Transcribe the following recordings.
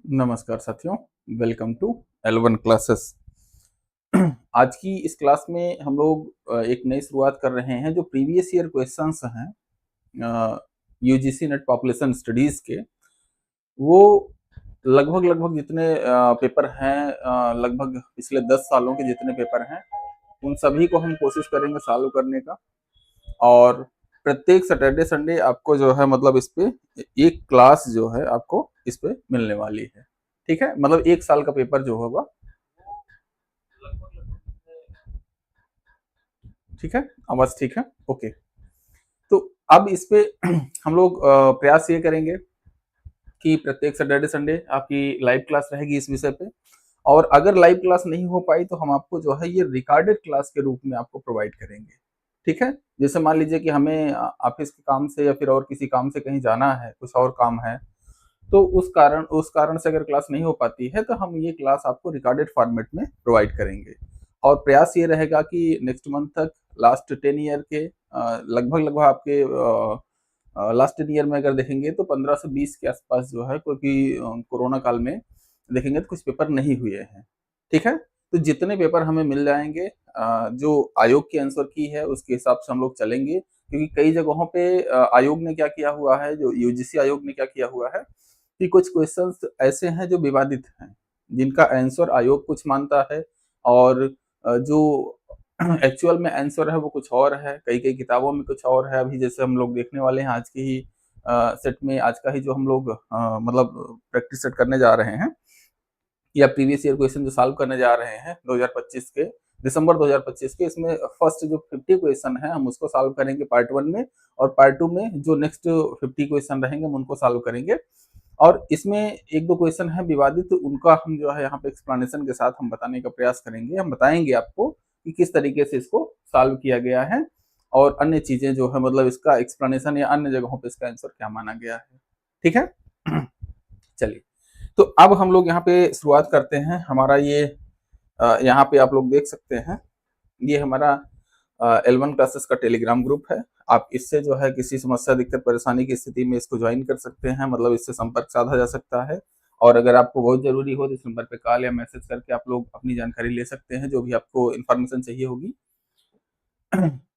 नमस्कार साथियों, welcome to L1 classes. आज की इस क्लास में हम लोग एक नई शुरुआत कर रहे हैं जो प्रीवियस ईयर क्वेश्चंस हैं यूजीसी नेट पॉपुलेशन स्टडीज के। वो लगभग जितने पेपर हैं, लगभग पिछले 10 सालों के जितने पेपर हैं उन सभी को हम कोशिश करेंगे सॉल्व करने का। और प्रत्येक सैटरडे संडे आपको जो है मतलब इस पे एक क्लास जो है आपको इस पे मिलने वाली है। ठीक है, मतलब एक साल का पेपर जो होगा। ठीक है, आवाज ठीक है, ओके। तो अब इस पे हम लोग प्रयास ये करेंगे कि प्रत्येक सैटरडे संडे आपकी लाइव क्लास रहेगी इस विषय पे। और अगर लाइव क्लास नहीं हो पाई तो हम आपको जो है ये रिकॉर्डेड क्लास के रूप में आपको प्रोवाइड करेंगे। ठीक है, जैसे मान लीजिए कि हमें ऑफिस के काम से या फिर और किसी काम से कहीं जाना है, कुछ और काम है, तो उस कारण से अगर क्लास नहीं हो पाती है तो हम ये क्लास आपको रिकॉर्डेड फॉर्मेट में प्रोवाइड करेंगे। और प्रयास ये रहेगा कि नेक्स्ट मंथ तक लास्ट 10 ईयर के लगभग आपके लास्ट 10 ईयर में अगर देखेंगे तो 15 से 20 के आसपास जो है, क्योंकि कोरोना काल में देखेंगे तो कुछ पेपर नहीं हुए हैं। ठीक है, तो जितने पेपर हमें मिल जाएंगे जो आयोग की आंसर की है उसके हिसाब से हम लोग चलेंगे। क्योंकि कई जगहों पे आयोग ने क्या किया हुआ है, जो यूजीसी आयोग ने क्या किया हुआ है कि कुछ क्वेश्चंस ऐसे हैं जो विवादित हैं, जिनका आंसर आयोग कुछ मानता है और जो एक्चुअल में आंसर है वो कुछ और है, कई किताबों में कुछ और है। अभी जैसे हम लोग देखने वाले हैं आज की ही सेट में, आज का ही जो हम लोग मतलब प्रैक्टिस सेट करने जा रहे हैं या प्रीवियस ईयर क्वेश्चन जो सॉल्व करने जा रहे हैं 2025 के, दिसंबर 2025 के, इसमें फर्स्ट जो 50 क्वेश्चन है हम उसको सॉल्व करेंगे पार्ट 1 में। और पार्ट 2 में जो नेक्स्ट 50 क्वेश्चन रहेंगे हम उनको सॉल्व करेंगे। और इसमें एक दो क्वेश्चन है विवादित, तो उनका हम जो है यहाँ पे एक्सप्लेनेशन के साथ हम बताने का प्रयास करेंगे। हम बताएंगे आपको कि किस तरीके से इसको सॉल्व किया गया है और अन्य चीजें जो है मतलब इसका एक्सप्लेनेशन या अन्य जगहों पे इसका आंसर क्या माना गया है। ठीक है, चलिए। तो अब हम लोग यहाँ पे शुरुआत करते हैं। हमारा ये यहाँ पे आप लोग देख सकते हैं, ये हमारा L1 क्लासेस का टेलीग्राम ग्रुप है। आप इससे जो है किसी समस्या दिक्कत परेशानी की स्थिति में इसको ज्वाइन कर सकते हैं, मतलब इससे संपर्क साधा जा सकता है। और अगर आपको बहुत जरूरी हो तो इस नंबर पे कॉल या मैसेज करके आप लोग अपनी जानकारी ले सकते हैं, जो भी आपको इन्फॉर्मेशन चाहिए होगी।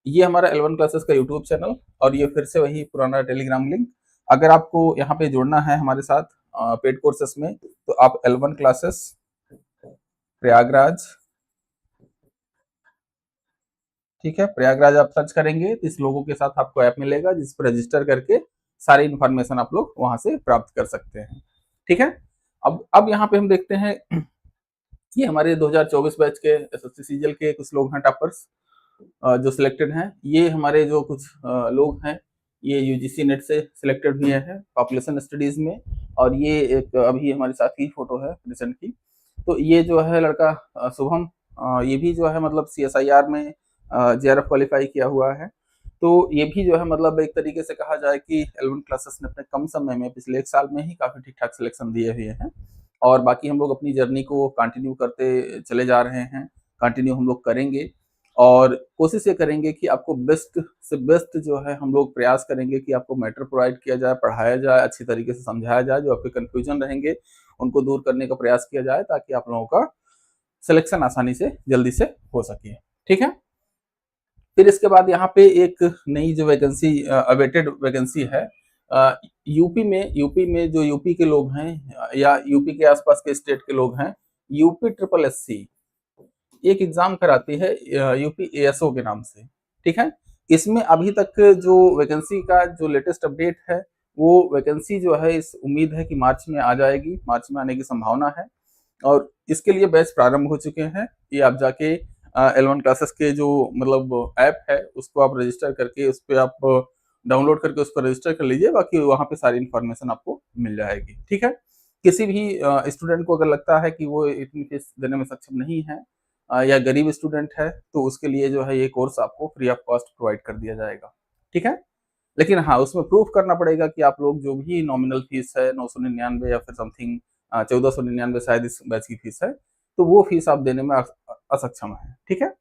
ये हमारा L1 क्लासेस का यूट्यूब चैनल और ये फिर से वही पुराना टेलीग्राम लिंक। अगर आपको यहाँ पे जुड़ना है हमारे साथ पेड कोर्सेस में, तो आप L1 क्लासेस प्रयागराज, ठीक है, प्रयागराज आप सर्च करेंगे तो इस लोगों के साथ आपको ऐप मिलेगा जिस पर रजिस्टर करके सारी इन्फॉर्मेशन आप लोग वहां से प्राप्त कर सकते हैं। ठीक है, अब यहाँ पे हम देखते हैं, ये हमारे 2024 बैच के एसएससी सीजीएल के कुछ लोग हैं टॉपर्स जो सिलेक्टेड हैं। ये हमारे जो कुछ लोग हैं ये यूजीसी नेट से सिलेक्टेड हुए हैं पॉपुलेशन स्टडीज में। और ये एक अभी हमारे साथ की फोटो है रिसेंट की। तो ये जो है लड़का शुभम, ये भी जो है मतलब CSIR में JRF क्वालिफाई किया हुआ है। तो ये भी जो है मतलब एक तरीके से कहा जाए कि L1 क्लासेस ने अपने कम समय में पिछले एक साल में ही काफी ठीक ठाक सिलेक्शन दिए हुए हैं। और बाकी हम लोग अपनी जर्नी को कंटिन्यू करते चले जा रहे हैं, कंटिन्यू हम लोग करेंगे। और कोशिश ये करेंगे कि आपको बेस्ट से बेस्ट जो है हम लोग प्रयास करेंगे कि आपको मैटर प्रोवाइड किया जाए, पढ़ाया जाए, अच्छी तरीके से समझाया जाए, जो आपके कंफ्यूजन रहेंगे उनको दूर करने का प्रयास किया जाए ताकि आप लोगों का सिलेक्शन आसानी से जल्दी से हो सके। ठीक है, फिर इसके बाद यहाँ पे एक नई जो वैकेंसी अवेटेड वैकेंसी है यूपी में जो यूपी के लोग हैं या यूपी के आसपास के स्टेट के लोग हैं, यूपी ट्रिपल SC एक एग्जाम कराती है यूपी ASO के नाम से। ठीक है, इसमें अभी तक जो वैकेंसी का जो लेटेस्ट अपडेट है वो वैकेंसी जो है इस उम्मीद है कि मार्च में आ जाएगी, मार्च में आने की संभावना है। और इसके लिए बैच प्रारंभ हो चुके हैं। ये आप जाके L1 क्लासेस के जो मतलब ऐप है उसको आप रजिस्टर करके उस पर आप डाउनलोड करके उस पर रजिस्टर कर लीजिए, बाकी वहाँ पे सारी इन्फॉर्मेशन आपको मिल जाएगी। ठीक है, किसी भी स्टूडेंट को अगर लगता है कि वो इतनी फीस देने में सक्षम नहीं है या गरीब स्टूडेंट है तो उसके लिए जो है ये कोर्स आपको फ्री ऑफ कॉस्ट प्रोवाइड कर दिया जाएगा। ठीक है, लेकिन हाँ उसमें प्रूफ करना पड़ेगा कि आप लोग जो भी नॉमिनल फीस है 999 या फिर समथिंग 1499 शायद इस बैच की फीस है, तो वो फीस आप देने में असक्षम है। ठीक है,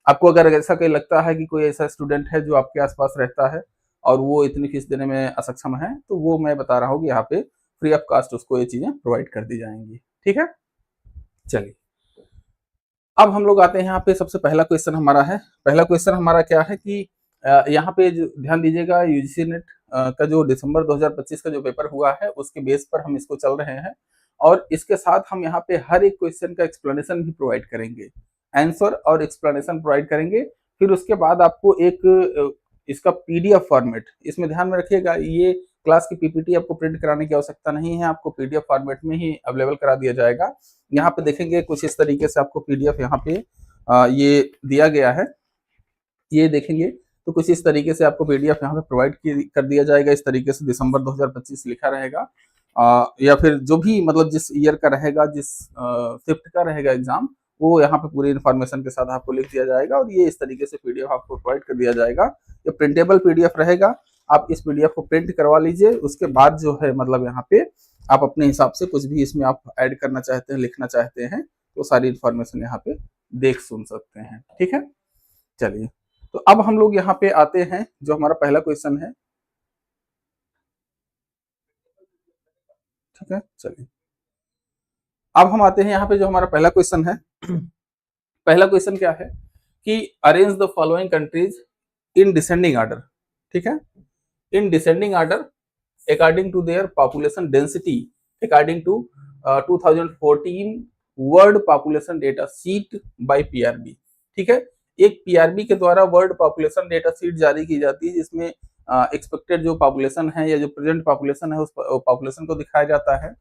आपको अगर ऐसा कहीं लगता है कि कोई ऐसा स्टूडेंट है जो आपके आसपास रहता है और वो इतनी फीस देने में असक्षम है, तो वो मैं बता रहा हूँ कि यहाँ पे फ्री ऑफ कास्ट उसको ये चीजें प्रोवाइड कर दी जाएंगी। ठीक है, चलिए अब हम लोग आते हैं यहाँ पे। सबसे पहला क्वेश्चन हमारा है, पहला क्वेश्चन हमारा क्या है कि यहाँ पे जो ध्यान दीजिएगा, यूजीसी नेट का जो दिसंबर 2025 का जो पेपर हुआ है उसके बेस पर हम इसको चल रहे हैं, और इसके साथ हम यहाँ पे हर एक क्वेश्चन का एक्सप्लेनेशन भी प्रोवाइड करेंगे, आंसर और एक्सप्लेनेशन प्रोवाइड करेंगे। फिर उसके बाद आपको एक इसका पीडीएफ फॉर्मेट, इसमें ध्यान में रखिएगा, ये क्लास की पीपीटी आपको प्रिंट कराने की आवश्यकता नहीं है, आपको पीडीएफ फॉर्मेट में ही अवेलेबल करा दिया जाएगा। यहाँ पे देखेंगे कुछ इस तरीके से आपको पीडीएफ यहाँ पे ये दिया गया है, ये देखेंगे तो कुछ इस तरीके से आपको पीडीएफ यहाँ पे प्रोवाइड कर दिया जाएगा। इस तरीके से दिसंबर 2025 लिखा रहेगा, या फिर जो भी मतलब जिस ईयर का रहेगा, जिस शिफ्ट का रहेगा एग्जाम, वो यहाँ पे पूरी इन्फॉर्मेशन के साथ आपको लिख दिया जाएगा, और ये इस तरीके से पीडीएफ आपको प्रोवाइड कर दिया जाएगा। ये प्रिंटेबल पीडीएफ रहेगा, आप इस पीडीएफ को प्रिंट करवा लीजिए। उसके बाद जो है मतलब यहाँ पे आप अपने हिसाब से कुछ भी इसमें आप ऐड करना चाहते हैं, लिखना चाहते हैं, तो सारी इन्फॉर्मेशन यहाँ पे देख सुन सकते हैं। ठीक है, चलिए तो अब हम लोग यहाँ पे आते हैं, जो हमारा पहला क्वेश्चन है। ठीक है, चलिए अब हम आते हैं यहाँ पे, जो हमारा पहला क्वेश्चन है। पहला क्वेश्चन क्या है कि arrange the following countries in descending order. ठीक है, in descending order according to their population density according to 2014 world population data sheet by PRB. ठीक है, एक पीआरबी के द्वारा वर्ल्ड पॉपुलेशन डेटा शीट जारी की जाती है, जिसमें एक्सपेक्टेड जो पॉपुलेशन है या जो प्रेजेंट पॉपुलेशन है उस पॉपुलेशन को दिखाया जाता है।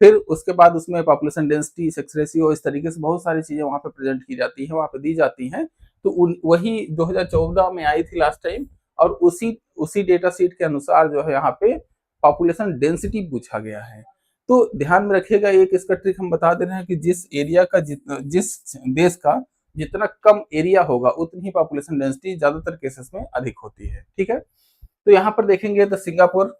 फिर उसके बाद उसमें पॉपुलेशन डेंसिटी, सेक्स रेशियो, इस तरीके से बहुत सारी चीजें वहां पे प्रेजेंट की जाती है, वहां पे दी जाती हैं। तो वही 2014 में आई थी लास्ट टाइम, और उसी डेटा शीट के अनुसार जो है यहाँ पे पॉपुलेशन डेंसिटी पूछा गया है। तो ध्यान में रखिएगा, एक इसका ट्रिक हम बता दे रहे हैं कि जिस एरिया का जिस देश का जितना कम एरिया होगा उतनी ही पॉपुलेशन डेंसिटी ज्यादातर केसेस में अधिक होती है। ठीक है, तो यहाँ पर देखेंगे तो सिंगापुर,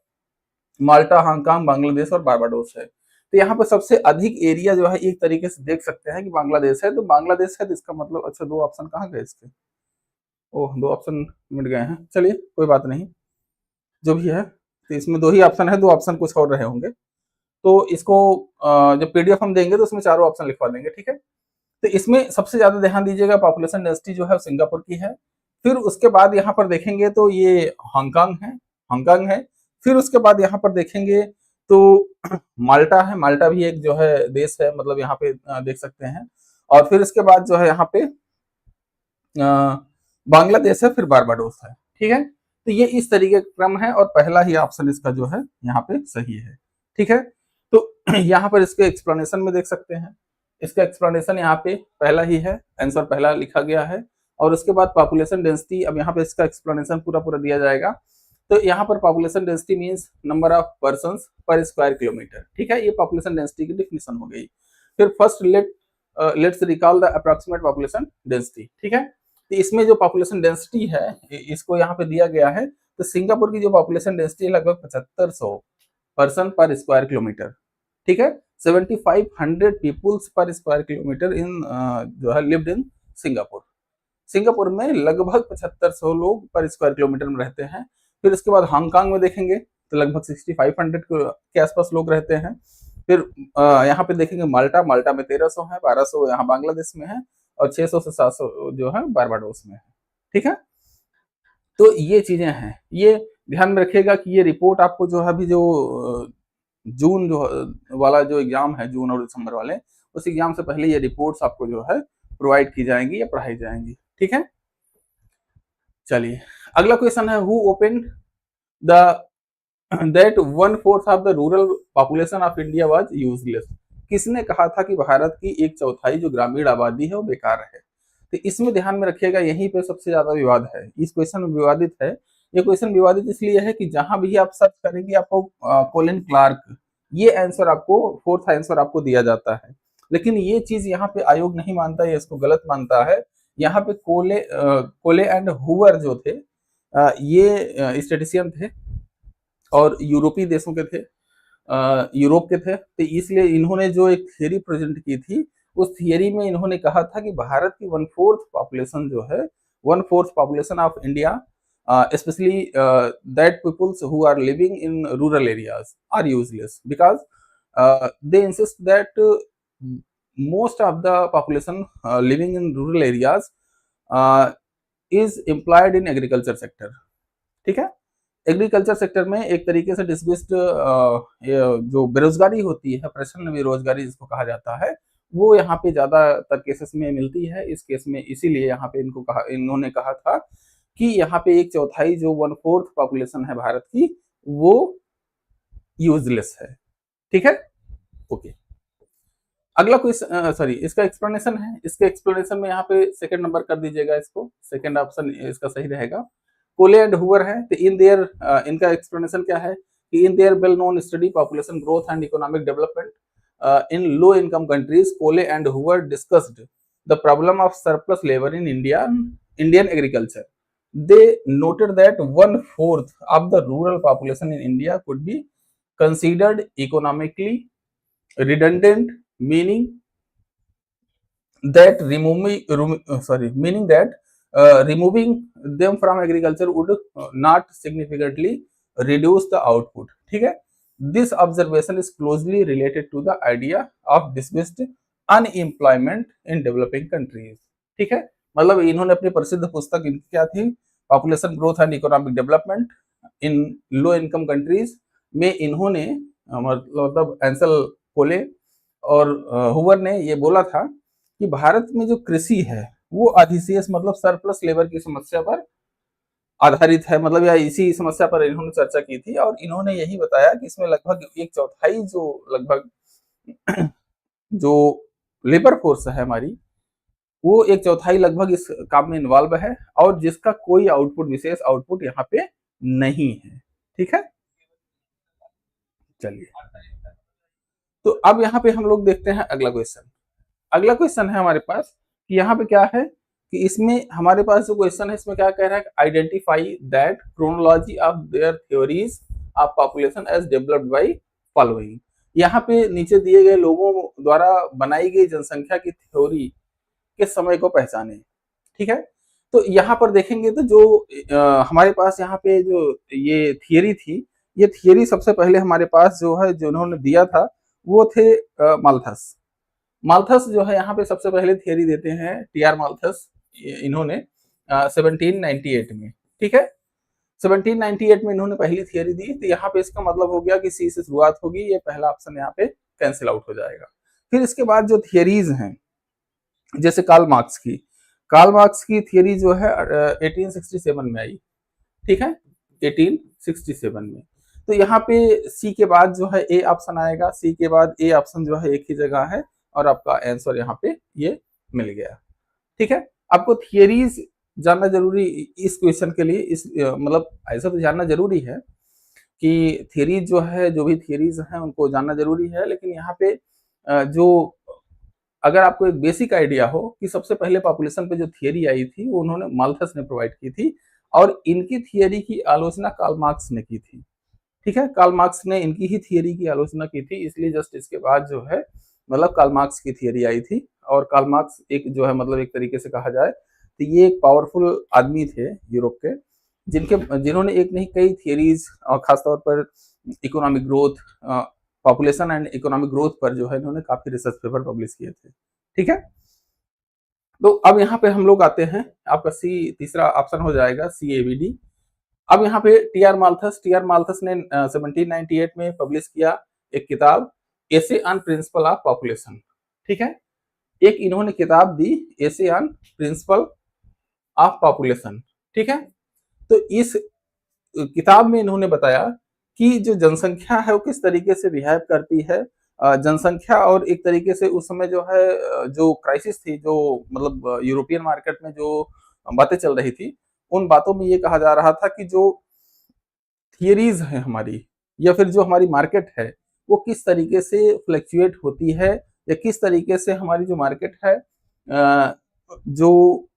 माल्टा, हांगकांग, बांग्लादेश और बारबाडोस है। तो यहाँ पर सबसे अधिक एरिया जो है एक तरीके से देख सकते हैं कि बांग्लादेश है। तो बांग्लादेश है, तो इसका मतलब, अच्छा दो ऑप्शन कहाँ गए इसके, ओह दो ऑप्शन मिट गए हैं, चलिए कोई बात नहीं, जो भी है। तो इसमें दो ही ऑप्शन है, दो ऑप्शन कुछ और रहे होंगे। तो इसको जब पीडीएफ हम देंगे तो उसमें चारों ऑप्शन लिखवा देंगे। ठीक है, तो इसमें सबसे ज्यादा ध्यान दीजिएगा, पॉपुलेशन डेंसिटी जो है सिंगापुर की है। फिर उसके बाद यहाँ पर देखेंगे तो ये हांगकांग है। फिर उसके बाद यहाँ पर देखेंगे तो माल्टा है, माल्टा भी एक जो है देश है, मतलब यहाँ पे देख सकते हैं। और फिर इसके बाद जो है यहाँ पे बांग्लादेश है, फिर बारबाडोस है। ठीक है, तो ये इस तरीके का क्रम है, और पहला ही ऑप्शन इसका जो है यहाँ पे सही है। ठीक है, तो यहाँ पर इसके एक्सप्लेनेशन में देख सकते हैं, इसका एक्सप्लेनेशन यहाँ पे पहला ही है, आंसर पहला लिखा गया है। और उसके बाद पॉपुलेशन डेंसिटी, अब यहाँ पे इसका एक्सप्लेनेशन पूरा दिया जाएगा। तो यहाँ पर population density means number of persons पर स्क्वायर किलोमीटर। ठीक है, ये पॉपुलेशन डेंसिटी की डेफिनेशन हो गई। फिर first let's recall the approximate population density. ठीक है, तो इसमें जो पॉपुलेशन डेंसिटी है इसको यहाँ पे दिया गया है। तो सिंगापुर की जो पॉपुलेशन डेंसिटी है लगभग 7500 पर्सन पर स्क्वायर किलोमीटर। ठीक है, 7500 पीपुल्स पर स्क्वायर किलोमीटर इन जो है लिव्ड इन सिंगापुर। सिंगापुर में लगभग 7500 लोग पर स्क्वायर किलोमीटर में रहते हैं। फिर इसके बाद हांगकांग में देखेंगे तो लगभग 6500 के आसपास लोग रहते हैं। फिर यहाँ पे देखेंगे माल्टा में 1300 है, 1200 यहाँ बांग्लादेश में है, और 600 से 700 जो है बारबाडोस में है। ठीक है, तो ये चीजें हैं, ये ध्यान में रखिएगा कि ये रिपोर्ट आपको जो है अभी जो जून जो वाला जो एग्जाम है, जून और दिसंबर वाले, उस एग्जाम से पहले ये रिपोर्ट्स आपको जो है प्रोवाइड की जाएंगी या पढ़ाई जाएंगी। ठीक है, चलिए अगला क्वेश्चन है, who open the that 1/4 of the rural population of India was useless. किसने कहा था कि भारत की 1/4 जो ग्रामीण आबादी है वो बेकार है। तो इसमें ध्यान में रखिएगा, यहीं पे सबसे ज्यादा विवाद है, इस क्वेश्चन में विवादित है। ये क्वेश्चन विवादित इसलिए है कि जहां भी आप सर्च करेंगे आपको कोलिन क्लार्क, ये आंसर आपको, फोर्थ आंसर आपको दिया जाता है। लेकिन ये चीज यहाँ पे आयोग नहीं मानता है, इसको गलत मानता है। यहाँ पे कोले एंड हुवर जो थे ये स्टेटिशियन थे और यूरोपीय देशों के थे, यूरोप के थे। तो इसलिए इन्होंने जो एक थियरी प्रेजेंट की थी, उस थियरी में इन्होंने कहा था कि भारत की 1/4 पॉपुलेशन जो है, 1/4 population of India especially that peoples who are living in rural areas are useless, because they insist that most of the population living in rural areas uh, is employed in agriculture sector. ठीक है, agriculture sector में एक तरीके से dismissed जो बेरोजगारी होती है, प्रचंड बेरोजगारी जिसको कहा जाता है, वो यहाँ पे ज्यादातर केसेस में मिलती है। इस केस में इसीलिए यहाँ पे इन्होंने कहा था कि यहाँ पे एक चौथाई जो 1/4 पॉपुलेशन है भारत की, वो यूजलेस है। ठीक है, ओके। अगला कोई सॉरी, इसका एक्सप्लेनेशन है। इसके एक्सप्लेनेशन में यहाँ पे सेकंड नंबर कर दीजिएगा, इसको सेकंड ऑप्शन इसका सही रहेगा। कोले एंड हुवर है, तो इन देयर इनका एक्सप्लेनेशन क्या है कि in their well known study population growth and economic development in low income countries, Coale and Hoover discussed the problem of surplus labour in Indian agriculture. They noted that 1/4 of the rural population in India could be considered economically redundant, meaning that removing them from agriculture would not significantly reduce the output. ठीक है, this observation is closely related to the idea of dismissed unemployment in developing countries. ठीक है, मतलब इन्होंने अपनी प्रसिद्ध पुस्तक इनकी क्या थी, population growth and economic development in low income countries में इन्होंने मतलब एंसल कोले और हुवर ने ये बोला था कि भारत में जो कृषि है वो अधिशेष मतलब सरप्लस लेबर की समस्या पर आधारित है, मतलब या इसी समस्या पर इन्होंने चर्चा की थी। और इन्होंने यही बताया कि इसमें लगभग एक चौथाई जो लगभग जो लेबर फोर्स है हमारी, वो एक चौथाई लगभग इस काम में इन्वॉल्व है और जिसका कोई आउटपुट, विशेष आउटपुट यहाँ पे नहीं है। ठीक है, चलिए तो अब यहाँ पे हम लोग देखते हैं अगला क्वेश्चन। अगला क्वेश्चन है हमारे पास कि यहाँ पे क्या है कि इसमें हमारे पास जो क्वेश्चन है इसमें क्या कह रहा है, identify that chronology of their theories of population as developed by following. यहाँ पे नीचे दिए गए लोगों द्वारा बनाई गई जनसंख्या की थ्योरी के समय को पहचाने। ठीक है, तो यहाँ पर देखेंगे तो जो हमारे पास यहाँ पे जो ये थियरी थी, ये थियरी सबसे पहले हमारे पास जो है जो उन्होंने दिया था वो थे माल्थस। माल्थस जो है यहाँ पे सबसे पहले थियरी देते हैं, टीआर माल्थस, इन्होंने 1798 में। ठीक है, 1798 में इन्होंने पहली थियरी दी। तो यहाँ पे इसका मतलब हो गया कि सी से शुरुआत होगी, ये पहला ऑप्शन यहाँ पे कैंसिल आउट हो जाएगा। फिर इसके बाद जो थियरीज हैं जैसे कार्ल मार्क्स की थियरी जो है 1867 में आई। ठीक है, 1867 में। तो यहाँ पे सी के बाद जो है ए ऑप्शन आएगा, सी के बाद ए ऑप्शन जो है एक ही जगह है और आपका आंसर यहाँ पे ये मिल गया। ठीक है, आपको थियरीज जानना जरूरी इस क्वेश्चन के लिए, इस मतलब ऐसा तो जानना जरूरी है कि थियरीज जो है, जो भी थियरीज हैं उनको जानना जरूरी है, लेकिन यहाँ पे जो अगर आपको एक बेसिक आइडिया हो कि सबसे पहले पॉपुलेशन पे जो थियरी आई थी वो उन्होंने माल्थस ने प्रोवाइड की थी और इनकी थियरी की आलोचना कार्ल मार्क्स ने की थी। ठीक है, कार्ल मार्क्स ने इनकी ही थियरी की आलोचना की थी, इसलिए जस्ट इसके बाद जो है मतलब कार्ल मार्क्स की थियरी आई थी। और कार्ल मार्क्स एक जो है मतलब एक तरीके से कहा जाए तो ये एक पावरफुल आदमी थे यूरोप के, जिन्होंने एक नहीं कई थियरीज और खासतौर पर economic growth, population and economic growth पर जो है इन्होंने काफी रिसर्च पेपर पब्लिश किए थे। ठीक है, तो अब यहाँ पे हम लोग आते हैं, आपका सी तीसरा ऑप्शन हो जाएगा CABD। अब यहाँ पे टीआर माल्थस ने 1798 में पब्लिश किया एक किताब, essay on principle of population. ठीक है, एक इन्होंने किताब दी essay on principle of population. ठीक है, तो इस किताब में इन्होंने बताया कि जो जनसंख्या है वो किस तरीके से बिहेव करती है, जनसंख्या और एक तरीके से उस समय जो है जो क्राइसिस थी, जो मतलब यूरोपियन मार्केट में जो बातें चल रही थी, उन बातों में ये कहा जा रहा था कि जो थियरीज है हमारी या फिर जो हमारी मार्केट है वो किस तरीके से फ्लक्चुएट होती है, या किस तरीके से हमारी जो मार्केट है जो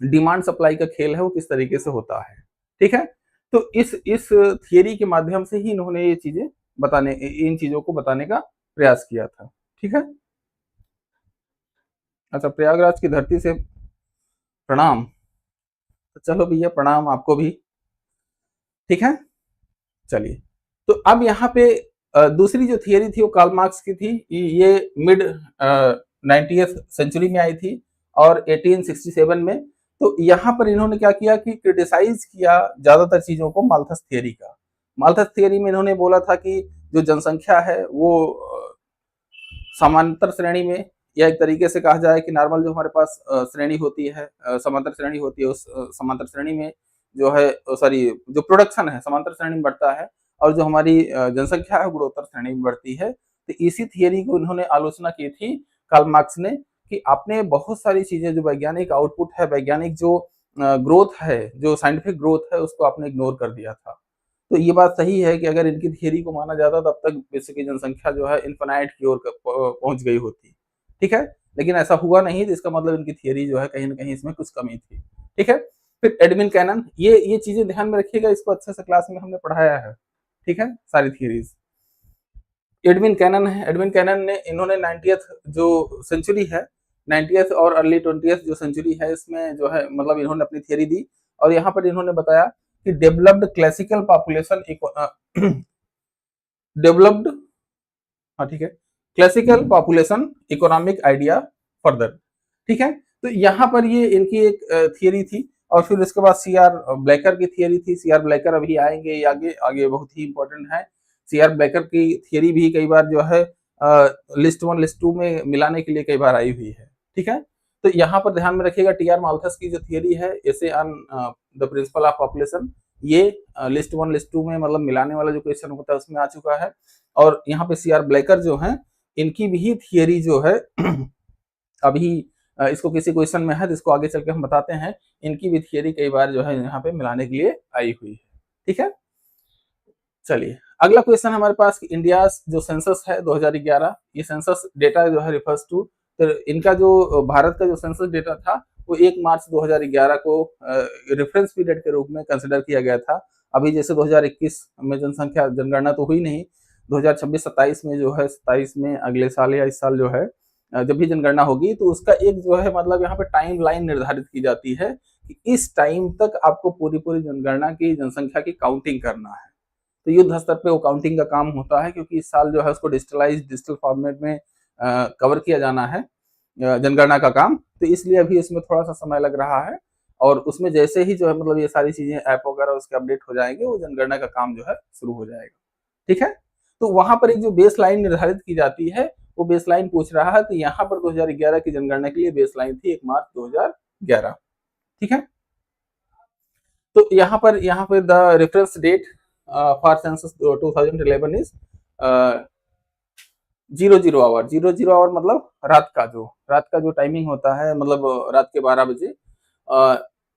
डिमांड सप्लाई का खेल है वो किस तरीके से होता है। ठीक है, तो इस थियरी के माध्यम से ही इन्होंने ये चीजें इन चीजों को बताने का प्रयास किया था। ठीक है, अच्छा, प्रयागराज की धरती से प्रणाम। तो चलो भैया प्रणाम आपको भी। ठीक है, चलिए। तो अब यहाँ पे दूसरी जो थियरी थी वो कार्ल मार्क्स की थी। ये मिड 90th सेंचुरी में आई थी और 1867 में। तो यहाँ पर इन्होंने क्या किया कि क्रिटिसाइज किया ज्यादातर चीजों को माल्थस थियरी का। माल्थस थियरी में इन्होंने बोला था कि जो जनसंख्या है वो समांतर श्रेणी में, या एक तरीके से कहा जाए कि नॉर्मल जो हमारे पास श्रेणी होती है, समांतर श्रेणी होती है, उस समांतर श्रेणी में जो है, सॉरी, जो प्रोडक्शन है समांतर श्रेणी में बढ़ता है और जो हमारी जनसंख्या है गुणोत्तर श्रेणी में बढ़ती है। तो इसी थियरी को इन्होंने आलोचना की थी कार्ल मार्क्स ने, कि आपने बहुत सारी चीजें, जो वैज्ञानिक आउटपुट है, वैज्ञानिक जो ग्रोथ है, जो साइंटिफिक ग्रोथ है, उसको आपने इग्नोर कर दिया था। तो ये बात सही है कि अगर इनकी थियरी को माना जाता तब तक विश्व की जनसंख्या जो है इन्फिनाइट की ओर पहुंच गई होती। ठीक है, लेकिन ऐसा हुआ नहीं, तो इसका मतलब इनकी थियरी जो है कहीं ना कहीं इसमें कुछ कमी थी। ठीक है, फिर एडविन कैनन, ये चीजें ध्यान में रखिएगा, इसको अच्छे से क्लास में हमने पढ़ाया है। ठीक है, सारी थियरीज। एडविन कैनन है, एडविन कैनन ने, इन्होंने 90th जो सेंचुरी है, 90th और अर्ली 20th जो सेंचुरी है, इसमें जो है मतलब इन्होंने अपनी थियरी दी। और यहाँ पर इन्होंने बताया कि डेवलप्ड क्लासिकल पॉपुलेशन डेवलप्ड, हाँ ठीक है, classical population economic idea further. ठीक है, तो यहाँ पर ये इनकी एक थियरी थी। और फिर उसके बाद सीआर ब्लैकर की थियरी थी। सीआर ब्लैकर अभी आएंगे आगे आगे, बहुत ही इंपॉर्टेंट है। सीआर ब्लैकर की थियरी भी कई बार जो है लिस्ट 1 लिस्ट 2 में मिलाने के लिए कई बार आई हुई है। ठीक है, तो यहाँ पर ध्यान में रखिएगा टीआर माल्थस की जो थियरी है, ऐसे on the principal of population, ये लिस्ट 1 लिस्ट 2 में मतलब मिलाने वाला जो क्वेश्चन होता है उसमें आ चुका है। और यहाँ पे सीआर ब्लैकर जो है, इनकी भी थियरी जो है अभी इसको किसी क्वेश्चन में है तो इसको आगे चल के हम बताते हैं। इनकी भी थियरी कई बार जो है यहाँ पे मिलाने के लिए आई हुई है। ठीक है, चलिए अगला क्वेश्चन हमारे पास, इंडिया जो सेंसस है 2011, ये सेंसस डेटा जो है रिफर्स टू, तो इनका जो भारत का जो सेंसस डेटा था वो 1 मार्च 2011 को रेफरेंस पीरियड के रूप में कंसिडर किया गया था। अभी जैसे 2021 में जनगणना तो हुई नहीं, 2026-27 में जो है, 27 में अगले साल या इस साल जो है जब भी जनगणना होगी, तो उसका एक जो है मतलब यहाँ पे टाइम लाइन निर्धारित की जाती है कि इस टाइम तक आपको पूरी पूरी जनगणना की जनसंख्या की काउंटिंग करना है। तो युद्ध स्तर पे वो काउंटिंग का काम होता है, क्योंकि इस साल जो है उसको डिजिटल फॉर्मेट में कवर किया जाना है जनगणना का काम, तो इसलिए अभी इसमें थोड़ा सा समय लग रहा है। और उसमें जैसे ही जो है मतलब ये सारी चीजें ऐप वगैरह उसके अपडेट हो जाएंगे, वो जनगणना का काम जो है शुरू हो जाएगा। ठीक है, तो वहां पर एक जो बेस लाइन निर्धारित की जाती है, वो बेस लाइन पूछ रहा है। तो यहाँ पर 2011 की जनगणना के लिए बेस लाइन थी 1 मार्च 2011। ठीक है, तो यहाँ पर the reference date for census 2011 is 00 hour. 00 hour मतलब रात का जो टाइमिंग होता है, मतलब रात के 12 बजे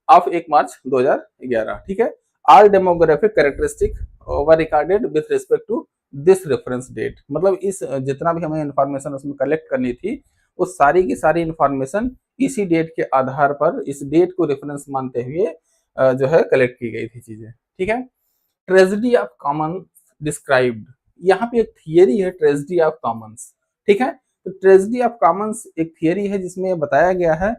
ऑफ 1 मार्च 2011। ठीक है, all demographic characteristic were recorded with respect to this reference date. मतलब इस जितना भी हमें इंफॉर्मेशन उसमें कलेक्ट करनी थी, वो सारी की सारी इंफॉर्मेशन इसी डेट के आधार पर, इस डेट को रेफरेंस मानते हुए जो है कलेक्ट की गई थी चीजें। ठीक है, ट्रेजेडी ऑफ कॉमन डिस्क्राइब्ड, यहाँ पे एक थियरी है ट्रेजेडी ऑफ कॉमन्स। ठीक है, तो ट्रेजेडी ऑफ कॉमन्स एक थियरी है जिसमें बताया गया है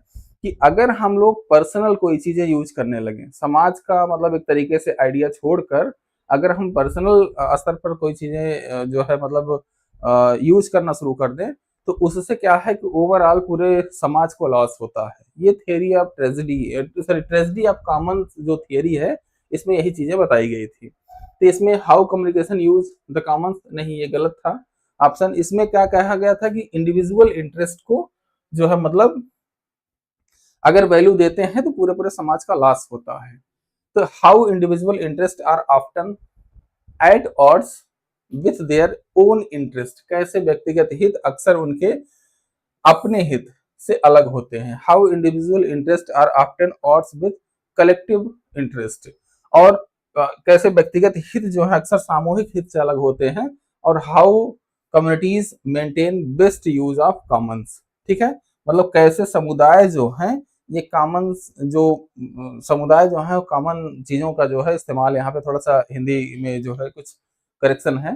कि अगर हम लोग पर्सनल कोई चीजें यूज करने लगे, समाज का मतलब एक तरीके से आइडिया छोड़कर अगर हम पर्सनल स्तर पर कोई चीजें जो है मतलब यूज करना शुरू कर दें, तो उससे क्या है कि ओवरऑल पूरे समाज को लॉस होता है। ये theory of tragedy of common जो थियरी है, इसमें यही चीजें बताई गई थी। तो इसमें how communication use the Commons, नहीं ये गलत था ऑप्शन। इसमें क्या कहा गया था कि इंडिविजुअल इंटरेस्ट को जो है मतलब अगर वैल्यू देते हैं तो पूरे पूरे समाज का लॉस होता है। तो how individual interest are often at odds with their own interest, कैसे व्यक्तिगत हित अक्सर उनके अपने हित से अलग होते हैं। How individual interest are often odds with collective interest, और कैसे व्यक्तिगत हित जो है अक्सर सामूहिक हित से अलग होते हैं। और how communities maintain best use of Commons. ठीक है, मतलब कैसे समुदाय जो हैं, ये कॉमन जो समुदाय जो है कॉमन चीजों का जो है इस्तेमाल, यहाँ पे थोड़ा सा हिंदी में जो है कुछ करेक्शन है,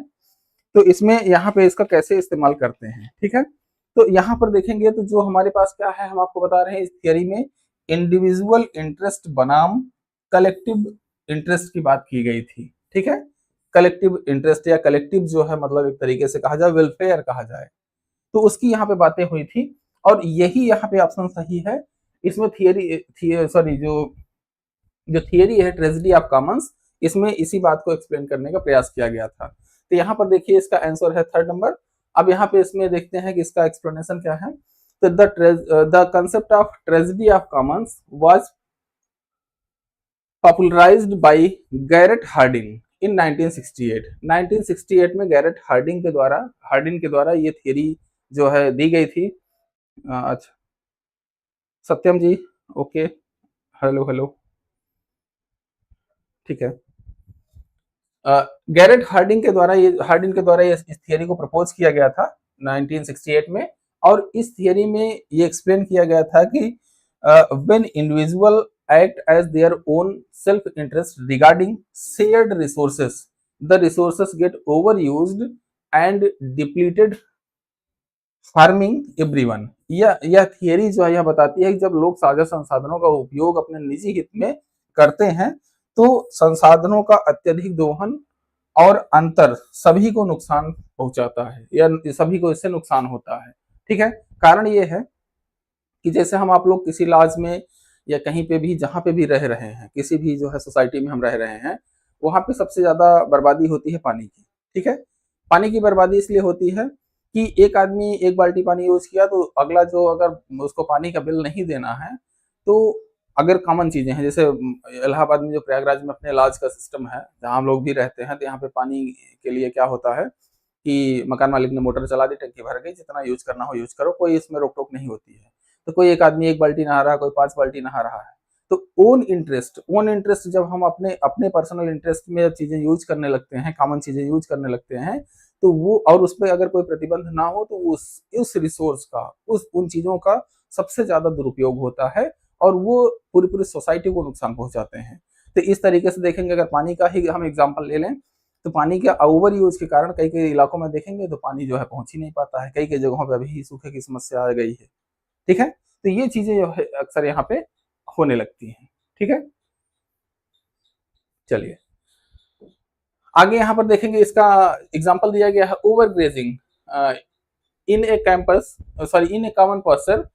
तो इसमें यहाँ पे इसका कैसे इस्तेमाल करते हैं। ठीक है, तो यहाँ पर देखेंगे तो जो हमारे पास क्या है, हम आपको बता रहे हैं इस थियरी में इंडिविजुअल इंटरेस्ट बनाम कलेक्टिव इंटरेस्ट की बात की गई थी, ठीक है। कलेक्टिव इंटरेस्ट या कलेक्टिव जो है मतलब एक तरीके से कहा जाए वेलफेयर कहा जाए, तो उसकी यहाँ पे बातें हुई थी और यही यहाँ पे ऑप्शन सही है। इसमें थियरी सॉरी जो थियरी है ट्रेजेडी ऑफ कॉमन्स, इसमें इसी बात को एक्सप्लेन करने का प्रयास किया गया था। तो यहाँ पर देखिए इसका आंसर है थर्ड नंबर। अब यहाँ पे इसमें देखते हैं कि इसका एक्सप्लेनेशन क्या है। तो the concept of tragedy of commons was popularised by Garrett Hardin in 1968। 1968 में गैरेट हार्डिन के द्वारा ये थियरी जो है दी गई थी। अच्छा सत्यम जी, ओके, हेलो हेलो, ठीक है। गैरेट हार्डिन के द्वारा ये इस थियरी को प्रपोज किया गया था 1968 में। और इस थियरी में ये एक्सप्लेन किया गया था कि when individual act as their own self-interest regarding shared resources, the resources get overused and depleted, harming everyone। यह थियरी जो है यह बताती है कि जब लोग साझा संसाधनों का उपयोग अपने निजी हित में करते हैं तो संसाधनों का अत्यधिक दोहन और अंतर सभी को नुकसान पहुंचाता है या सभी को इससे नुकसान होता है, ठीक है। कारण ये है कि जैसे हम आप लोग किसी लॉज में या कहीं पे भी जहाँ पे भी रह रहे हैं, किसी भी जो है सोसाइटी में हम रह रहे हैं, वहां पे सबसे ज्यादा बर्बादी होती है पानी की, ठीक है। पानी की बर्बादी इसलिए होती है कि एक आदमी एक बाल्टी पानी यूज किया तो अगला जो अगर उसको पानी का बिल नहीं देना है तो अगर कॉमन चीजें हैं जैसे इलाहाबाद में जो प्रयागराज में अपने लॉज का सिस्टम है जहाँ हम लोग भी रहते हैं, तो यहाँ पे पानी के लिए क्या होता है कि मकान मालिक ने मोटर चला दी, टंकी भर गई, जितना यूज करना हो यूज करो, कोई इसमें रोक टोक नहीं होती है। तो कोई एक आदमी एक बाल्टी नहा रहा है, कोई 5 बाल्टी नहा रहा है, तो ओन इंटरेस्ट जब हम अपने अपने पर्सनल इंटरेस्ट में चीजें यूज करने लगते हैं, कॉमन चीजें यूज करने लगते हैं, तो वो और उस पर अगर कोई प्रतिबंध ना हो तो उस रिसोर्स का उन चीजों का सबसे ज्यादा दुरुपयोग होता है और वो पूरी पूरी सोसाइटी को नुकसान पहुंचाते हैं। तो इस तरीके से देखेंगे, अगर पानी का ही हम एग्जाम्पल ले लें तो पानी के ओवर यूज के कारण कई कई इलाकों में देखेंगे तो पानी जो है पहुंच ही नहीं पाता है, कई कई जगहों पर अभी सूखे की समस्या आ गई है, ठीक है। तो ये चीजें जो है अक्सर यहाँ पे होने लगती हैं, ठीक है। चलिए आगे यहाँ पर देखेंगे, इसका एग्जाम्पल दिया गया है overgrazing in a campus sorry in a common pasture,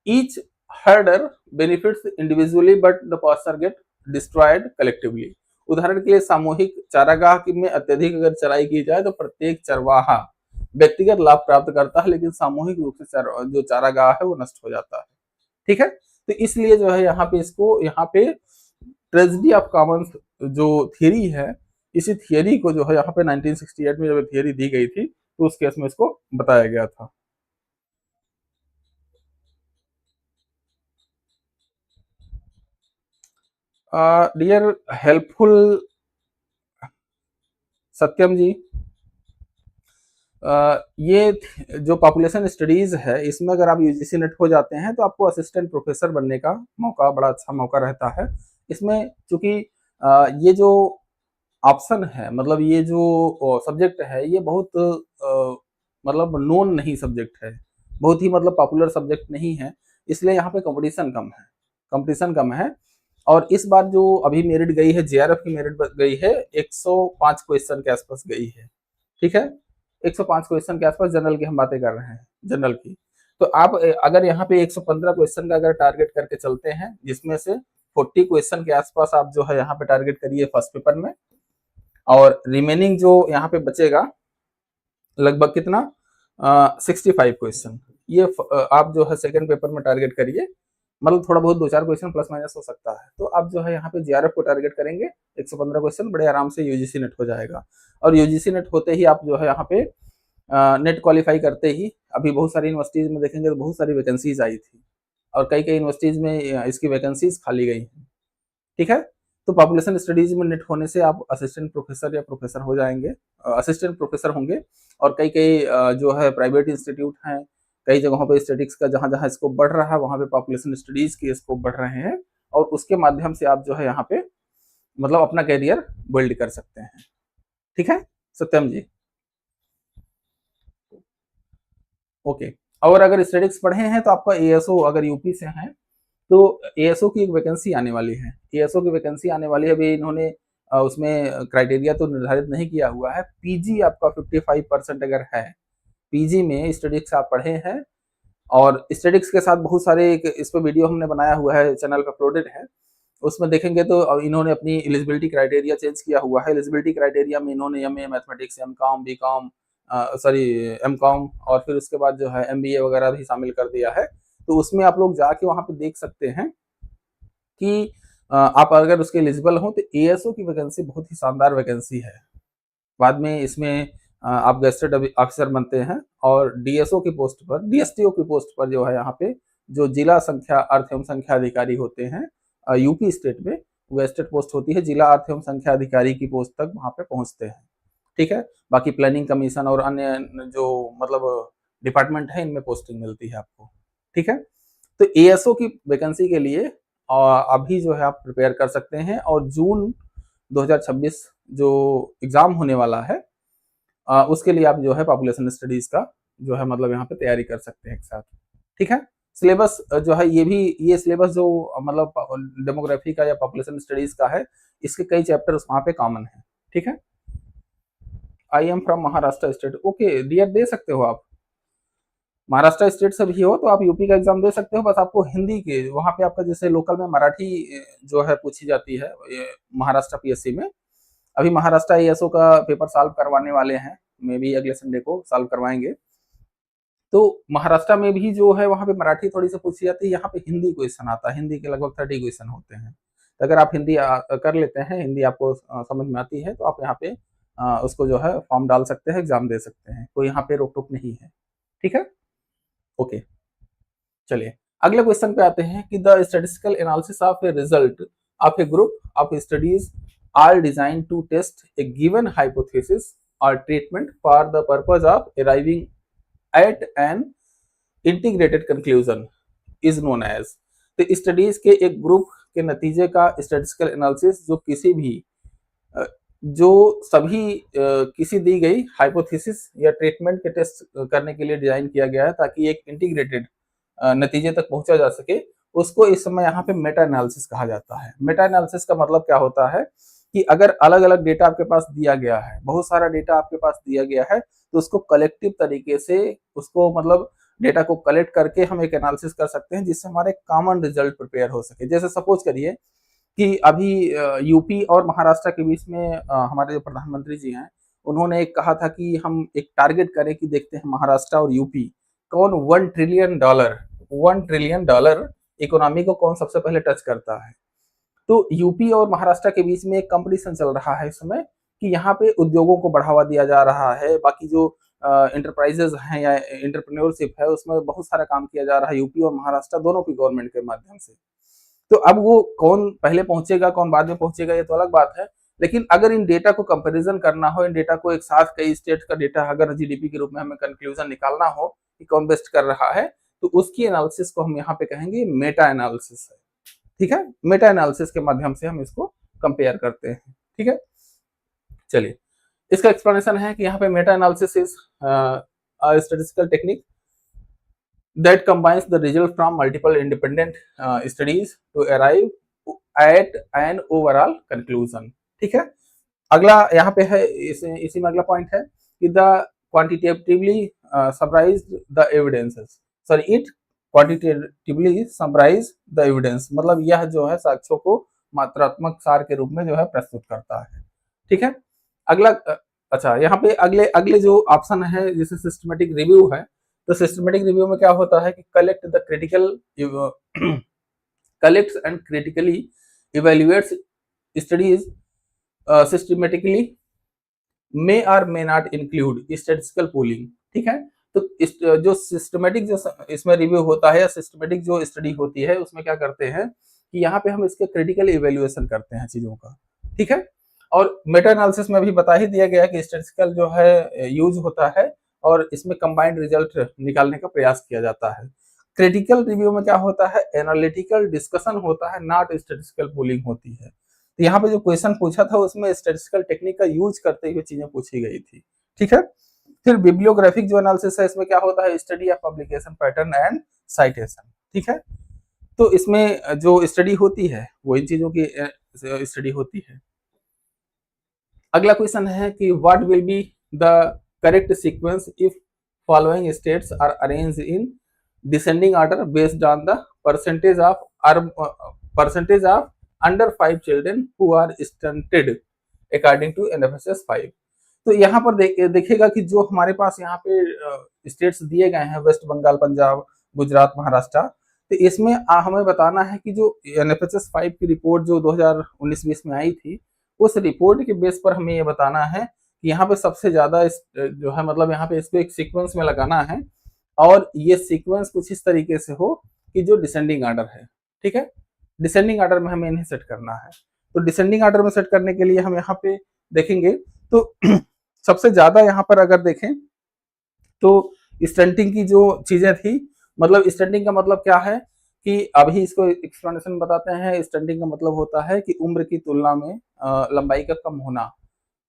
each herder benefits individually but the pasture get destroyed collectively. उदाहरण के लिए सामूहिक चारागाह में अत्यधिक अगर चराई की जाए तो प्रत्येक चरवाहा व्यक्तिगत लाभ प्राप्त करता है, लेकिन सामूहिक रूप से जो चारागाह है वो नष्ट हो जाता है, ठीक है। तो इसलिए जो है यहाँ पे ट्रेजेडी ऑफ कॉमन्स जो थियरी है, इसी थियरी को जो है यहाँ पे 1968 में जब थियरी दी गई थी तो उस केस में इसको बताया गया था। डियर हेल्पफुल सत्यम जी, ये जो पॉपुलेशन स्टडीज है इसमें अगर आप यूजीसी नेट हो जाते हैं तो आपको असिस्टेंट प्रोफेसर बनने का मौका, बड़ा अच्छा मौका रहता है इसमें। चूंकि ये जो ऑप्शन है मतलब ये जो सब्जेक्ट है ये बहुत मतलब नोन नहीं सब्जेक्ट है, बहुत ही मतलब पॉपुलर सब्जेक्ट नहीं है, इसलिए यहाँ पे कंपटीशन कम है। और इस बार जो अभी मेरिट गई है जेआरएफ की मेरिट गई है 105 क्वेश्चन के आसपास गई है, ठीक है। 105 क्वेश्चन के आसपास जनरल की हम बातें कर रहे हैं, जनरल की। तो आप अगर यहाँ पे 115 क्वेश्चन का अगर टारगेट करके चलते हैं जिसमें से 40 क्वेश्चन के आसपास आप जो है यहाँ पे टारगेट करिए फर्स्ट पेपर में, और रिमेनिंग जो यहाँ पे बचेगा लगभग कितना 65 क्वेश्चन ये आप जो है सेकंड पेपर में टारगेट करिए। मतलब थोड़ा बहुत 2-4 क्वेश्चन प्लस माइनस हो सकता है, तो आप जो है यहाँ पे जेआरएफ को टारगेट करेंगे 115 क्वेश्चन बड़े आराम से यूजीसी नेट हो जाएगा। और यूजीसी नेट होते ही आप जो है यहाँ पे नेट क्वालिफाई करते ही अभी बहुत सारी यूनिवर्सिटीज में देखेंगे तो बहुत सारी वैकेंसीज आई थी और कई कई यूनिवर्सिटीज में इसकी वैकेंसीज खाली गई हैं, ठीक है। तो पॉपुलेशन स्टडीज में नेट होने से आप असिस्टेंट प्रोफेसर या प्रोफेसर हो जाएंगे, असिस्टेंट प्रोफेसर होंगे। और कई कई जो है प्राइवेट इंस्टीट्यूट हैं, कई जगहों पे स्टेटिक्स का जहाँ जहाँ स्कोप बढ़ रहा है वहाँ पे पॉपुलेशन स्टडीज के स्कोप बढ़ रहे हैं और उसके माध्यम से आप जो है यहाँ पे मतलब अपना कैरियर बिल्ड कर सकते हैं, ठीक है सत्यम जी, ओके। और अगर स्टेटिक्स पढ़े हैं तो आपका एएसओ अगर यूपी से हैं तो एएसओ की एक वैकेंसी आने वाली है, एएसओ की वैकेंसी आने वाली है। अभी इन्होंने उसमें क्राइटेरिया तो निर्धारित नहीं किया हुआ है। पीजी आपका 55% अगर है, पीजी में स्टैटिस्टिक्स आप पढ़े हैं और स्टैटिस्टिक्स के साथ बहुत सारे इस पे वीडियो हमने बनाया हुआ है, चैनल पे अपलोडेड है। उसमें देखेंगे तो इन्होंने अपनी एलिजिबिलिटी क्राइटेरिया चेंज किया हुआ है। एलिजिबिलिटी क्राइटेरिया में इन्होंने MA mathematics, MCom, BCom, sorry MCom और फिर उसके बाद जो है एमबीए वगैरह भी शामिल कर दिया है। तो उसमें आप लोग जाके वहां पे देख सकते हैं कि आप अगर उसके एलिजिबल हो तो एएसओ की वैकेंसी बहुत ही शानदार वैकेंसी है। बाद में इसमें आप गेस्टेड ऑफिसर बनते हैं और डीएसओ की पोस्ट पर, डीएसटीओ की पोस्ट पर जो है यहाँ पे जो जिला संख्या अर्थ एवं संख्या अधिकारी होते हैं यूपी स्टेट में, गेस्टेड पोस्ट होती है, जिला अर्थ एवं संख्या अधिकारी की पोस्ट तक वहां पे पहुंचते हैं। ठीक है, बाकी प्लानिंग कमीशन और अन्य जो मतलब डिपार्टमेंट है इनमें पोस्टिंग मिलती है आपको। ठीक है, तो एएसओ की वैकेंसी के लिए अभी जो है आप प्रिपेयर कर सकते हैं और जून 2026 जो एग्जाम होने वाला है उसके लिए आप जो है पॉपुलेशन स्टडीज का जो है मतलब यहाँ पे तैयारी कर सकते हैं एक साथ। ठीक है, सिलेबस जो है ये सिलेबस जो मतलब डेमोग्राफी का या पॉपुलेशन स्टडीज का है, इसके कई चैप्टर्स वहाँ पे कॉमन है। ठीक है, I am from Maharashtra state, okay dear दे सकते हो आप, महाराष्ट्र स्टेट से भी हो तो आप यूपी का एग्जाम दे सकते हो। बस आपको हिंदी के वहाँ पे आपका जैसे लोकल में मराठी जो है पूछी जाती है महाराष्ट्र पीएससी में। अभी महाराष्ट्र आईएएसओ का पेपर सॉल्व करवाने वाले हैं, मे भी अगले संडे को सॉल्व करवाएंगे। तो महाराष्ट्र में भी जो है वहाँ पे मराठी थोड़ी सी पूछी जाती है, यहाँ पे हिंदी क्वेश्चन आता है, हिंदी के लगभग 30 क्वेश्चन होते हैं। तो अगर आप हिंदी कर लेते हैं, हिंदी आपको समझ में आती है तो आप यहाँ पे उसको जो है फॉर्म डाल सकते हैं, एग्जाम दे सकते हैं, कोई यहाँ पे रोक टोक नहीं है। ठीक है, ओके चलिए अगले क्वेश्चन पे आते हैं कि the statistical analysis of a result of a group of studies are design to test a given hypothesis और treatment for the purpose of arriving at an integrated conclusion is known as. तो studies के एक group के नतीजे का statistical analysis जो किसी भी जो सभी किसी दी गई हाइपोथेसिस या ट्रीटमेंट के टेस्ट करने के लिए डिजाइन किया गया है ताकि एक इंटीग्रेटेड नतीजे तक पहुंचा जा सके, उसको इस समय यहाँ पे मेटा एनालिसिस कहा जाता है। मेटा एनालिसिस का मतलब क्या होता है कि अगर अलग अलग डेटा आपके पास दिया गया है, बहुत सारा डेटा आपके पास दिया गया है, तो उसको कलेक्टिव तरीके से उसको मतलब डेटा को कलेक्ट करके हम एक एनालिसिस कर सकते हैं जिससे हमारे कॉमन रिजल्ट प्रिपेयर हो सके। जैसे सपोज करिए कि अभी यूपी और महाराष्ट्र के बीच में हमारे जो प्रधानमंत्री जी हैं उन्होंने एक कहा था कि हम एक टारगेट करें कि देखते हैं महाराष्ट्र और यूपी कौन 1 ट्रिलियन डॉलर इकोनॉमी को कौन सबसे पहले टच करता है। तो यूपी और महाराष्ट्र के बीच में एक कंपटीशन चल रहा है इस समय कि यहाँ पे उद्योगों को बढ़ावा दिया जा रहा है, बाकी जो इंटरप्राइजेज हैं या एंटरप्रेन्योरशिप है उसमें बहुत सारा काम किया जा रहा है यूपी और महाराष्ट्र दोनों की गवर्नमेंट के माध्यम से। तो अब वो कौन पहले पहुंचेगा कौन बाद में पहुंचेगा ये तो अलग बात है, लेकिन अगर इन डेटा को कंपैरिजन करना हो, इन डेटा को एक साथ कई स्टेट का डेटा अगर जीडीपी के रूप में हमें कंक्लूजन निकालना हो कि कौन बेस्ट कर रहा है, तो उसकी एनालिसिस को हम यहाँ पे कहेंगे मेटा एनालिसिस है। ठीक है, मेटा एनालिसिस के माध्यम से हम इसको कंपेयर करते हैं। ठीक है, चलिए इसका एक्सप्लेनेशन है कि यहाँ पे Meta analysis is statistical technique that combines the result from multiple independent studies to arrive at an overall conclusion। ठीक है, अगला यहाँ पे है इसी में अगला पॉइंट है कि the quantitatively summarise the evidences, sorry it quantitatively summarise the evidence, मतलब यह जो है साक्ष्यों को मात्रात्मक सार के रूप में जो है प्रस्तुत करता है। ठीक है, अगला अच्छा यहाँ पे अगले अगले जो ऑप्शन है जैसे सिस्टमेटिक रिव्यू है, तो सिस्टमेटिक रिव्यू में क्या होता है कि collects and critically evaluates studies systematically may और may not include statistical pooling. ठीक है, तो जो सिस्टमेटिक जो इसमें रिव्यू होता है या सिस्टमेटिक जो स्टडी होती है उसमें क्या करते हैं कि यहाँ पे हम इसके क्रिटिकल इवेल्युएशन करते हैं चीजों का। ठीक है, और मेटा एनालिसिस में भी बता ही दिया गया कि स्टैटिस्टिकल जो है यूज होता है और इसमें कंबाइंड रिजल्ट निकालने का प्रयास किया जाता है। क्रिटिकल रिव्यू में क्या होता है, एनालिटिकल डिस्कशन होता है, नॉट स्टैटिस्टिकल पूलिंग होती है। तो यहाँ पे जो क्वेश्चन पूछा था उसमें स्टैटिस्टिकल टेक्निक का यूज करते हुए चीजें पूछी गई थी। ठीक है, फिर बिब्लियोग्राफिक जो एनालिसिस है इसमें क्या होता है, study of publication pattern and citation. ठीक है, तो इसमें जो स्टडी होती है वो इन चीजों की स्टडी होती है। अगला क्वेश्चन है कि what will be the correct sequence if following states are arranged in descending order based on the percentage of percentage of under 5 children who are stunted according to NFSS 5। तो यहाँ पर देखिएगा कि जो हमारे पास यहाँ पे स्टेट्स दिए गए हैं वेस्ट बंगाल, पंजाब, गुजरात, महाराष्ट्र, तो इसमें हमें बताना है कि जो एनएफएसएस 5 की रिपोर्ट जो 2019-20 में आई थी, उस रिपोर्ट के बेस पर हमें ये बताना है कि यहाँ पे सबसे ज्यादा जो है मतलब यहाँ पे इसको एक सीक्वेंस में लगाना है और ये सीक्वेंस कुछ इस तरीके से हो कि जो डिसेंडिंग ऑर्डर है, ठीक है, डिसेंडिंग ऑर्डर में हमें इन्हें सेट करना है। तो डिसेंडिंग ऑर्डर में सेट करने के लिए हम यहाँ पे देखेंगे तो सबसे ज्यादा यहाँ पर अगर देखें तो स्टंटिंग की जो चीजें थी, मतलब स्टंटिंग का मतलब क्या है कि अभी इसको एक्सप्लेनेशन बताते हैं। स्टंटिंग का मतलब होता है कि उम्र की तुलना में लंबाई का कम होना,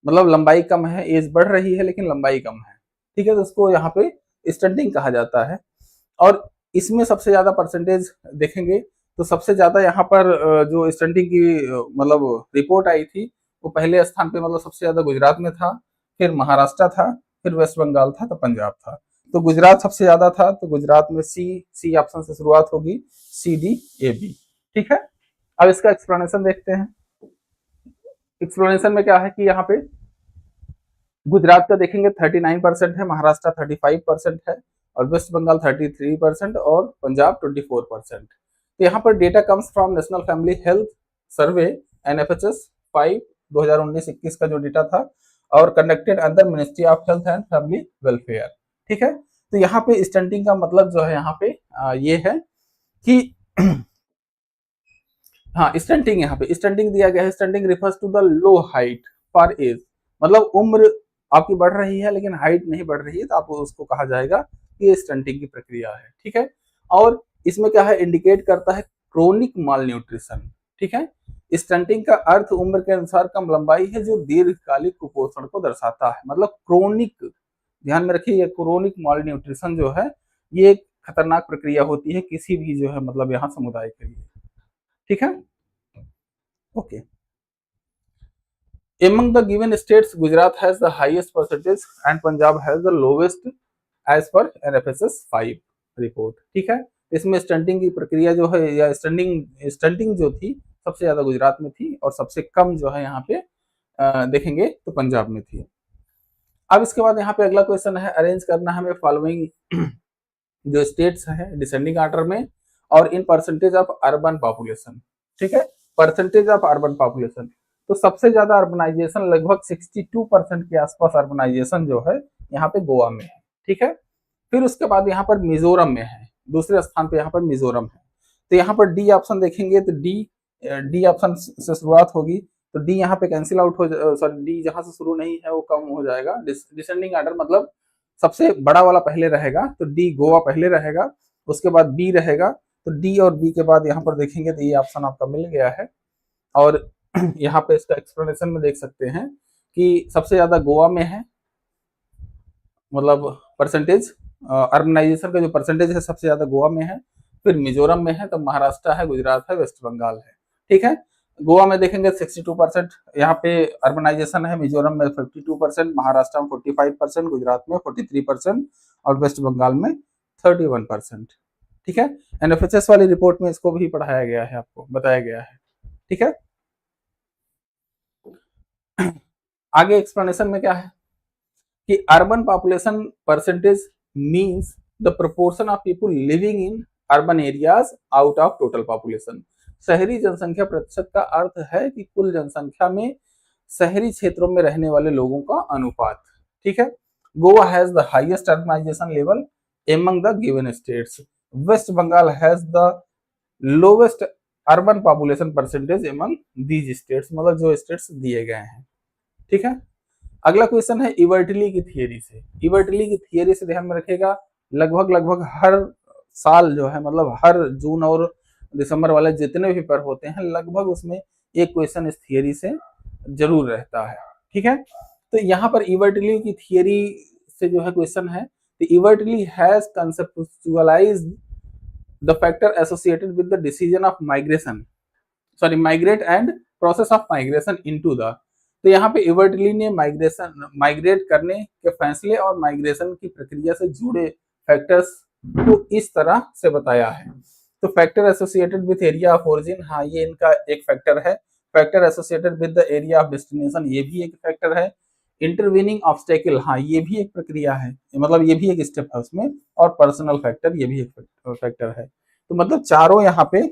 मतलब लंबाई कम है, एज बढ़ रही है लेकिन लंबाई कम है, ठीक है, तो उसको यहाँ पे स्टंटिंग कहा जाता है। और इसमें सबसे ज्यादा परसेंटेज देखेंगे तो सबसे ज्यादा यहाँ पर जो स्टंटिंग की मतलब रिपोर्ट आई थी वो पहले स्थान पे मतलब सबसे ज्यादा गुजरात में था, फिर महाराष्ट्र था, फिर वेस्ट बंगाल था, तो पंजाब था। तो गुजरात सबसे ज्यादा था, तो गुजरात में सी ऑप्शन से शुरुआत होगी, सी डी ए बी, ठीक है। अब इसका एक्सप्लेनेशन देखते हैं। एक्सप्लेनेशन में क्या है कि यहाँ पे गुजरात का देखेंगे 39% है, महाराष्ट्र 35% है, और वेस्ट बंगाल 33% और पंजाब 24%। तो यहाँ पर data comes from national family health survey NFHS 5 2019-21 का जो डेटा था और conducted under ministry of health and family welfare, ठीक है। तो यहाँ पे स्टंटिंग का मतलब जो है यहाँ पे ये है कि हाँ, स्टंटिंग यहाँ पे स्टंटिंग दिया गया है। Stunting refers to the low height for age, मतलब उम्र आपकी बढ़ रही है लेकिन हाइट नहीं बढ़ रही है, तो आपको उसको कहा जाएगा कि ये स्टंटिंग की प्रक्रिया है, ठीक है। और इसमें क्या है, इंडिकेट करता है क्रोनिक माल न्यूट्रिशन, ठीक है। स्टंटिंग का अर्थ उम्र के अनुसार कम लंबाई है जो दीर्घकालिक कुपोषण को दर्शाता है, मतलब क्रोनिक, ध्यान में रखिए ये क्रोनिक माल न्यूट्रिशन जो है ये एक खतरनाक प्रक्रिया होती है किसी भी जो है मतलब यहाँ समुदाय के लिए, ठीक है, okay. Among the given states, Gujarat has the highest percentage and Punjab has the lowest as per NFSS 5 report, ठीक है। इसमें स्टंटिंग की प्रक्रिया जो है या स्टंटिंग जो थी सबसे ज्यादा गुजरात में थी और सबसे कम जो है यहाँ पे देखेंगे तो पंजाब में थी। अब इसके बाद यहाँ पे अगला क्वेश्चन है, अरेंज करना हमें फॉलोइंग जो स्टेट्स हैं डिसेंडिंग ऑर्डर में और in percentage of urban population, ठीक है, परसेंटेज ऑफ अर्बन पॉपुलेशन। तो सबसे ज्यादा अर्बनाइजेशन लगभग 62% के आसपास अर्बनाइजेशन जो है यहाँ पे गोवा में है, ठीक है। फिर उसके बाद यहाँ पर मिजोरम में है, दूसरे स्थान पे यहाँ पर मिजोरम है। तो यहाँ पर डी ऑप्शन देखेंगे तो डी ऑप्शन से शुरुआत होगी, तो डी यहाँ पे कैंसिल आउट हो, सॉरी डी जहां से शुरू नहीं है वो कम हो जाएगा। डिसेंडिंग ऑर्डर मतलब सबसे बड़ा वाला पहले रहेगा, तो डी गोवा पहले रहेगा, उसके बाद बी रहेगा, तो डी और बी के बाद यहाँ पर देखेंगे तो ये ऑप्शन आपका मिल गया है। और यहाँ पे इसका एक्सप्लेनेशन में देख सकते हैं कि सबसे ज्यादा गोवा में है, मतलब परसेंटेज अर्बनाइजेशन का जो परसेंटेज है सबसे ज्यादा गोवा में है, फिर मिजोरम में है, तो महाराष्ट्र है, गुजरात है, वेस्ट बंगाल है, ठीक है। गोवा में देखेंगे 62% यहाँ पे अर्बनाइजेशन है, मिजोरम में 52%, महाराष्ट्र में 45%, गुजरात में 43% और वेस्ट बंगाल में 31%, ठीक है। एनएफएचएस वाली रिपोर्ट में इसको भी पढ़ाया गया है, आपको बताया गया है, ठीक है। आगे एक्सप्लेनेशन में क्या है कि urban population percentage means the proportion of people living in urban areas out of total population. शहरी जनसंख्या प्रतिशत का अर्थ है कि कुल जनसंख्या में शहरी क्षेत्रों में रहने वाले लोगों का अनुपात, ठीक है। Goa has the highest urbanisation level among the given states, West Bengal has the lowest urban population percentage among these states, मतलब जो स्टेट्स दिए गए हैं, ठीक है। अगला क्वेश्चन है इवर्टली की थियरी से। इवर्टली की थियरी से ध्यान में रखिएगा, लगभग हर साल जो है मतलब हर जून और दिसंबर वाले जितने भी पेपर होते हैं लगभग उसमें एक क्वेश्चन इस थियरी से जरूर रहता है, ठीक है। तो यहाँ पर इवर्टली की थियरी से जो है क्वेश्चन है, तो Everett Lee has conceptualised the factor associated with the decision of migration, sorry migrate and process of migration into the, तो यहाँ पे इवर्टली ने माइग्रेट करने के फैसले और माइग्रेशन की प्रक्रिया से जुड़े फैक्टर्स को इस तरह से बताया है। तो factor associated with area of origin, हाँ ये इनका एक फैक्टर है। Factor associated with the area of destination, ये भी एक फैक्टर है। इंटरवीनिंग ऑब्स्टेकल, हाँ ये भी एक प्रक्रिया है, मतलब ये भी एक स्टेप है उसमें। और पर्सनल फैक्टर, ये भी एक फैक्टर है। तो मतलब चारों यहाँ पे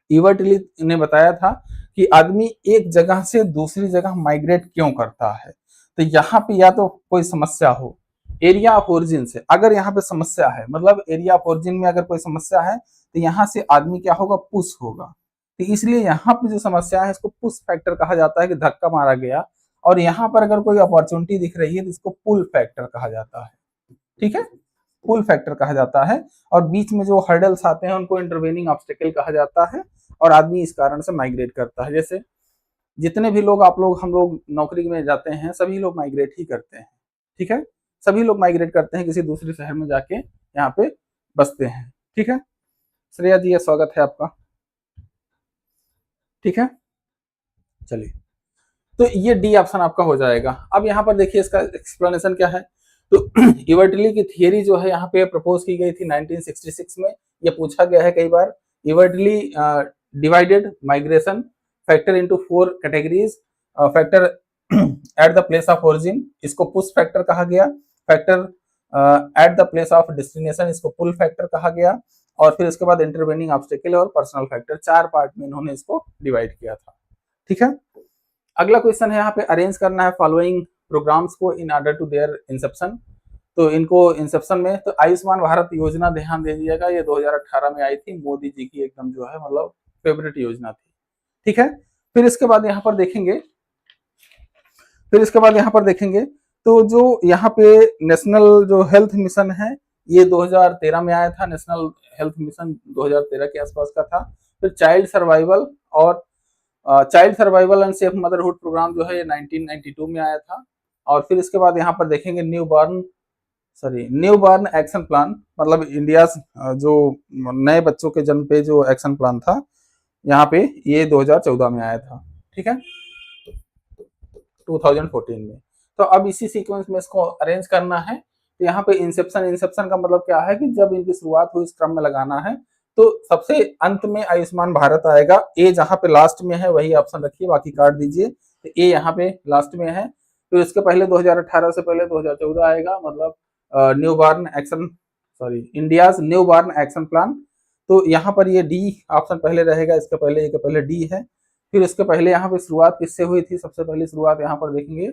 इवर्टली ने बताया था कि आदमी एक जगह से दूसरी जगह माइग्रेट क्यों करता है। तो यहाँ पे या तो कोई समस्या हो एरिया ऑफ ओरिजिन से, अगर यहाँ पे समस्या है, मतलब एरिया ऑफ ओरिजिन में अगर कोई समस्या है तो यहाँ से आदमी क्या होगा, पुश होगा। तो इसलिए यहाँ पे जो समस्या है इसको पुश फैक्टर कहा जाता है कि धक्का मारा गया। और यहाँ पर अगर कोई अपॉर्चुनिटी दिख रही है तो इसको पुल फैक्टर कहा जाता है। ठीक है, पुल फैक्टर कहा जाता है। और बीच में जो हर्डल्स आते हैं उनको इंटरवेनिंग ऑब्स्टेकल कहा जाता है। और आदमी इस कारण से माइग्रेट करता है। जैसे जितने भी लोग हम लोग नौकरी में जाते हैं, सभी लोग माइग्रेट ही करते हैं। ठीक है, सभी लोग माइग्रेट करते हैं, किसी दूसरे शहर में जाके यहाँ पे बसते हैं। ठीक है, श्रेया जी स्वागत है आपका। ठीक है, चलिए, तो ये डी ऑप्शन आपका हो जाएगा। अब यहाँ पर देखिए इसका एक्सप्लेनेशन क्या है। तो इवर्टली की थियरी जो है यहाँ पे प्रपोज की गई थी 1966 में। ये पूछा गया है कई बार। Everett Lee divided migration factor into 4 categories. Factor at the place of origin, इसको पुश फैक्टर कहा गया। Factor at the place of destination, इसको पुल फैक्टर कहा गया। और फिर उसके बाद इंटरवेनिंग ऑब्स्टेकल और पर्सनल फैक्टर, 4 पार्ट में इन्होंने इसको डिवाइड किया था। ठीक है, अगला क्वेश्चन है यहाँ पे, अरेंज करना है फॉलोइंग प्रोग्राम्स को in order to their inception. तो इनको इंसेप्शन में, तो आयुष्मान भारत योजना ध्यान दे दीजिएगा, ये 2018 में आई थी, मोदी जी की एकदम जो है मतलब फेवरेट योजना थी। ठीक है, फिर इसके बाद यहाँ पर देखेंगे, तो जो यहाँ पे नेशनल जो हेल्थ मिशन है ये 2013 में आया था। नेशनल हेल्थ मिशन 2013 के आसपास का था। फिर child survival and safe motherhood programme जो है ये 1992 में आया था। और फिर इसके बाद यहाँ पर देखेंगे न्यू बॉर्न एक्शन प्लान, मतलब इंडिया जो नए बच्चों के जन्म पे जो एक्शन प्लान था यहाँ पे, ये 2014 में आया था। ठीक है, 2014 में। तो अब इसी सीक्वेंस में इसको अरेंज करना है। तो यहाँ पे इंसेप्शन का मतलब क्या है कि जब इनकी शुरुआत हुई इस क्रम में लगाना है। तो सबसे अंत में आयुष्मान भारत आएगा। ए जहाँ पे लास्ट में है वही ऑप्शन रखिए, बाकी काट दीजिए। तो ए यहाँ पे लास्ट में है। फिर इसके पहले 2018 से पहले 2014 आएगा, मतलब India's new born action plan. तो यहाँ पर ये डी ऑप्शन पहले रहेगा, इसके पहले डी है। फिर इसके पहले यहाँ पे शुरुआत किससे हुई थी, सबसे पहली शुरुआत यहाँ पर देखेंगे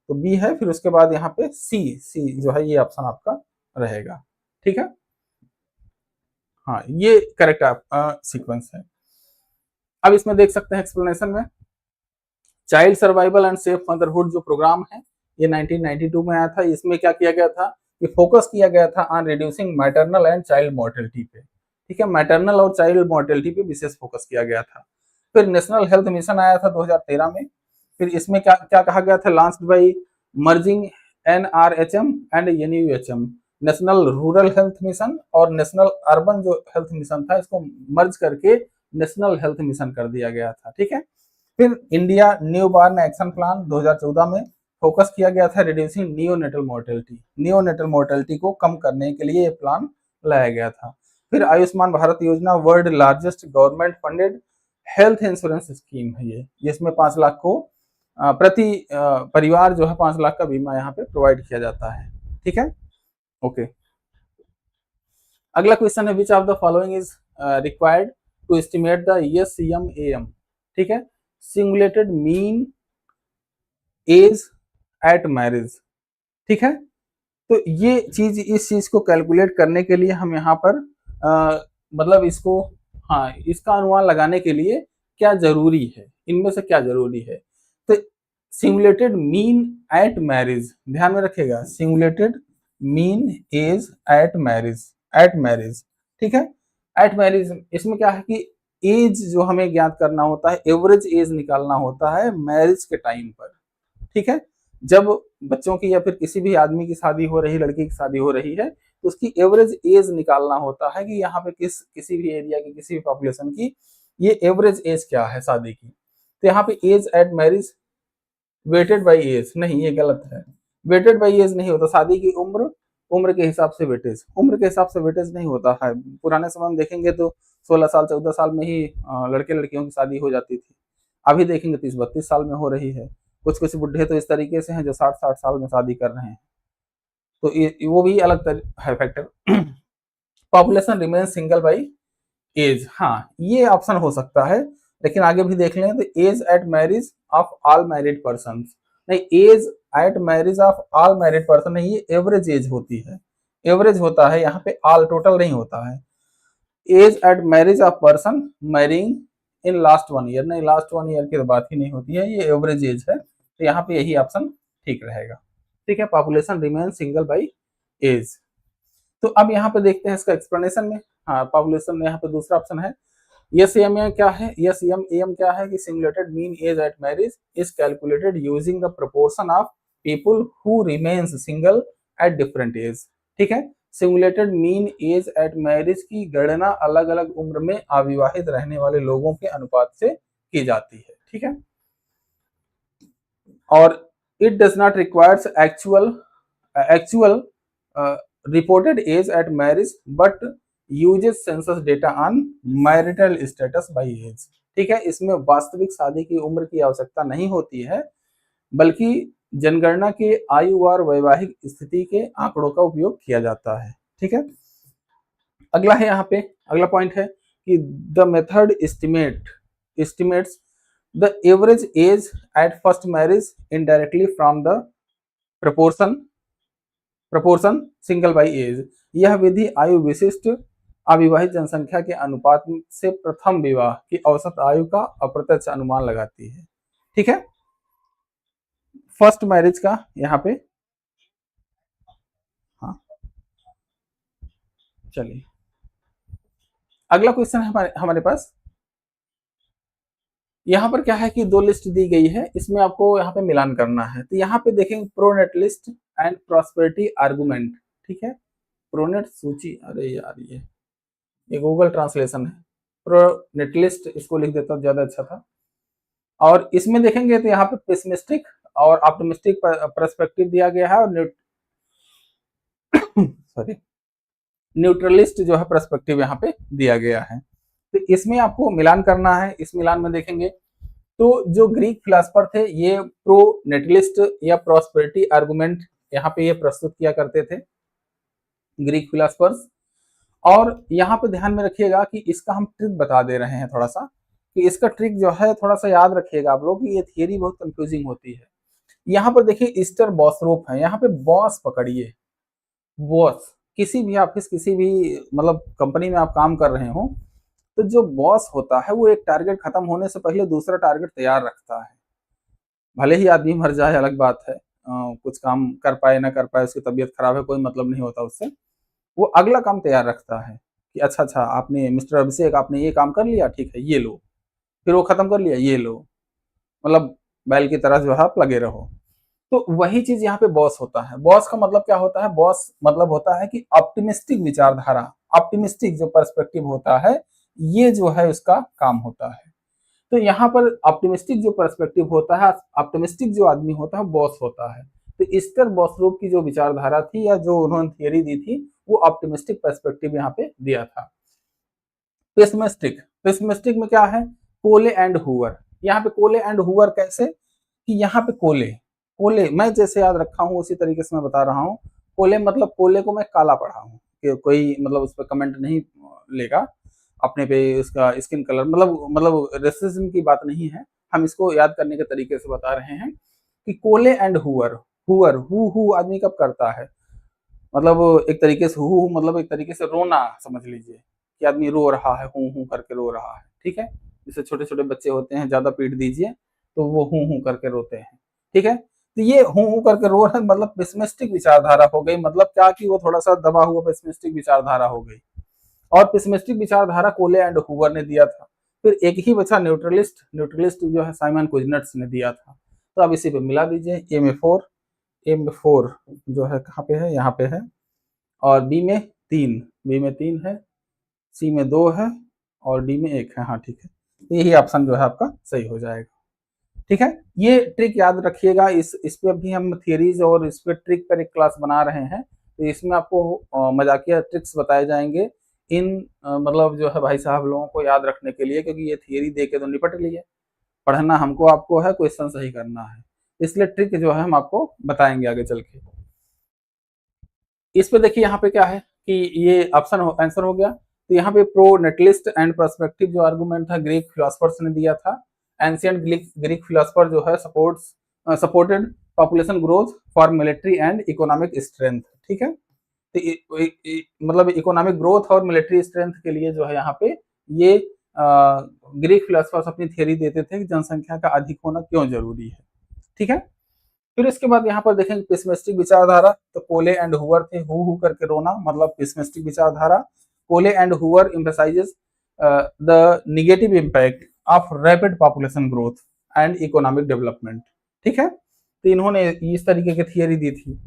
तो बी है। फिर उसके बाद यहाँ पे सी जो है ये ऑप्शन आपका रहेगा। ठीक है, हाँ ये करेक्ट सीक्वेंस है। अब इसमें देख सकते हैं एक्सप्लेनेशन में, child survival and safe motherhood जो प्रोग्राम है ये 1992 में आया था। इसमें क्या किया गया था कि फोकस किया गया था on reducing maternal and child mortality पे। ठीक है, मैटरनल और चाइल्ड मोर्टेलिटी पे विशेष फोकस किया गया था। फिर नेशनल हेल्थ मिशन आया था 2013 में। फिर इसमें क्या क्या कहा गया था, launched by merging NRHM and NUHM, national rural health mission और नेशनल अर्बन जो हेल्थ मिशन था इसको मर्ज करके नेशनल हेल्थ मिशन कर दिया गया था। ठीक है, फिर India new born action plan 2014 में फोकस किया गया था रिड्यूसिंग नियोनेटल मोर्टेलिटी को कम करने के लिए ये प्लान लाया गया था। फिर आयुष्मान भारत योजना world largest government funded health insurance scheme है ये, जिसमें 5 लाख को प्रति परिवार जो है 5 लाख का बीमा यहाँ पे प्रोवाइड किया जाता है। ठीक है, ओके। अगला क्वेश्चन है, which of the following is required to estimate the SCM-AM। ठीक है, simulated mean age at marriage. ठीक है, तो ये चीज, इस चीज को कैलकुलेट करने के लिए हम यहाँ पर मतलब इसको, हाँ इसका अनुमान लगाने के लिए क्या जरूरी है, इनमें से क्या जरूरी है। तो सिमुलेटेड मीन एट मैरिज, ध्यान में रखिएगा, simulated mean age at marriage. ठीक है, एट मैरिज इसमें क्या है कि एज जो हमें ज्ञात करना होता है, एवरेज एज निकालना होता है मैरिज के टाइम पर। ठीक है, जब बच्चों की या फिर किसी भी आदमी की शादी हो रही, लड़की की शादी हो रही है, तो उसकी एवरेज एज निकालना होता है कि यहाँ पे किसी भी एरिया की किसी भी पॉपुलेशन की ये एवरेज एज क्या है शादी की। तो यहाँ पे age at marriage weighted by age, नहीं ये गलत है, वेटेड बाई एज नहीं होता, शादी की उम्र, उम्र के हिसाब से वेटेज, उम्र के हिसाब से वेटेज नहीं होता है। पुराने समय में देखेंगे तो 16 साल 14 साल में ही लड़के लड़कियों की शादी हो जाती थी, अभी देखेंगे 30-32 साल में हो रही है। कुछ कुछ बुढ़े तो इस तरीके से हैं जो 60-60 साल में शादी कर रहे हैं, तो ये वो भी अलग है factor. Population remain single by age, हाँ ये ऑप्शन हो सकता है, लेकिन आगे भी देख लें तो age at marriage of all married person, नहीं age at marriage of all married person नहीं, ये एवरेज एज होती है, एवरेज होता है यहाँ पे, ऑल टोटल नहीं होता है। Age at marriage of person marrying in last 1 year, नहीं लास्ट 1 ईयर की तो बात ही नहीं होती है, ये एवरेज एज है, तो यहाँ पे यही ऑप्शन ठीक रहेगा। ठीक है, population remain single by age. तो अब यहाँ पे देखते हैं इसका एक्सप्लेनेशन में, हाँ पॉपुलेशन में यहाँ पे दूसरा ऑप्शन है, यस एम क्या है, यस एम क्या है कि simulated mean age at marriage is calculated using the proportion of people who remains single at different age. ठीक है, simulated mean age at marriage की गणना अलग अलग उम्र में अविवाहित रहने वाले लोगों के अनुपात से की जाती है। ठीक है, और it does not requires actual reported age at marriage but uses census data on marital status by age। ठीक है, इसमें वास्तविक शादी की उम्र की आवश्यकता नहीं होती है, बल्कि जनगणना के आयु और वैवाहिक स्थिति के आंकड़ों का उपयोग किया जाता है। ठीक है, अगला है यहाँ पे, अगला पॉइंट है कि the method estimates the average age at first marriage indirectly from the proportion single by age. यह विधि आयु विशिष्ट अविवाहित जनसंख्या के अनुपात से प्रथम विवाह की औसत आयु का अप्रत्यक्ष अनुमान लगाती है। ठीक है, फर्स्ट मैरिज का यहाँ पे, हाँ चलिए अगला क्वेश्चन है हमारे पास। यहाँ पर क्या है कि 2 लिस्ट दी गई है, इसमें आपको यहाँ पे मिलान करना है। तो यहाँ पे देखेंगे pronate list and prosperity argument. ठीक है, प्रोनेट सूची, अरे यार ये गूगल ट्रांसलेशन है, प्रोनेट लिस्ट इसको लिख देता हूँ ज्यादा अच्छा था। और इसमें देखेंगे तो यहाँ पे पेसिमिस्टिक और ऑप्टिमिस्टिक पर्सपेक्टिव दिया गया है, और सॉरी न्यूट्रलिस्ट जो है पर्सपेक्टिव यहाँ पे दिया गया है। तो इसमें आपको मिलान करना है। इस मिलान में देखेंगे तो जो ग्रीक फिलोसफर थे ये प्रो नेटलिस्ट या प्रॉस्पेरिटी आर्गुमेंट यहाँ पे ये प्रस्तुत किया करते थे ग्रीक फिलोसफर्स। और यहाँ पे ध्यान में रखिएगा कि इसका हम ट्रिक बता दे रहे हैं थोड़ा सा, कि इसका ट्रिक जो है थोड़ा सा याद रखिएगा आप लोग कि ये थियरी बहुत कंफ्यूजिंग होती है। यहाँ पर देखिए ईस्टर बॉसरोप है, यहाँ पे बॉस पकड़िए, बॉस किसी भी ऑफिस किसी भी मतलब कंपनी में आप काम कर रहे हो तो जो बॉस होता है वो एक टारगेट खत्म होने से पहले दूसरा टारगेट तैयार रखता है। भले ही आदमी मर जाए अलग बात है, कुछ काम कर पाए ना कर पाए, उसकी तबीयत खराब है, कोई मतलब नहीं होता उससे, वो अगला काम तैयार रखता है कि अच्छा अच्छा आपने मिस्टर अभिषेक आपने ये काम कर लिया, ठीक है ये लो, फिर वो खत्म कर लिया ये लो, मतलब बैल की तरह जो है आप लगे रहो। तो वही चीज यहाँ पे बॉस होता है। बॉस का मतलब क्या होता है, बॉस मतलब होता है कि ऑप्टिमिस्टिक विचारधारा, ऑप्टिमिस्टिक जो पर्सपेक्टिव होता है ये जो है उसका काम होता है। तो यहाँ पर ऑप्टिमिस्टिक जो पर्सपेक्टिव होता है, ऑप्टिमिस्टिक जो आदमी होता है बॉस होता है। तो ईस्टर बॉसरोप की जो विचारधारा थी या जो उन्होंने थियरी दी थी वो ऑप्टिमिस्टिक पर्सपेक्टिव यहाँ पे दिया था। पेसिमिस्टिक, पेसिमिस्टिक में क्या है, कोले एंड हुवर। यहाँ पे कोले एंड हुवर कैसे कि यहाँ पे कोले, कोले मैं जैसे याद रखा हूँ उसी तरीके से मैं बता रहा हूँ। कोले मतलब कोले को मैं काला पढ़ा हूँ कि कोई मतलब उस पर कमेंट नहीं लेगा अपने पे, इसका स्किन कलर मतलब रेसिज्म की बात नहीं है, हम इसको याद करने के तरीके से बता रहे हैं कि कोले एंड हुवर, हुवर हु आदमी कब करता है, मतलब एक तरीके से हु मतलब एक तरीके से रोना समझ लीजिए कि आदमी रो रहा है, हूं करके रो रहा है। ठीक है, जैसे छोटे छोटे बच्चे होते हैं ज्यादा पीट दीजिए तो वो हूं करके रोते हैं। ठीक है, तो ये हूं करके रो रहा है मतलब पेसिमिस्टिक विचारधारा हो गई, मतलब क्या कि वो थोड़ा सा दबा हुआ पेसिमिस्टिक विचारधारा हो गई। और पेसिमिस्टिक विचारधारा कोले एंड हुवर ने दिया था। फिर एक ही बचा न्यूट्रलिस्ट, न्यूट्रलिस्ट जो है साइमन कुजनेट्स ने दिया था। तो अब इसी पे मिला दीजिए, एम4 जो है कहाँ पे है, यहाँ पे है, और बी में 3, बी में 3 है, सी में 2 है और डी में 1 है। हाँ ठीक है, तो यही ऑप्शन जो है आपका सही हो जाएगा। ठीक है, ये ट्रिक याद रखिएगा। इस पे भी हम थियरीज और इस पे ट्रिक पर एक क्लास बना रहे हैं, तो इसमें आपको मजाकिया ट्रिक्स बताए जाएंगे इन मतलब जो है भाई साहब लोगों को याद रखने के लिए, क्योंकि ये थियरी दे के तो निपट लिए, पढ़ना हमको आपको है, क्वेश्चन सही करना है, इसलिए ट्रिक जो है हम आपको बताएंगे आगे चल के। इस पे देखिए यहाँ पे क्या है कि ये ऑप्शन आंसर हो गया। तो यहाँ पे प्रो नेटलिस्ट एंड पर्सपेक्टिव जो आर्गुमेंट था ग्रीक फिलोसफर्स ने दिया था। एंशियंट ग्रीक फिलोसफर जो है supported population growth for military and economic strength. ठीक है, तो मतलब इकोनॉमिक ग्रोथ और मिलिट्री स्ट्रेंथ के लिए जो है यहाँ पे ये ग्रीक फिलोसफर्स अपनी थियरी देते थे कि जनसंख्या का अधिक होना क्यों जरूरी है। ठीक है, फिर इसके बाद यहाँ पर देखेंगे पेसिमिस्टिक विचारधारा। तो कोले एंड हुवर थे, हु करके रोना मतलब पेसिमिस्टिक विचारधारा। Coale and Hoover emphasises the negative impact of rapid population growth and economic development. ठीक है, तो इन्होंने इस तरीके की थियरी दी थी।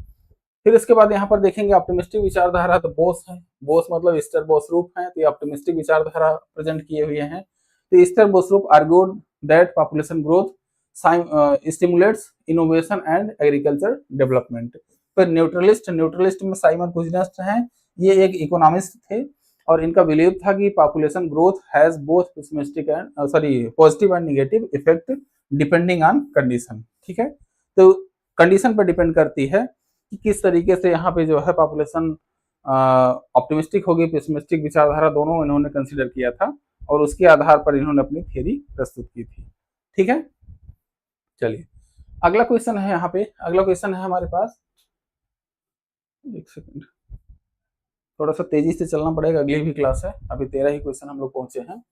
फिर इसके बाद यहाँ पर देखेंगे ऑप्टिमिस्टिक विचारधारा। तो बोस है, बोस मतलब ईस्टर बोसरूप है, तो ये ऑप्टिमिस्टिक विचारधारा प्रेजेंट किए हुए हैं। तो Ester Boserup argued that population growth stimulates innovation and agriculture development. फिर न्यूट्रलिस्ट में साइमन कुजनेस्ट हैं, ये एक इकोनॉमिस्ट थे और इनका बिलीव था कि population growth has both pessimistic and positive and negative effect depending on condition. ठीक है, तो कंडीशन पर डिपेंड करती है कि किस तरीके से यहाँ पे जो है पॉपुलेशन ऑप्टिमिस्टिक होगी, पेसिमिस्टिक विचारधारा दोनों इन्होंने कंसीडर किया था और उसके आधार पर इन्होंने अपनी थ्योरी प्रस्तुत की थी। ठीक है, चलिए अगला क्वेश्चन है यहाँ पे, अगला क्वेश्चन है हमारे पास, एक सेकंड थोड़ा सा तेजी से चलना पड़ेगा, अगली भी क्लास है, अभी 13 ही क्वेश्चन हम लोग पहुंचे हैं।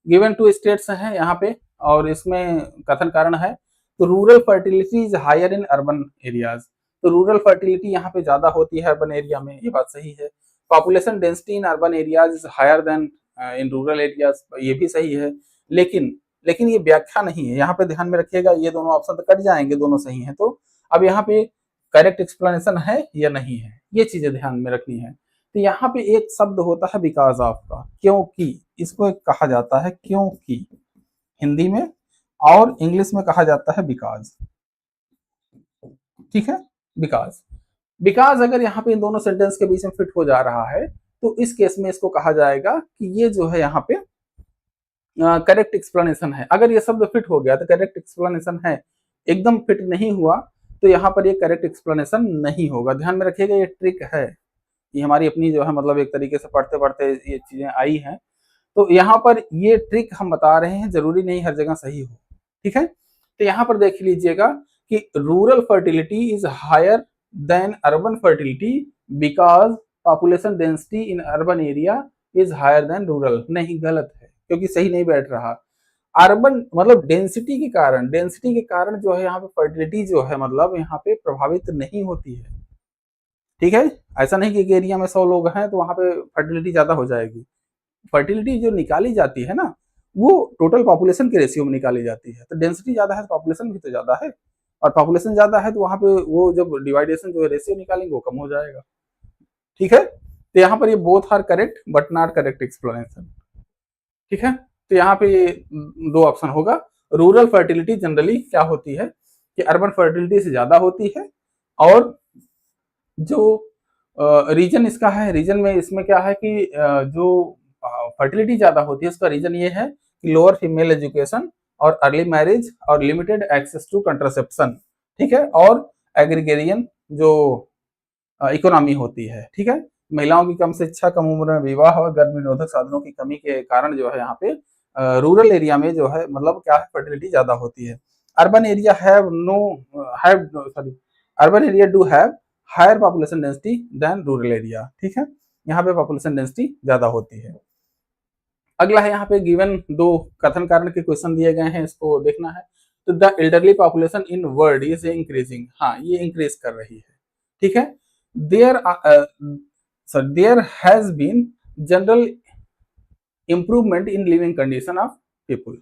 गिवन टू स्टेट्स हैं यहाँ पे और इसमें कथन कारण है। तो rural fertility is higher in urban areas. तो रूरल फर्टिलिटी यहाँ पे ज्यादा होती है अर्बन एरिया में, ये बात सही है। Population density in urban areas is higher than in rural areas, ये भी सही है। लेकिन ये व्याख्या नहीं है, यहाँ पे ध्यान में रखिएगा, ये दोनों ऑप्शन तो कट जाएंगे, दोनों सही हैं। तो अब यहाँ पे करेक्ट एक्सप्लेनेशन है या नहीं है, ये चीजें ध्यान में रखनी है। तो यहाँ पे एक शब्द होता है बिकॉज ऑफ का, क्योंकि इसको कहा जाता है क्योंकि हिंदी में, और इंग्लिश में कहा जाता है बिकॉज। ठीक है, बिकॉज अगर यहाँ पे इन दोनों सेंटेंस के बीच में फिट हो जा रहा है तो इस केस में इसको कहा जाएगा कि ये जो है यहाँ पे करेक्ट एक्सप्लेनेशन है। अगर ये शब्द फिट हो गया तो करेक्ट एक्सप्लेनेशन है, एकदम फिट नहीं हुआ तो यहाँ पर ये करेक्ट एक्सप्लेनेशन नहीं होगा। ध्यान में रखिएगा, ये ट्रिक है, ये हमारी अपनी जो है मतलब एक तरीके से पढ़ते पढ़ते ये चीजें आई हैं। तो यहाँ पर ये ट्रिक हम बता रहे हैं, जरूरी नहीं हर जगह सही हो। ठीक है, तो यहाँ पर देख लीजिएगा कि rural fertility is higher than urban fertility because population density in urban area is higher than rural. नहीं, गलत है, क्योंकि सही नहीं बैठ रहा। अर्बन मतलब डेंसिटी के कारण जो है यहाँ पे फर्टिलिटी जो है मतलब यहाँ पे प्रभावित नहीं होती है। ठीक है, ऐसा नहीं कि एक एरिया में 100 लोग हैं तो वहां पे फर्टिलिटी ज्यादा हो जाएगी। फर्टिलिटी जो निकाली जाती है ना, वो टोटल पॉपुलेशन के रेशियो में निकाली जाती है। तो डेंसिटी ज्यादा है तो पॉपुलेशन भी तो ज्यादा है, और पॉपुलेशन ज्यादा है तो वहां पे वो जब डिवाइडेशन जो रेशियो निकालेंगे वो कम हो जाएगा। ठीक है, तो यहाँ पर ये both are correct but not correct explanation. ठीक है, तो यहाँ पे ये दो ऑप्शन होगा। रूरल फर्टिलिटी जनरली क्या होती है कि अर्बन फर्टिलिटी से ज्यादा होती है, और जो रीजन इसका है, रीजन में इसमें क्या है कि जो फर्टिलिटी ज्यादा होती है उसका रीजन ये है कि लोअर फीमेल एजुकेशन और अर्ली मैरिज और लिमिटेड एक्सेस टू कंट्रासेप्शन। ठीक है, और एग्रीगेरियन जो इकोनॉमी होती है। ठीक है, महिलाओं की कम शिक्षा, कम उम्र में विवाह और गर्भ निरोधक साधनों की कमी के कारण जो है यहाँ पे रूरल एरिया में जो है मतलब क्या है फर्टिलिटी ज्यादा होती है। Urban area urban area do have higher population density than rural area. ठीक है, यहाँ पे पॉपुलेशन डेंसिटी ज्यादा होती है। अगला है यहाँ पे गिवन दो कथन कारण के क्वेश्चन दिए गए हैं, इसको देखना है। तो the elderly population in world is increasing, हाँ ये इंक्रीज कर रही है। ठीक है, there has been general improvement in living condition of people.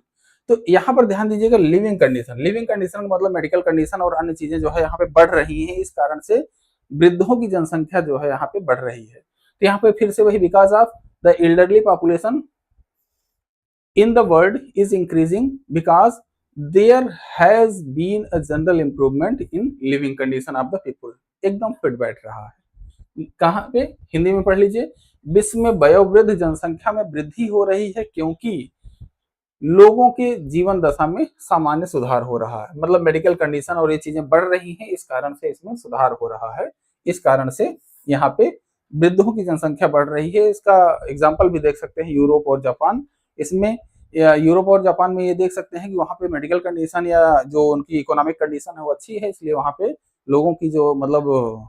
तो यहाँ पर ध्यान दीजिएगा, लिविंग कंडीशन का मतलब मेडिकल कंडीशन और अन्य चीजें जो है यहाँ पे बढ़ रही हैं, इस कारण से वृद्धों की जनसंख्या जो है यहाँ पे बढ़ रही है। तो यहाँ पे फिर से वही because of the elderly population in the world is increasing because there has been a general improvement in living condition of the people। एकदम फिट बैठ रहा है। कहाँ पे? हिंदी में पढ़ लीजिए। विश्व में वयोवृद्ध जनसंख्या में वृद्धि हो रही है क्योंकि लोगों के जीवन दशा में सामान्य सुधार हो रहा है, मतलब मेडिकल कंडीशन और ये चीजें बढ़ रही हैं, इस कारण से इसमें सुधार हो रहा है। इस कारण से यहाँ पे वृद्धों की जनसंख्या बढ़ रही है। इसका एग्जाम्पल भी देख सकते हैं यूरोप और जापान। इसमें यूरोप और जापान में ये देख सकते हैं कि वहाँ पे मेडिकल कंडीशन या जो उनकी इकोनॉमिक कंडीशन है वो अच्छी है, इसलिए वहाँ पे लोगों की जो मतलब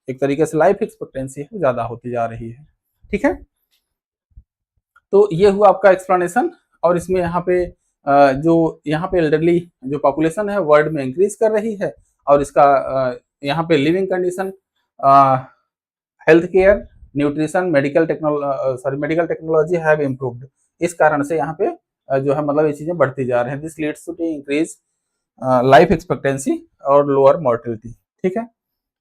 एक तरीके से लाइफ एक्सपेक्टेंसी है ज्यादा होती जा रही है। ठीक है, तो ये हुआ आपका एक्सप्लेनेशन। और इसमें यहाँ पे जो यहाँ पे एल्डरली जो पॉपुलेशन है वर्ल्ड में इंक्रीज कर रही है, और इसका यहाँ पे living condition, health care, nutrition, medical technology have improved. इस कारण से यहाँ पे जो है मतलब ये चीजें बढ़ती जा रही हैं। This leads to increase life expectancy और लोअर मॉर्टेलिटी। ठीक है,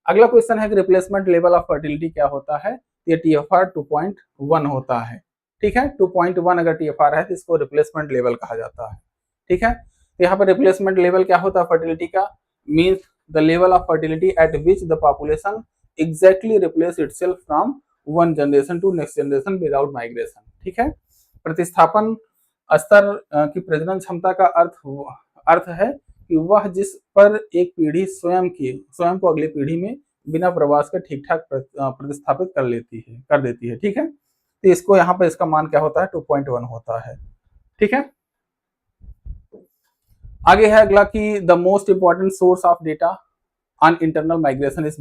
अगला क्वेश्चन है कि रिप्लेसमेंट लेवल ऑफ फर्टिलिटी क्या होता है? ये TFR 2.1 होता है। ठीक है, 2.1 अगर TFR है तो इसको रिप्लेसमेंट लेवल कहा जाता है। ठीक है, तो यहाँ पर रिप्लेसमेंट लेवल क्या होता है फर्टिलिटी का? Means the level of fertility at which the population exactly replace itself from one generation to next generation without migration. ठीक है, प्रतिस्थापन स्तर की प्रजनन क्षमता का अर्थ है कि वह जिस पर एक पीढ़ी स्वयं को अगली पीढ़ी में बिना प्रवास के ठीक ठाक प्रतिस्थापित कर देती है। ठीक है, तो इसको यहाँ पर इसका मान क्या होता है? 2.1 होता है। ठीक है, आगे है अगला कि the most important source of data on internal migration is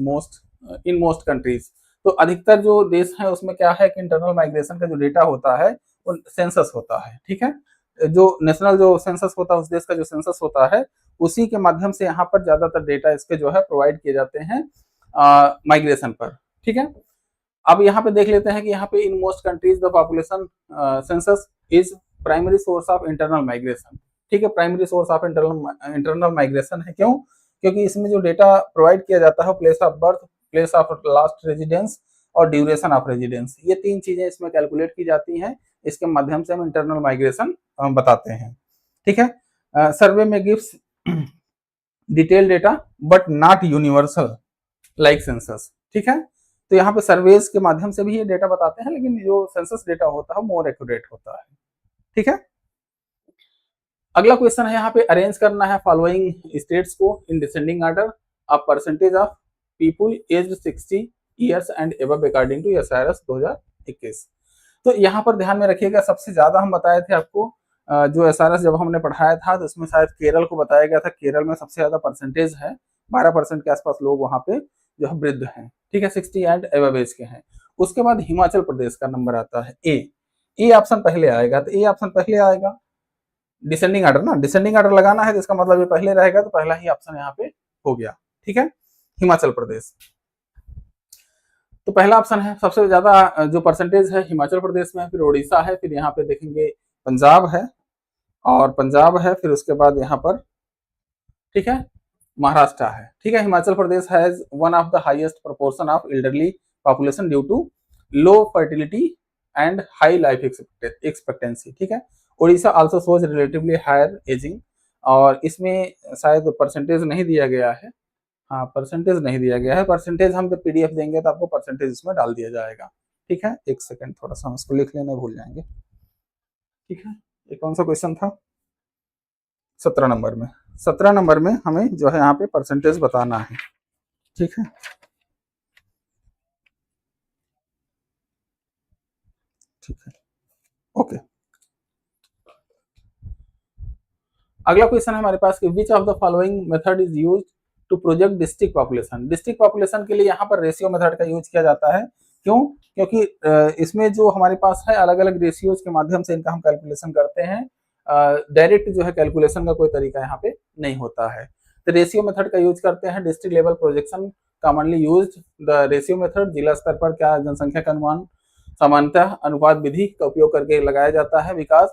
in most countries. तो अधिकतर जो देश है उसमें क्या है कि इंटरनल माइग्रेशन का जो डेटा होता है वो सेंसस होता है। ठीक है, जो नेशनल जो सेंसस होता है उस देश का जो सेंसस होता है उसी के माध्यम से यहाँ पर ज्यादातर डेटा इसके जो है प्रोवाइड किए जाते हैं माइग्रेशन पर। ठीक है, अब यहाँ पे देख लेते हैं कि यहाँ पे in most countries the population census is primary source of internal migration. ठीक है, primary source of internal migration है। क्यों? क्योंकि इसमें जो डेटा प्रोवाइड किया जाता है place of birth, place of last residence और ड्यूरेशन ऑफ रेजिडेंस, ये तीन चीजें इसमें कैलकुलेट की जाती हैं। इसके माध्यम से हम इंटरनल माइग्रेशन बताते हैं। ठीक है, सर्वे में gives detail data but not universal like census. ठीक है, तो यहाँ पे सर्वेज के माध्यम से भी ये डेटा बताते हैं, लेकिन जो सेंसस डेटा होता है मोर एक्यूरेट होता है। ठीक है, अगला क्वेश्चन है यहाँ पे अरेंज करना है फॉलोइंग स्टेट्स को in descending order of percentage of people aged 60 years and above according to SRS 2021। तो यहाँ पर ध्यान में रखिएगा, सबसे ज्यादा हम बताए थे आपको जो एसआरएस जब हमने पढ़ाया था तो उसमें शायद केरल को बताया गया था। केरल में सबसे ज्यादा परसेंटेज है, 12% के आसपास लोग वहां पे जो है वृद्ध हैं। ठीक है, 60 एंड एबव एज के हैं। उसके बाद हिमाचल प्रदेश का नंबर आता है ए ऑप्शन पहले आएगा। तो ए ऑप्शन पहले आएगा, डिसेंडिंग ऑर्डर ना, डिसेंडिंग ऑर्डर लगाना है तो इसका मतलब ये पहले रहेगा, तो पहला ही ऑप्शन यहाँ पे हो गया। ठीक है, हिमाचल प्रदेश तो पहला ऑप्शन है। सबसे ज्यादा जो परसेंटेज है हिमाचल प्रदेश में है, फिर उड़ीसा है, फिर यहाँ पे देखेंगे पंजाब है, और पंजाब है, फिर उसके बाद यहाँ पर ठीक है महाराष्ट्र है। ठीक है, Himachal Pradesh has one of the highest proportion of elderly population due to low fertility and high life expectancy. ठीक है, Orissa also shows relatively higher ageing, और इसमें शायद परसेंटेज नहीं दिया गया है। हाँ, परसेंटेज नहीं दिया गया है। परसेंटेज हम जब PDF देंगे तो आपको परसेंटेज इसमें डाल दिया जाएगा। ठीक है, एक सेकंड, थोड़ा सा हम इसको लिख लेना, भूल जाएंगे। ठीक है, ये कौन सा क्वेश्चन था? 17 नंबर में। 17 नंबर में हमें जो है यहाँ पे परसेंटेज बताना है। ठीक है, ठीक है, ओके। अगला क्वेश्चन है हमारे पास कि which of the following method is used to project district population. District population के लिए यहाँ पर रेशियो मेथड का यूज किया जाता है। क्यों? क्योंकि इसमें जो हमारे पास है अलग अलग रेशियोज के माध्यम से इनका हम कैलकुलेशन करते हैं। डायरेक्ट जो है कैलकुलेशन का कोई तरीका यहाँ पे नहीं होता है, तो रेशियो मेथड का यूज करते हैं। District level projection commonly used the ratio method. जिला स्तर पर क्या जनसंख्या का अनुमान सामान्यतः अनुपात विधि का उपयोग करके लगाया जाता है। Because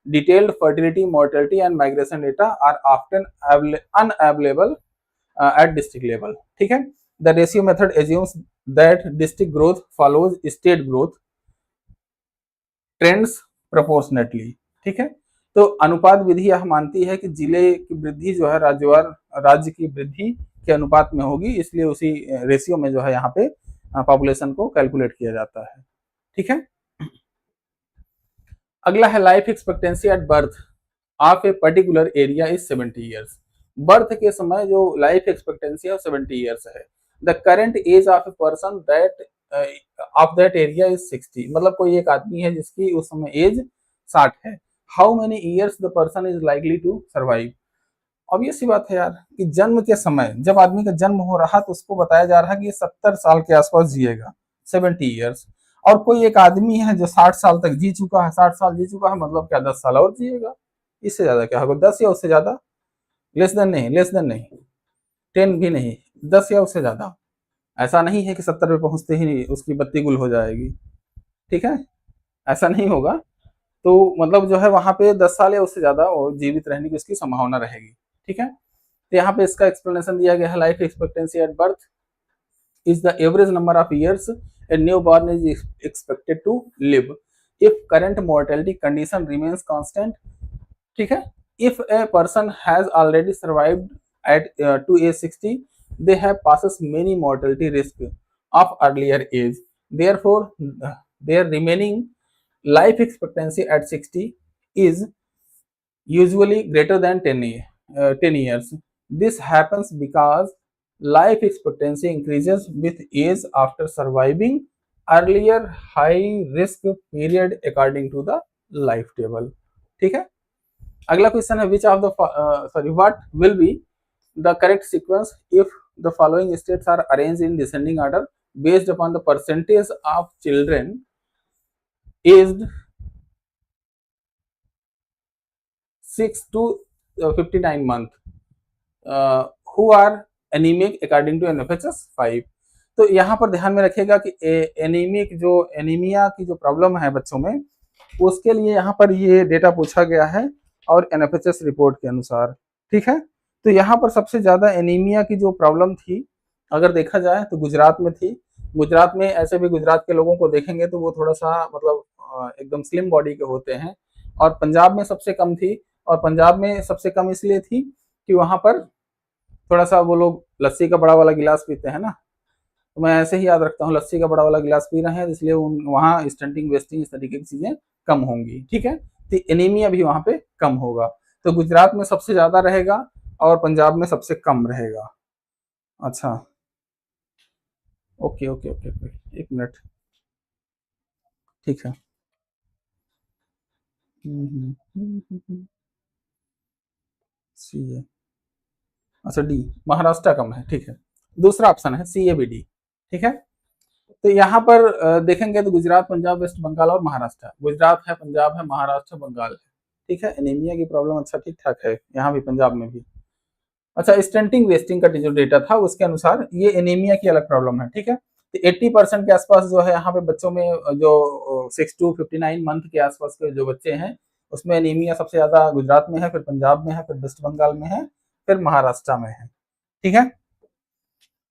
detailed fertility, mortality and migration data are often unavailable at district level. ठीक है, the ratio method assumes that district growth follows state growth trends proportionately. ठीक है, तो अनुपात विधि यह मानती है कि जिले की वृद्धि जो है राज्य की वृद्धि के अनुपात में होगी, इसलिए उसी रेशियो में जो है यहाँ पे पॉपुलेशन को कैलकुलेट किया जाता है। ठीक है, अगला है life expectancy at birth of a particular area is 70 years. Birth के समय जो लाइफ एक्सपेक्टेंसी है 70 ईयर्स है। The current age of a person that of that area is 60, मतलब कोई एक आदमी है जिसकी उस समय एज 60 है। How many years the person is likely to survive. अब ये सी बात है यार कि जन्म के समय जब आदमी का जन्म हो रहा तो उसको बताया जा रहा है कि ये 70 साल के आसपास जिएगा, 70 ईयर्स। और कोई एक आदमी है जो 60 साल तक जी चुका है, 60 साल जी चुका है, मतलब क्या 10 साल और जिएगा, इससे ज्यादा क्या होगा, 10 या उससे ज्यादा, लेस देन नहीं, लेस देन नहीं, 10 भी नहीं, 10 या उससे ज्यादा। ऐसा नहीं है कि 70 पे पहुंचते ही उसकी बत्ती गुल हो जाएगी। ठीक है, ऐसा नहीं होगा। तो मतलब जो है वहां पे 10 साल या उससे ज्यादा जीवित रहने की उसकी संभावना रहेगी। ठीक है, तो यहाँ पे इसका एक्सप्लेनेशन दिया गया है, life expectancy at birth is the average number of years a newborn is expected to live if current mortality condition remains constant. ठीक है, if a person has already survived at to age 60 they have passes many mortality risk of earlier age, therefore their remaining life expectancy at 60 is usually greater than 10 years. This happens because life expectancy increases with age after surviving earlier high risk period according to the life table. ठीक है, अगला question है which of the sorry what will be the correct sequence if the following states are arranged in descending order based upon the percentage of children aged 6 to 59 month who are anemic according to NFHS 5। तो यहाँ पर ध्यान में रखिएगा कि anaemic जो anaemia की जो प्रॉब्लम है बच्चों में, उसके लिए यहाँ पर ये डेटा पूछा गया है और NFHS रिपोर्ट के अनुसार। ठीक है, तो यहाँ पर सबसे ज्यादा एनीमिया की जो प्रॉब्लम थी अगर देखा जाए तो गुजरात में थी। गुजरात में ऐसे भी गुजरात के लोगों को देखेंगे तो वो थोड़ा सा मतलब एकदम स्लिम बॉडी के होते हैं, और पंजाब में सबसे कम थी। और पंजाब में सबसे कम इसलिए थी कि वहां पर थोड़ा सा वो लोग लस्सी का बड़ा वाला गिलास पीते हैं ना, तो मैं ऐसे ही याद रखता हूँ लस्सी का बड़ा वाला गिलास पी रहे हैं, इसलिए वहाँ स्टंटिंग वेस्टिंग इस तरीके की चीजें कम होंगी। ठीक है, तो एनीमिया भी वहां पे कम होगा। तो गुजरात में सबसे ज्यादा रहेगा और पंजाब में सबसे कम रहेगा। अच्छा, ओके ओके ओके ओके, एक मिनट। ठीक है, सी है, अच्छा डी, महाराष्ट्र कम है। ठीक है, दूसरा ऑप्शन है सी ए बी डी। ठीक है, तो यहाँ पर देखेंगे तो गुजरात, पंजाब, वेस्ट बंगाल और महाराष्ट्र। गुजरात है, पंजाब है, महाराष्ट्र, बंगाल है। ठीक है, एनीमिया की प्रॉब्लम अच्छा ठीक ठाक है यहाँ भी, पंजाब में भी। अच्छा, स्टंटिंग वेस्टिंग का जो डेटा था उसके अनुसार ये एनीमिया की अलग प्रॉब्लम है। ठीक है, तो 80% के आसपास जो है यहाँ पे बच्चों में जो 6 to 59 मंथ के आसपास के जो बच्चे हैं उसमें एनीमिया सबसे ज्यादा गुजरात में है, फिर पंजाब में है, फिर वेस्ट बंगाल में है, फिर महाराष्ट्र में है। ठीक है,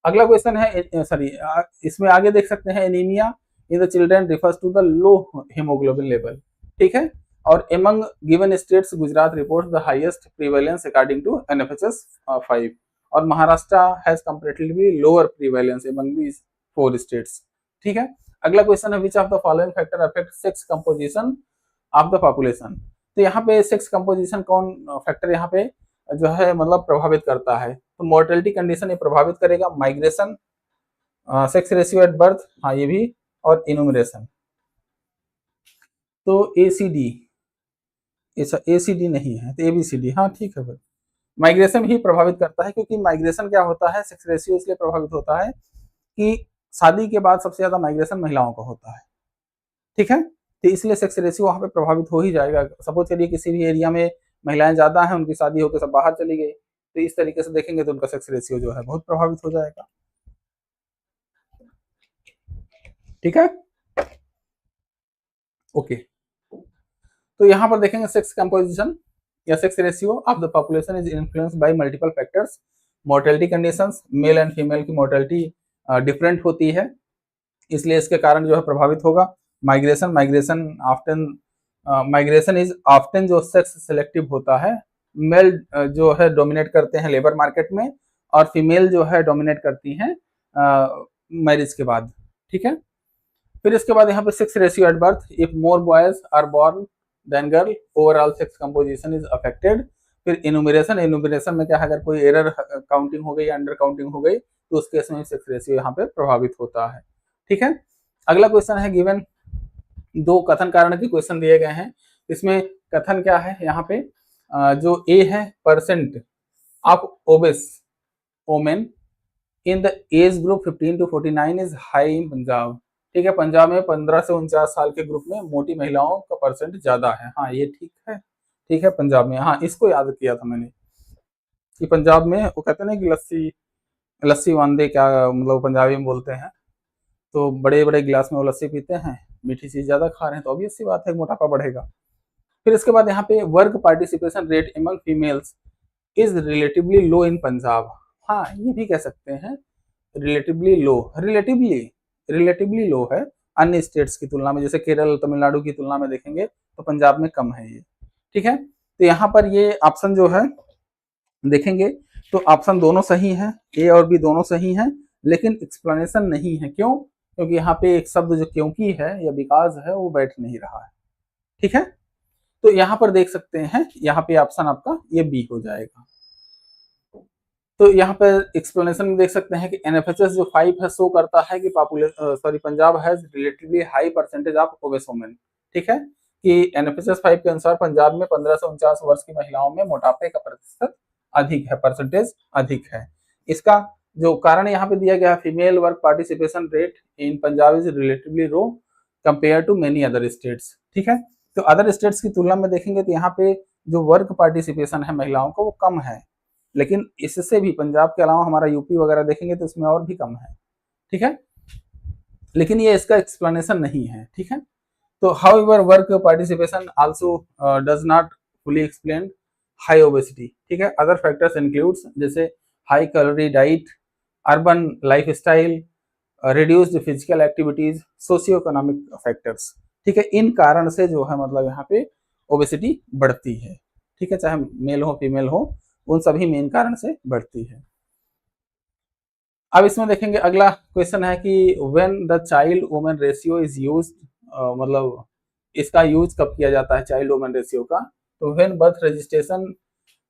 अगला क्वेश्चन है सॉरी इसमें आगे देख सकते हैं anaemia in the children refers to the low haemoglobin level. ठीक है, और among given states Gujarat reports the highest prevalence according to NFHS 5, और Maharashtra has comparatively lower prevalence among these 4 states. ठीक है, अगला क्वेश्चन है which of the following factor affect sex composition of the population. तो यहाँ पे सेक्स कंपोजिशन कौन factor यहाँ पे जो है मतलब प्रभावित करता है, तो मोर्टेलिटी कंडीशन ये प्रभावित करेगा, migration, sex ratio at birth, हाँ ये भी, और इनुमरेशन। तो एसीडी, ऐसा एसीडी नहीं है तो एबीसीडी, हाँ ठीक है भाई। माइग्रेशन ही प्रभावित करता है, क्योंकि माइग्रेशन क्या होता है, सेक्स रेशियो इसलिए प्रभावित होता है कि शादी के बाद सबसे ज्यादा माइग्रेशन महिलाओं का होता है। ठीक है, तो इसलिए सेक्स रेशियो वहां पे प्रभावित हो ही जाएगा। सपोज करिए किसी भी एरिया में महिलाएं ज्यादा हैं, उनकी शादी होकर सब बाहर चली गई, तो इस तरीके से देखेंगे तो उनका सेक्स रेशियो जो है बहुत प्रभावित हो जाएगा। ठीक है, ओके, तो यहाँ पर देखेंगे सेक्स कंपोजिशन या sex ratio of the population is influenced by multiple factors mortality conditions, male and female की मोर्टेलिटी डिफरेंट होती है, इसलिए इसके कारण जो है प्रभावित होगा। माइग्रेशन माइग्रेशन इज ऑफ्टन जो सेक्स सिलेक्टिव होता है, मेल जो है डोमिनेट करते हैं लेबर मार्केट में, और फीमेल जो है डोमिनेट करती हैं मैरिज के बाद, ठीक है। फिर इसके बाद यहाँ पे sex ratio at birth, if more boys are born than girl, overall sex composition is affected. फिर इनुमरेशन में क्या है, अगर कोई एरर काउंटिंग हो गई, अंडर काउंटिंग हो गई, तो उस केस में सेक्स रेशियो यहाँ पे प्रभावित होता है, ठीक है। अगला क्वेश्चन है, गिवन दो कथन कारण के क्वेश्चन दिए गए हैं। इसमें कथन क्या है, यहाँ पे जो ए है, percent of obese women in the age group 15 to 49 is high in Punjab, ठीक है। पंजाब में 15 से 49 साल के ग्रुप में मोटी महिलाओं का परसेंट ज्यादा है, हाँ ये ठीक है, ठीक है। पंजाब में, हाँ इसको याद किया था मैंने कि पंजाब में वो कहते हैं ना कि लस्सी लस्सी वांदे, क्या मतलब पंजाबी में बोलते हैं, तो बड़े बड़े गिलास में वो लस्सी पीते हैं, मीठी चीज ज्यादा खा रहे हैं, तो ऑब्वियस सी बात है मोटापा बढ़ेगा। फिर इसके बाद यहाँ पे work participation rate among females is relatively low in Punjab, हाँ ये भी कह सकते हैं, रिलेटिवली लो है अन्य स्टेट्स की तुलना में, जैसे केरल तमिलनाडु की तुलना में देखेंगे तो पंजाब में कम है ये, ठीक है। तो यहाँ पर ये ऑप्शन जो है देखेंगे तो ऑप्शन दोनों सही है, ए और बी दोनों सही हैं, लेकिन एक्सप्लेनेशन नहीं है, क्यों? क्योंकि यहाँ पे एक शब्द जो क्योंकि है या बिकॉज है वो बैठ नहीं रहा है, ठीक है। तो यहाँ पर देख सकते हैं, यहाँ पे ऑप्शन आपका ये बी हो जाएगा। तो यहाँ पर एक्सप्लेनेशन में देख सकते हैं कि एनएफएचएस जो 5 है शो करता है कि Punjab has relatively high percentage of obese women, ठीक है, कि एनएफएचएस 5 के अनुसार पंजाब में 15 से 49 वर्ष की महिलाओं में मोटापे का प्रतिशत अधिक है, परसेंटेज अधिक है। इसका जो कारण यहाँ पे दिया गया है, female work participation rate in Punjab is relatively low compare to many other states, ठीक है। तो अदर स्टेट्स की तुलना में देखेंगे तो यहाँ पे जो वर्क पार्टिसिपेशन है महिलाओं को वो कम है, लेकिन इससे भी पंजाब के अलावा हमारा यूपी वगैरह देखेंगे तो इसमें और भी कम है, ठीक है, लेकिन ये इसका एक्सप्लेनेशन नहीं है, ठीक है। तो however work participation also does not fully explain high obesity, ठीक है। अदर फैक्टर्स इंक्लूड्स जैसे high calorie diet, urban lifestyle, reduced physical activities, socio economic factors, ठीक है। इन कारण से जो है मतलब यहाँ पे ओबेसिटी बढ़ती है, ठीक है, चाहे मेल हो फीमेल हो, उन सभी मेन कारण से बढ़ती है। अब इसमें देखेंगे अगला क्वेश्चन है कि when the child women ratio is used, मतलब इसका यूज कब किया जाता है चाइल्ड वुमेन रेशियो का, तो when birth registration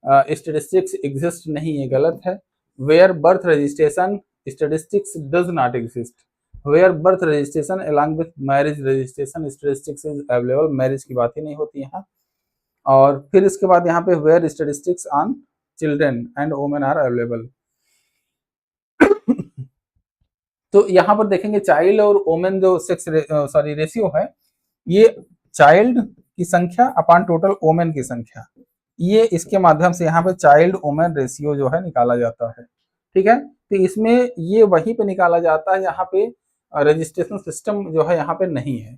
statistics exist, नहीं ये गलत है। Where birth registration statistics does not exist, where birth registration along with marriage registration statistics is available, marriage की बात ही नहीं होती यहाँ। और फिर इसके बाद यहाँ पे where statistics on children and women are available. तो यहाँ पर देखेंगे चाइल्ड और वुमेन जो सेक्स रेशियो है, ये चाइल्ड की संख्या अपॉन टोटल वुमेन की संख्या, ये इसके माध्यम से यहाँ पे चाइल्ड वुमेन रेशियो जो है निकाला जाता है, ठीक है। तो इसमें ये वहीं पे निकाला जाता है, यहाँ पे रजिस्ट्रेशन सिस्टम जो है यहाँ पे नहीं है,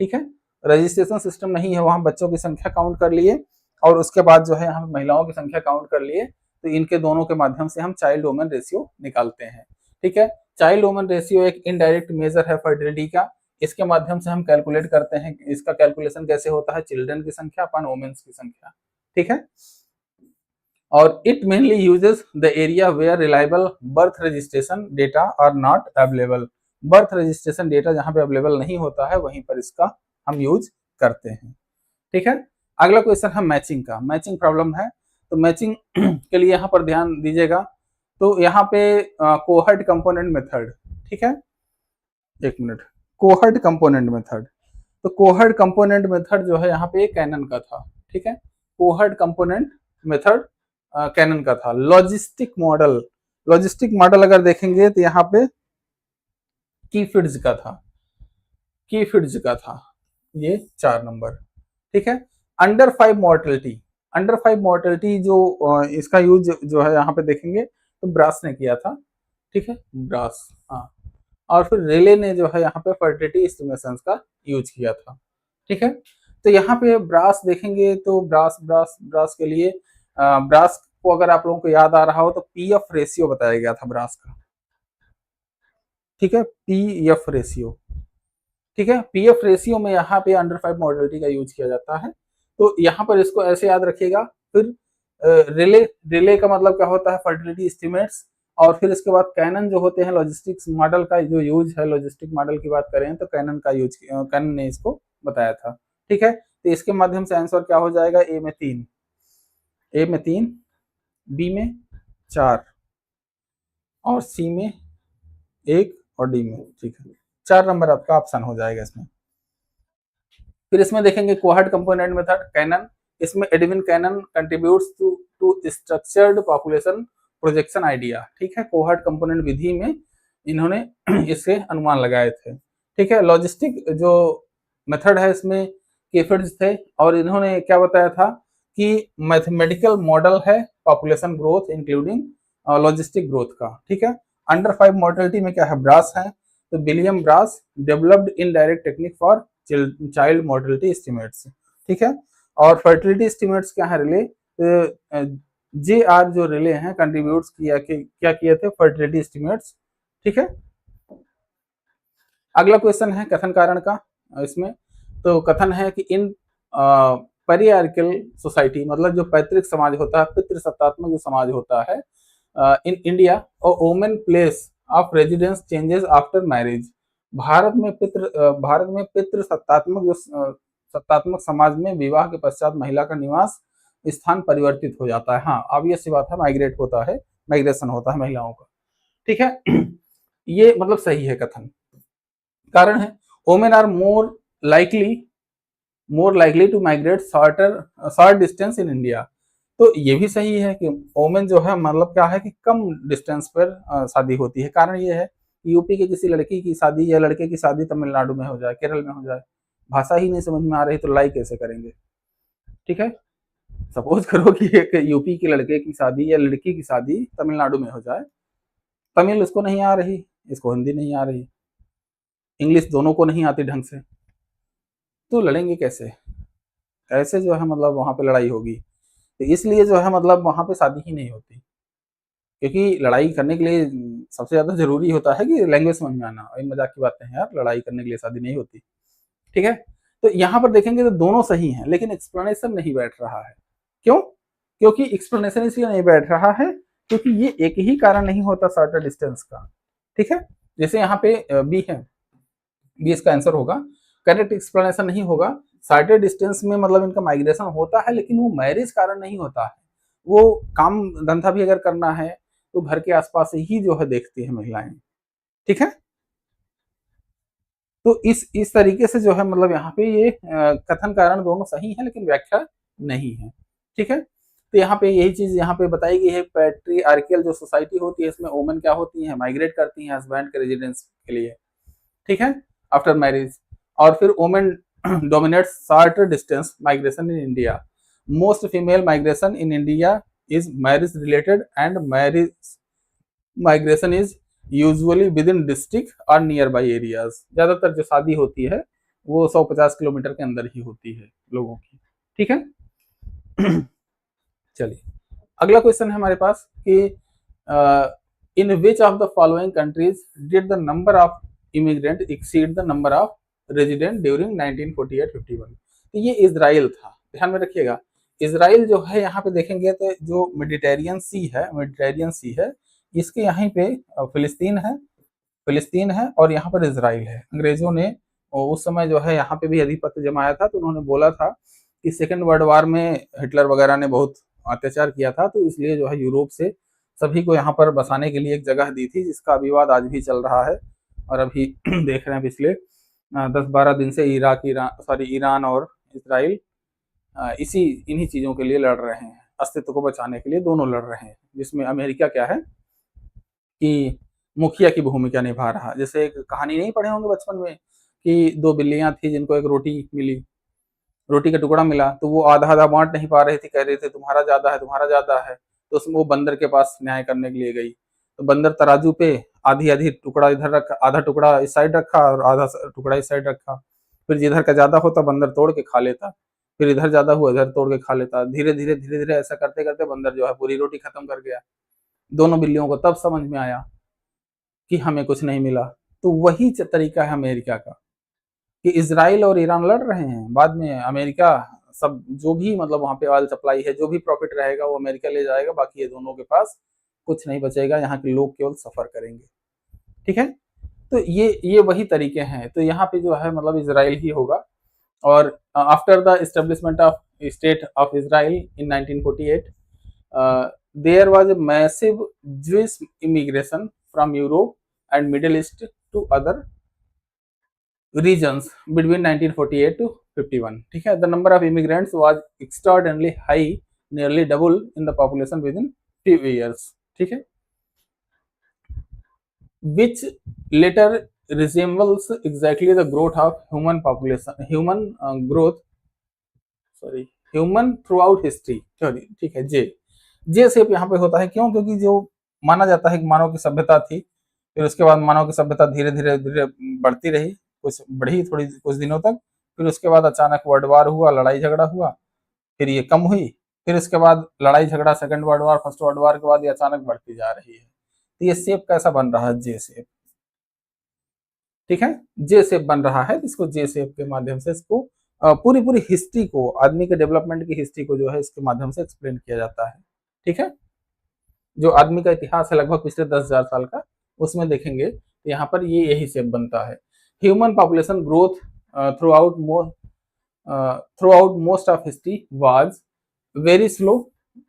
ठीक है, रजिस्ट्रेशन सिस्टम नहीं है, वहाँ बच्चों की संख्या काउंट कर लिए और उसके बाद जो है यहाँ महिलाओं की संख्या काउंट कर लिए, तो इनके दोनों के माध्यम से हम चाइल्ड वुमेन रेशियो निकालते हैं, ठीक है। चाइल्ड वुमेन रेशियो एक इनडायरेक्ट मेजर है फर्टिलिटी का, इसके माध्यम से हम कैलकुलेट करते हैं, इसका कैलकुलेशन कैसे होता है, चिल्ड्रन की संख्या अपन वुमेन्स की संख्या, ठीक है। और it mainly uses the area where reliable birth registration data are not available, birth registration data जहां पे अवेलेबल नहीं होता है वहीं पर इसका हम यूज करते हैं, ठीक है। अगला क्वेश्चन है मैचिंग का, मैचिंग प्रॉब्लम है, तो मैचिंग के लिए यहाँ पर ध्यान दीजिएगा। तो यहाँ पे कोहर्ट कंपोनेंट मेथड, ठीक है, एक मिनट, कोहर्ट कंपोनेंट मेथड, तो कोहर्ट कंपोनेंट मेथड जो है यहाँ पे कैनन का था, ठीक है, कोहर्ट कंपोनेंट मेथड कैनन का था। लॉजिस्टिक मॉडल अगर देखेंगे तो यहाँ पे कीफिड्स का था, ये 4 नंबर, ठीक है। अंडर 5 मोर्टेलिटी जो इसका यूज जो है यहाँ पे देखेंगे तो ब्रास ने किया था, ठीक है, ब्रास, हाँ, और फिर रेले ने जो है यहाँ पे फर्टिलिटी एस्टिमेशंस का यूज किया था, ठीक है। तो यहाँ पे ब्रास देखेंगे तो ब्रास के लिए ब्रास आपको अगर आप लोगों को याद आ रहा हो तो पीएफ रेशियो बताया गया था ब्रास का, ठीक है, पीएफ रेशियो, ठीक है। पीएफ रेशियो में यहाँ पे अंडर 5 मॉडलिटी का यूज किया जाता है, तो यहाँ पर इसको ऐसे याद रखिएगा। फिर रिले, रिले का मतलब क्या होता है, फर्टिलिटी एस्टिमेट्स। और फिर इसके बाद कैनन जो होते हैं, लॉजिस्टिक्स मॉडल का जो यूज है, लॉजिस्टिक मॉडल की बात करें तो कैनन का यूज, कैनन ने इसको बताया था, ठीक है। तो इसके माध्यम से आंसर क्या हो जाएगा, ए में 3, ए में 3, बी में 4 और सी में 1 और डी में, ठीक है। 4 नंबर आपका ऑप्शन हो जाएगा इसमें। फिर इसमें देखेंगे कोहर्ट कंपोनेंट मेथड, कैनन। इसमें Edwin Cannon contributes to structured population projection idea, ठीक है। कोहर्ट कंपोनेंट विधि में इन्होंने इससे अनुमान लगाए थे, ठीक है। लॉजिस्टिक जो मेथड है इसमें केफिड्स थे, और इन्होंने क्या बताया था कि मैथमेटिकल मॉडल है population growth including logistic growth का, ठीक है। अंडर 5 मॉर्टेलिटी में क्या है, ब्रास है, तो William Brass developed indirect technique for child mortality estimates, ठीक है। और फर्टिलिटी एस्टिमेट्स क्या है, रिले, जे आर जो रिले हैं कंट्रीब्यूट्स किया क्या किए थे, फर्टिलिटी एस्टिमेट्स, ठीक है। अगला क्वेश्चन है कथन कारण का, इसमें तो कथन है कि इन पेरियार्कल सोसाइटी, मतलब जो पैतृक समाज होता है, पितृसत्तात्मक जो समाज होता है इन इंडिया, और women place of residence changes after marriage. Bharat में पितृ सत्तात्मक जो सत्तात्मक समाज में विवाह के पश्चात महिला का निवास स्थान परिवर्तित हो जाता है। हाँ, ऑब्वियस सी बात है, माइग्रेट होता है, माइग्रेशन होता है महिलाओं का, ठीक है। ये मतलब सही है कथन। कारण है women are more likely to migrate short distance in India. तो ये भी सही है कि वोमेन जो है, मतलब क्या है कि कम डिस्टेंस पर शादी होती है। कारण ये है यूपी के किसी लड़की की शादी या लड़के की शादी तमिलनाडु में हो जाए, केरल में हो जाए, भाषा ही नहीं समझ में आ रही तो लाई कैसे करेंगे, ठीक है। सपोज करो कि एक यूपी के लड़के की शादी या लड़की की शादी तमिलनाडु में हो जाए, तमिल इसको नहीं आ रही, इसको हिंदी नहीं आ रही, इंग्लिश दोनों को नहीं आती ढंग से, तो लड़ेंगे कैसे, कैसे जो है मतलब वहां पे लड़ाई होगी। तो इसलिए जो है मतलब वहां पे शादी ही नहीं होती, क्योंकि लड़ाई करने के लिए सबसे ज्यादा जरूरी होता है कि लैंग्वेज समझ में आना। और मजाक की बातें हैं यार, लड़ाई करने के लिए शादी नहीं होती, ठीक है। तो यहाँ पर देखेंगे तो दोनों सही हैं, लेकिन एक्सप्लेनेशन नहीं बैठ रहा है। क्यों? क्योंकि एक्सप्लेनेशन इसलिए नहीं बैठ रहा है क्योंकि ये एक ही कारण नहीं होता शॉर्टर डिस्टेंस का, ठीक है। जैसे यहाँ पे बी है, बी इसका आंसर होगा, करेक्ट एक्सप्लेनेशन नहीं होगा। शॉर्टर डिस्टेंस में मतलब इनका माइग्रेशन होता है, लेकिन वो मैरिज कारण नहीं होता है। वो काम धंधा भी अगर करना है तो घर के आसपास ही जो है देखती है महिलाएं, ठीक है। तो इस तरीके से जो है मतलब यहाँ पे ये कथन कारण दोनों सही है, लेकिन व्याख्या नहीं है, ठीक है। तो यहाँ पे यही चीज यहाँ पे बताई गई है, पैट्रियार्कियल जो सोसाइटी होती है इसमें वोमेन क्या होती है, माइग्रेट करती है हस्बैंड के रेजिडेंस के लिए, ठीक है, आफ्टर मैरिज। और फिर women dominates shorter distance migration in India. Most female migration in India is marriage related and marriage migration is usually with in district और नियर बाई एरियाज। ज्यादातर जो शादी होती है वो 150 किलोमीटर के अंदर ही होती है लोगों की, ठीक है। चलिए अगला क्वेश्चन है हमारे पास कि in which of the following countries did the number of immigrant exceed the number of resident during 1948-51। तो ये इजराइल था, ध्यान में रखिएगा। इजराइल जो है यहाँ पे देखेंगे तो जो मेडिटेरियन सी है, इसके यहाँ पे फिलिस्तीन है और यहाँ पर इजराइल है। अंग्रेजों ने उस समय जो है यहाँ पे भी अधिपत्य जमाया था, तो उन्होंने बोला था कि सेकेंड वर्ल्ड वार में हिटलर वगैरह ने बहुत अत्याचार किया था, तो इसलिए जो है यूरोप से सभी को यहाँ पर बसाने के लिए एक जगह दी थी, जिसका विवाद आज भी चल रहा है। और अभी देख रहे हैं पिछले 10-12 दिन से ईरान और इसराइल इन्हीं चीजों के लिए लड़ रहे हैं, अस्तित्व को बचाने के लिए दोनों लड़ रहे हैं, जिसमें अमेरिका क्या है कि मुखिया की भूमिका निभा रहा। जैसे एक कहानी नहीं पढ़े होंगे बचपन में कि 2 बिल्लियां थी जिनको एक रोटी का टुकड़ा मिला, तो वो आधा आधा बांट नहीं पा रही थी, कह रहे थे तुम्हारा ज्यादा है। तो उसमें वो बंदर के पास न्याय करने के लिए गई, तो बंदर तराजू पे आधी टुकड़ा इधर रखा, आधा टुकड़ा इस साइड रखा और आधा टुकड़ा इस साइड रखा। फिर जिधर का ज्यादा होता बंदर तोड़ के खा लेता। फिर इधर ज्यादा हुआ इधर तोड़ के खा लेता, धीरे धीरे ऐसा करते करते बंदर जो है पूरी रोटी खत्म कर गया। दोनों बिल्लियों को तब समझ में आया कि हमें कुछ नहीं मिला। तो वही तरीका है अमेरिका का कि इसराइल और ईरान लड़ रहे हैं, बाद में अमेरिका सब जो भी मतलब वहां पे ऑयल सप्लाई है, जो भी प्रॉफिट रहेगा वो अमेरिका ले जाएगा, बाकी ये दोनों के पास कुछ नहीं बचेगा, यहाँ के लोग केवल सफर करेंगे। ठीक है, तो ये वही तरीके हैं। तो यहाँ पे जो है मतलब इसराइल ही होगा। और after the establishment of state of Israel in 1948 there was a massive Jewish immigration from Europe and Middle East to other regions between 1948 to 51. ठीक है, the number of immigrants was extraordinarily high, nearly double in the population within few years. ठीक है, which later resembles exactly the growth of human population, human through out history. ठीक है, जे shape यहाँ पे होता है, क्यों? क्योंकि जो माना जाता है कि मानव की सभ्यता थी, फिर उसके बाद मानव की सभ्यता धीरे धीरे धीरे बढ़ती रही, कुछ बढ़ी थोड़ी कुछ दिनों तक, फिर उसके बाद अचानक वर्ल्ड वार हुआ, लड़ाई झगड़ा हुआ, फिर ये कम हुई, फिर उसके बाद लड़ाई झगड़ा, second world war, first world war के बाद ये अचानक बढ़ती जा रही है। तो ये शेप कैसा बन रहा है? जे शेप। ठीक है, जे शेप बन रहा है, इसको जे शेप के माध्यम से इसको पूरी पूरी हिस्ट्री को, आदमी के डेवलपमेंट की हिस्ट्री को जो है इसके माध्यम से एक्सप्लेन किया जाता है। ठीक है, जो आदमी का इतिहास है लगभग पिछले 10,000 साल का, उसमें देखेंगे यहाँ पर ये यही शेप बनता है। Human population growth throughout most of history was very slow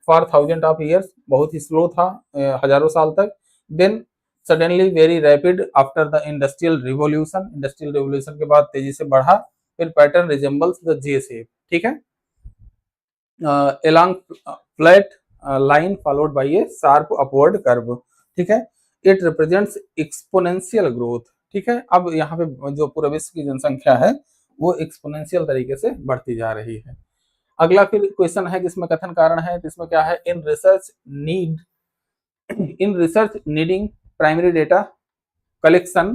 for thousand of years, बहुत ही स्लो था हजारों साल तक। Then suddenly very rapid after the industrial revolution के बाद तेजी से बढ़ा, फिर pattern resembles the J shape. ठीक है, along flat line followed by a sharp upward curve। ठीक है, it represents exponential growth। ठीक है, अब यहाँ पे जो पूरे विश्व की जनसंख्या है वो एक्सपोनेंशियल तरीके से बढ़ती जा रही है। अगला फिर क्वेश्चन है जिसमें कथन कारण है, जिसमें क्या है? In research needing primary data collection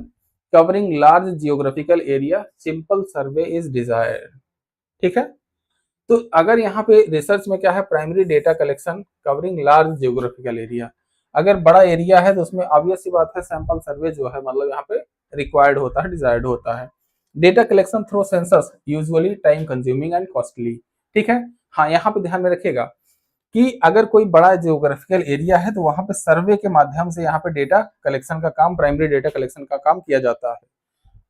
covering large geographical area, simple survey is desired. ठीक है, तो अगर यहाँ पे रिसर्च में क्या है? Primary data collection covering large geographical area, अगर बड़ा एरिया है तो उसमें ऑब्वियस सी बात है सैंपल सर्वे जो है मतलब यहाँ पे रिक्वायर्ड होता है, डिजायर्ड होता है। Data collection through census usually time consuming and costly. ठीक है, हाँ यहाँ पे ध्यान में रखिएगा कि अगर कोई बड़ा जियोग्राफिकल एरिया है तो वहां पे सर्वे के माध्यम से यहाँ पे डेटा कलेक्शन का काम, प्राइमरी डेटा कलेक्शन का काम किया जाता है।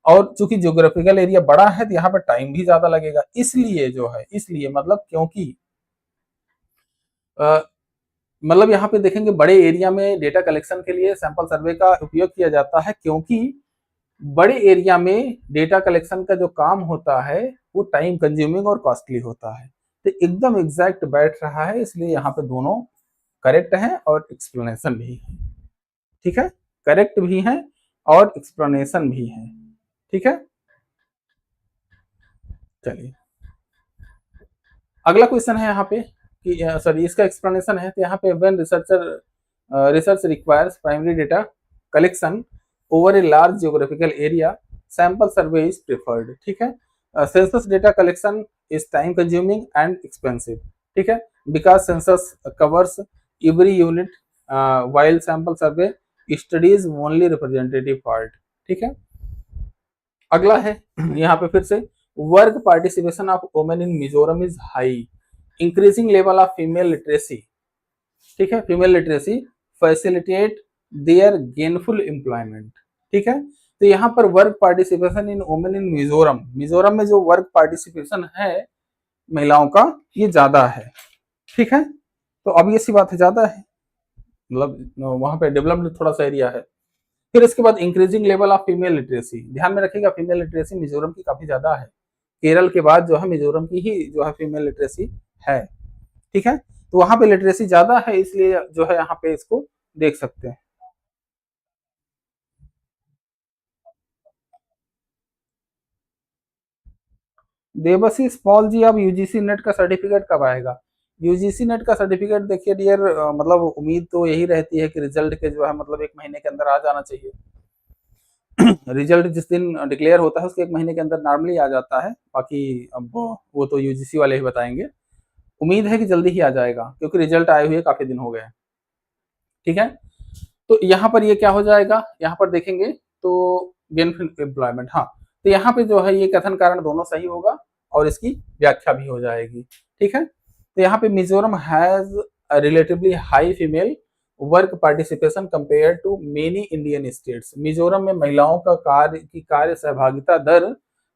और चूंकि जियोग्राफिकल एरिया बड़ा है तो यहाँ पे टाइम भी ज्यादा लगेगा, इसलिए जो है, इसलिए मतलब क्योंकि मतलब यहाँ पे देखेंगे बड़े एरिया में डेटा कलेक्शन के लिए सैंपल सर्वे का उपयोग किया जाता है, क्योंकि बड़े एरिया में डेटा कलेक्शन का जो काम होता है वो टाइम कंज्यूमिंग और कॉस्टली होता है। तो एकदम एग्जैक्ट बैठ रहा है, इसलिए यहाँ पे दोनों करेक्ट हैं और एक्सप्लेनेशन भी है। ठीक है, करेक्ट भी है और एक्सप्लेनेशन भी है। ठीक है, चलिए अगला क्वेश्चन है यहाँ पे कि सॉरी इसका एक्सप्लेनेशन है। तो यहाँ पे when research requires primary data collection over a large geographical area, sample survey is preferred. ठीक है, census data collection is time consuming and expensive. ठीक है, because census covers every unit while sample survey studies only representative part. ठीक है, अगला है यहाँ पे फिर से work participation of women in Mizoram is high, increasing level of female literacy. ठीक है, female literacy facilitate there gainful employment. ठीक है, तो यहाँ पर work participation in women in Mizoram, Mizoram में जो वर्क पार्टिसिपेशन है महिलाओं का ये ज्यादा है। ठीक है, तो अब ये सी बात है ज्यादा है, मतलब वहां पे डेवलप्ड थोड़ा सा एरिया है। फिर इसके बाद increasing level of female literacy, ध्यान में रखिएगा फीमेल लिटरेसी मिजोरम की काफी ज्यादा है, केरल के बाद जो है मिजोरम की ही जो है फीमेल लिटरेसी है। ठीक है, तो वहां पे लिटरेसी ज्यादा है, इसलिए जो है यहाँ पे इसको देख सकते हैं। देवशीष पॉल जी, अब यूजीसी नेट का सर्टिफिकेट कब आएगा? यूजीसी नेट का सर्टिफिकेट देखिए डियर, मतलब उम्मीद तो यही रहती है कि रिजल्ट के जो है मतलब 1 महीने के अंदर आ जाना चाहिए। रिजल्ट जिस दिन डिक्लेयर होता है उसके 1 महीने के अंदर नॉर्मली आ जाता है। बाकी अब वो तो यूजीसी वाले ही बताएंगे। उम्मीद है कि जल्दी ही आ जाएगा क्योंकि रिजल्ट आए हुए काफी दिन हो गए। ठीक है, तो यहाँ पर ये क्या हो जाएगा, यहाँ पर देखेंगे तो गेनफुल एम्प्लॉयमेंट, हाँ, तो यहाँ पे जो है ये कथन कारण दोनों सही होगा और इसकी व्याख्या भी हो जाएगी। ठीक है, तो यहाँ पे Mizoram has relatively high female work participation compare to many Indian states. Mizoram में महिलाओं का कार्य सहभागिता दर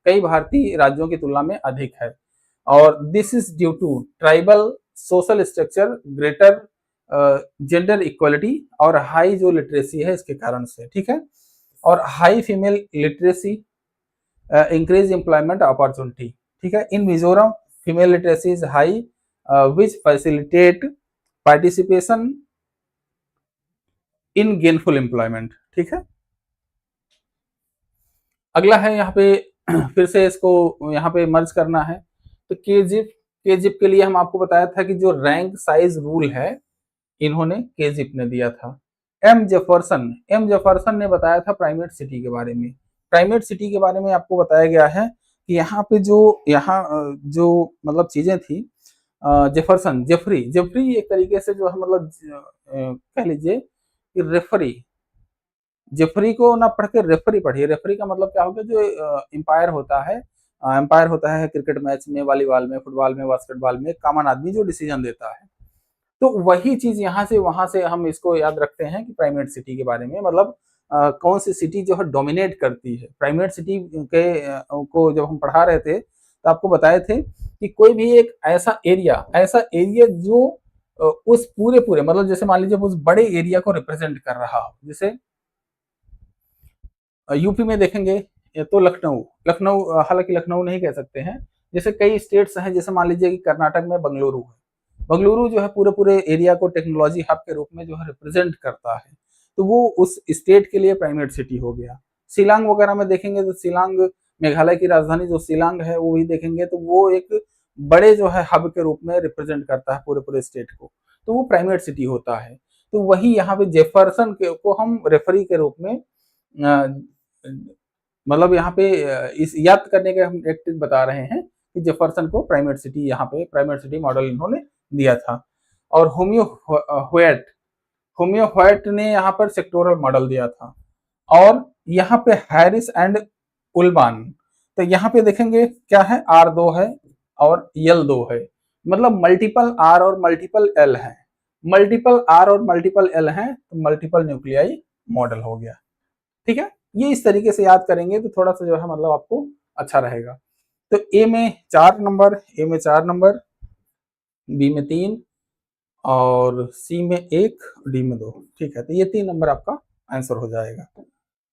कई भारतीय राज्यों की तुलना में अधिक है और this is due to tribal social structure, greater gender equality और हाई जो लिटरेसी है इसके कारण से। ठीक है, और high female literacy increase employment opportunity. ठीक है, in Mizoram female literacy is high which facilitate participation in gainful employment. ठीक है, अगला है यहाँ पे फिर से इसको यहाँ पे मर्ज करना है। तो केजिप के लिए हम आपको बताया था कि जो रैंक साइज रूल है इन्होंने केजिप ने दिया था। एम जेफरसन ने बताया था प्राइमेट सिटी के बारे में। प्राइमेट सिटी के बारे में आपको बताया गया है कि यहाँ पे जो मतलब चीजें थी, जेफरी एक तरीके से जो है मतलब कह लीजिए कि रेफरी, जेफरी को ना पढ़ के रेफरी पढ़िए। रेफरी का मतलब क्या होगा, जो एम्पायर होता है क्रिकेट मैच में, वॉलीबॉल में, फुटबॉल में, बास्केटबॉल में, कॉमन आदमी जो डिसीजन देता है। तो वही चीज यहाँ से वहां से हम इसको याद रखते हैं कि प्राइमेट सिटी के बारे में मतलब कौन सी सिटी जो है डोमिनेट करती है। प्राइमेट सिटी के को जब हम पढ़ा रहे थे तो आपको बताए थे कि कोई भी एक ऐसा एरिया जो उस पूरे मतलब जैसे मान लीजिए उस बड़े एरिया को रिप्रेजेंट कर रहा हो। जैसे यूपी में देखेंगे तो लखनऊ हालांकि लखनऊ नहीं कह सकते हैं, जैसे कई स्टेट्स हैं, जैसे मान लीजिए कि कर्नाटक में बंगलुरु है। बंगलुरु जो है पूरे एरिया को टेक्नोलॉजी हब के रूप में जो है रिप्रेजेंट करता है, तो वो उस स्टेट के लिए प्राइमेट सिटी हो गया। शिलांग वगैरह में देखेंगे तो शिलांग मेघालय की राजधानी जो शिलांग है वो भी देखेंगे तो वो एक बड़े जो है हब के रूप में रिप्रेजेंट करता है पूरे स्टेट को, तो वो प्राइमेट सिटी होता है। तो वही यहाँ पे जेफरसन को हम रेफरी के रूप में मतलब यहाँ पे इस याद करने के हम एक ट्रिक बता रहे हैं कि जेफरसन को प्राइमेट सिटी यहाँ पे प्राइमेट सिटी मॉडल इन्होंने दिया था। और होमियो ह्वेट ने यहाँ पर सेक्टोरल मॉडल दिया था। और यहाँ पे हैरिस एंड उल्बान, तो यहाँ पे देखेंगे क्या है, R2 है और L2 है, मतलब मल्टीपल R और मल्टीपल L है। मल्टीपल R और मल्टीपल L है तो मल्टीपल न्यूक्लियाई मॉडल हो गया। ठीक है, ये इस तरीके से याद करेंगे तो थोड़ा सा जो है मतलब आपको अच्छा रहेगा। तो ए में 4 नंबर, बी में 3 और सी में 1, डी में 2। ठीक है, तो ये 3 नंबर आपका आंसर हो जाएगा।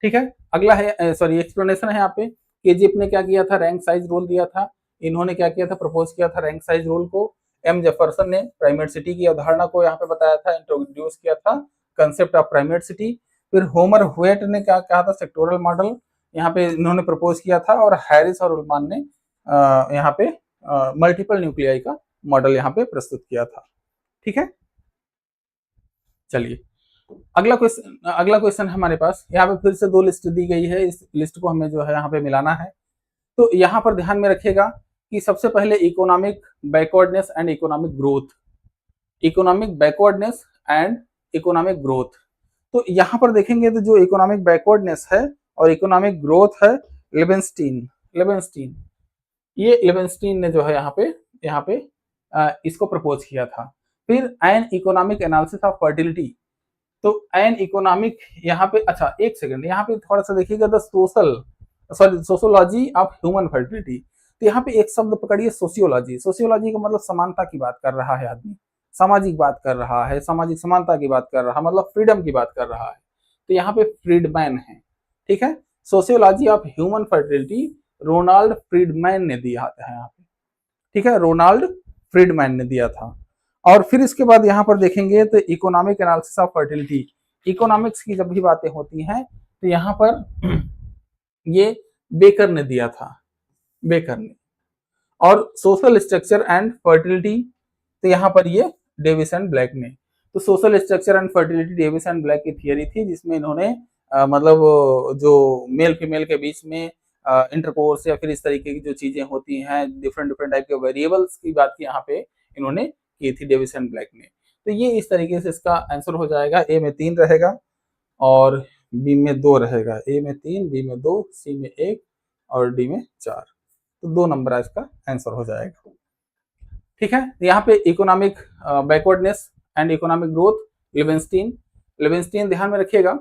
ठीक है, अगला है सॉरी एक्सप्लेनेशन है यहाँ पे। केजीएफ ने क्या किया था, रैंक साइज रूल दिया था। इन्होंने क्या किया था, प्रपोज किया था रैंक साइज रूल को। एम जेफरसन ने प्राइमेट सिटी की अवधारणा को यहाँ पे बताया था, इंट्रोड्यूस किया था कंसेप्ट ऑफ प्राइमेट सिटी। फिर होमर हुएट ने क्या कहा था, सेक्टोरल मॉडल यहाँ पे इन्होंने प्रपोज किया था। और हैरिस और उल्मान ने यहाँ पे मल्टीपल न्यूक्लियाई का मॉडल यहाँ पे प्रस्तुत किया था। ठीक है, चलिए अगला क्वेश्चन हमारे पास यहाँ पे फिर से 2 लिस्ट दी गई है, इस लिस्ट को हमें जो है यहाँ पे मिलाना है। तो यहाँ पर ध्यान में रखिएगा कि सबसे पहले economic backwardness and economic growth. तो यहाँ पर देखेंगे तो जो इकोनॉमिक बैकवर्डनेस है और इकोनॉमिक ग्रोथ है, लेवेंस्टीन ये लेवेंस्टीन ने जो है यहाँ पे इसको प्रपोज किया था। फिर an economic analysis of fertility, तो एन इकोनॉमिक यहाँ पे, अच्छा एक सेकंड, यहाँ पे थोड़ा सा देखिएगा, the sociology of human fertility. तो यहाँ पे एक शब्द पकड़िए, सोशियोलॉजी का मतलब समानता की बात कर रहा है आदमी, सामाजिक बात कर रहा है, सामाजिक समानता की बात कर रहा है, मतलब फ्रीडम की बात कर रहा है। तो यहाँ पे फ्रीडमैन है। ठीक है, sociology of human fertility Ronald Freedman ने दिया है यहाँ पे। ठीक है, रोनाल्ड फ्रीडमैन ने दिया था। और फिर इसके बाद यहाँ पर देखेंगे तो economic analysis of fertility, economics की जब भी बातें होती हैं तो यहाँ पर ये बेकर ने दिया था, बेकर ने। और सोशल स्ट्रक्चर एंड फर्टिलिटी, तो यहाँ पर ये डेविस एंड ब्लैक ने। तो social structure and fertility Davis and black की थियरी थी, जिसमें इन्होंने मतलब जो मेल फीमेल के बीच में इंटरकोर्स या फिर इस तरीके की जो चीजें होती हैं, डिफरेंट डिफरेंट टाइप के वेरिएबल्स की बात की यहाँ पे इन्होंने की थी डेविस एंड ब्लैक ने। तो ये इस तरीके से इसका आंसर हो जाएगा। ए में 3 रहेगा और बी में 2 रहेगा। ए में 3, बी में 2, सी में 1 और डी में 4। तो 2 नंबर इसका आंसर हो जाएगा। ठीक है, यहाँ पे economic backwardness and economic growth, Livingstone. Livingstone ध्यान में रखिएगा,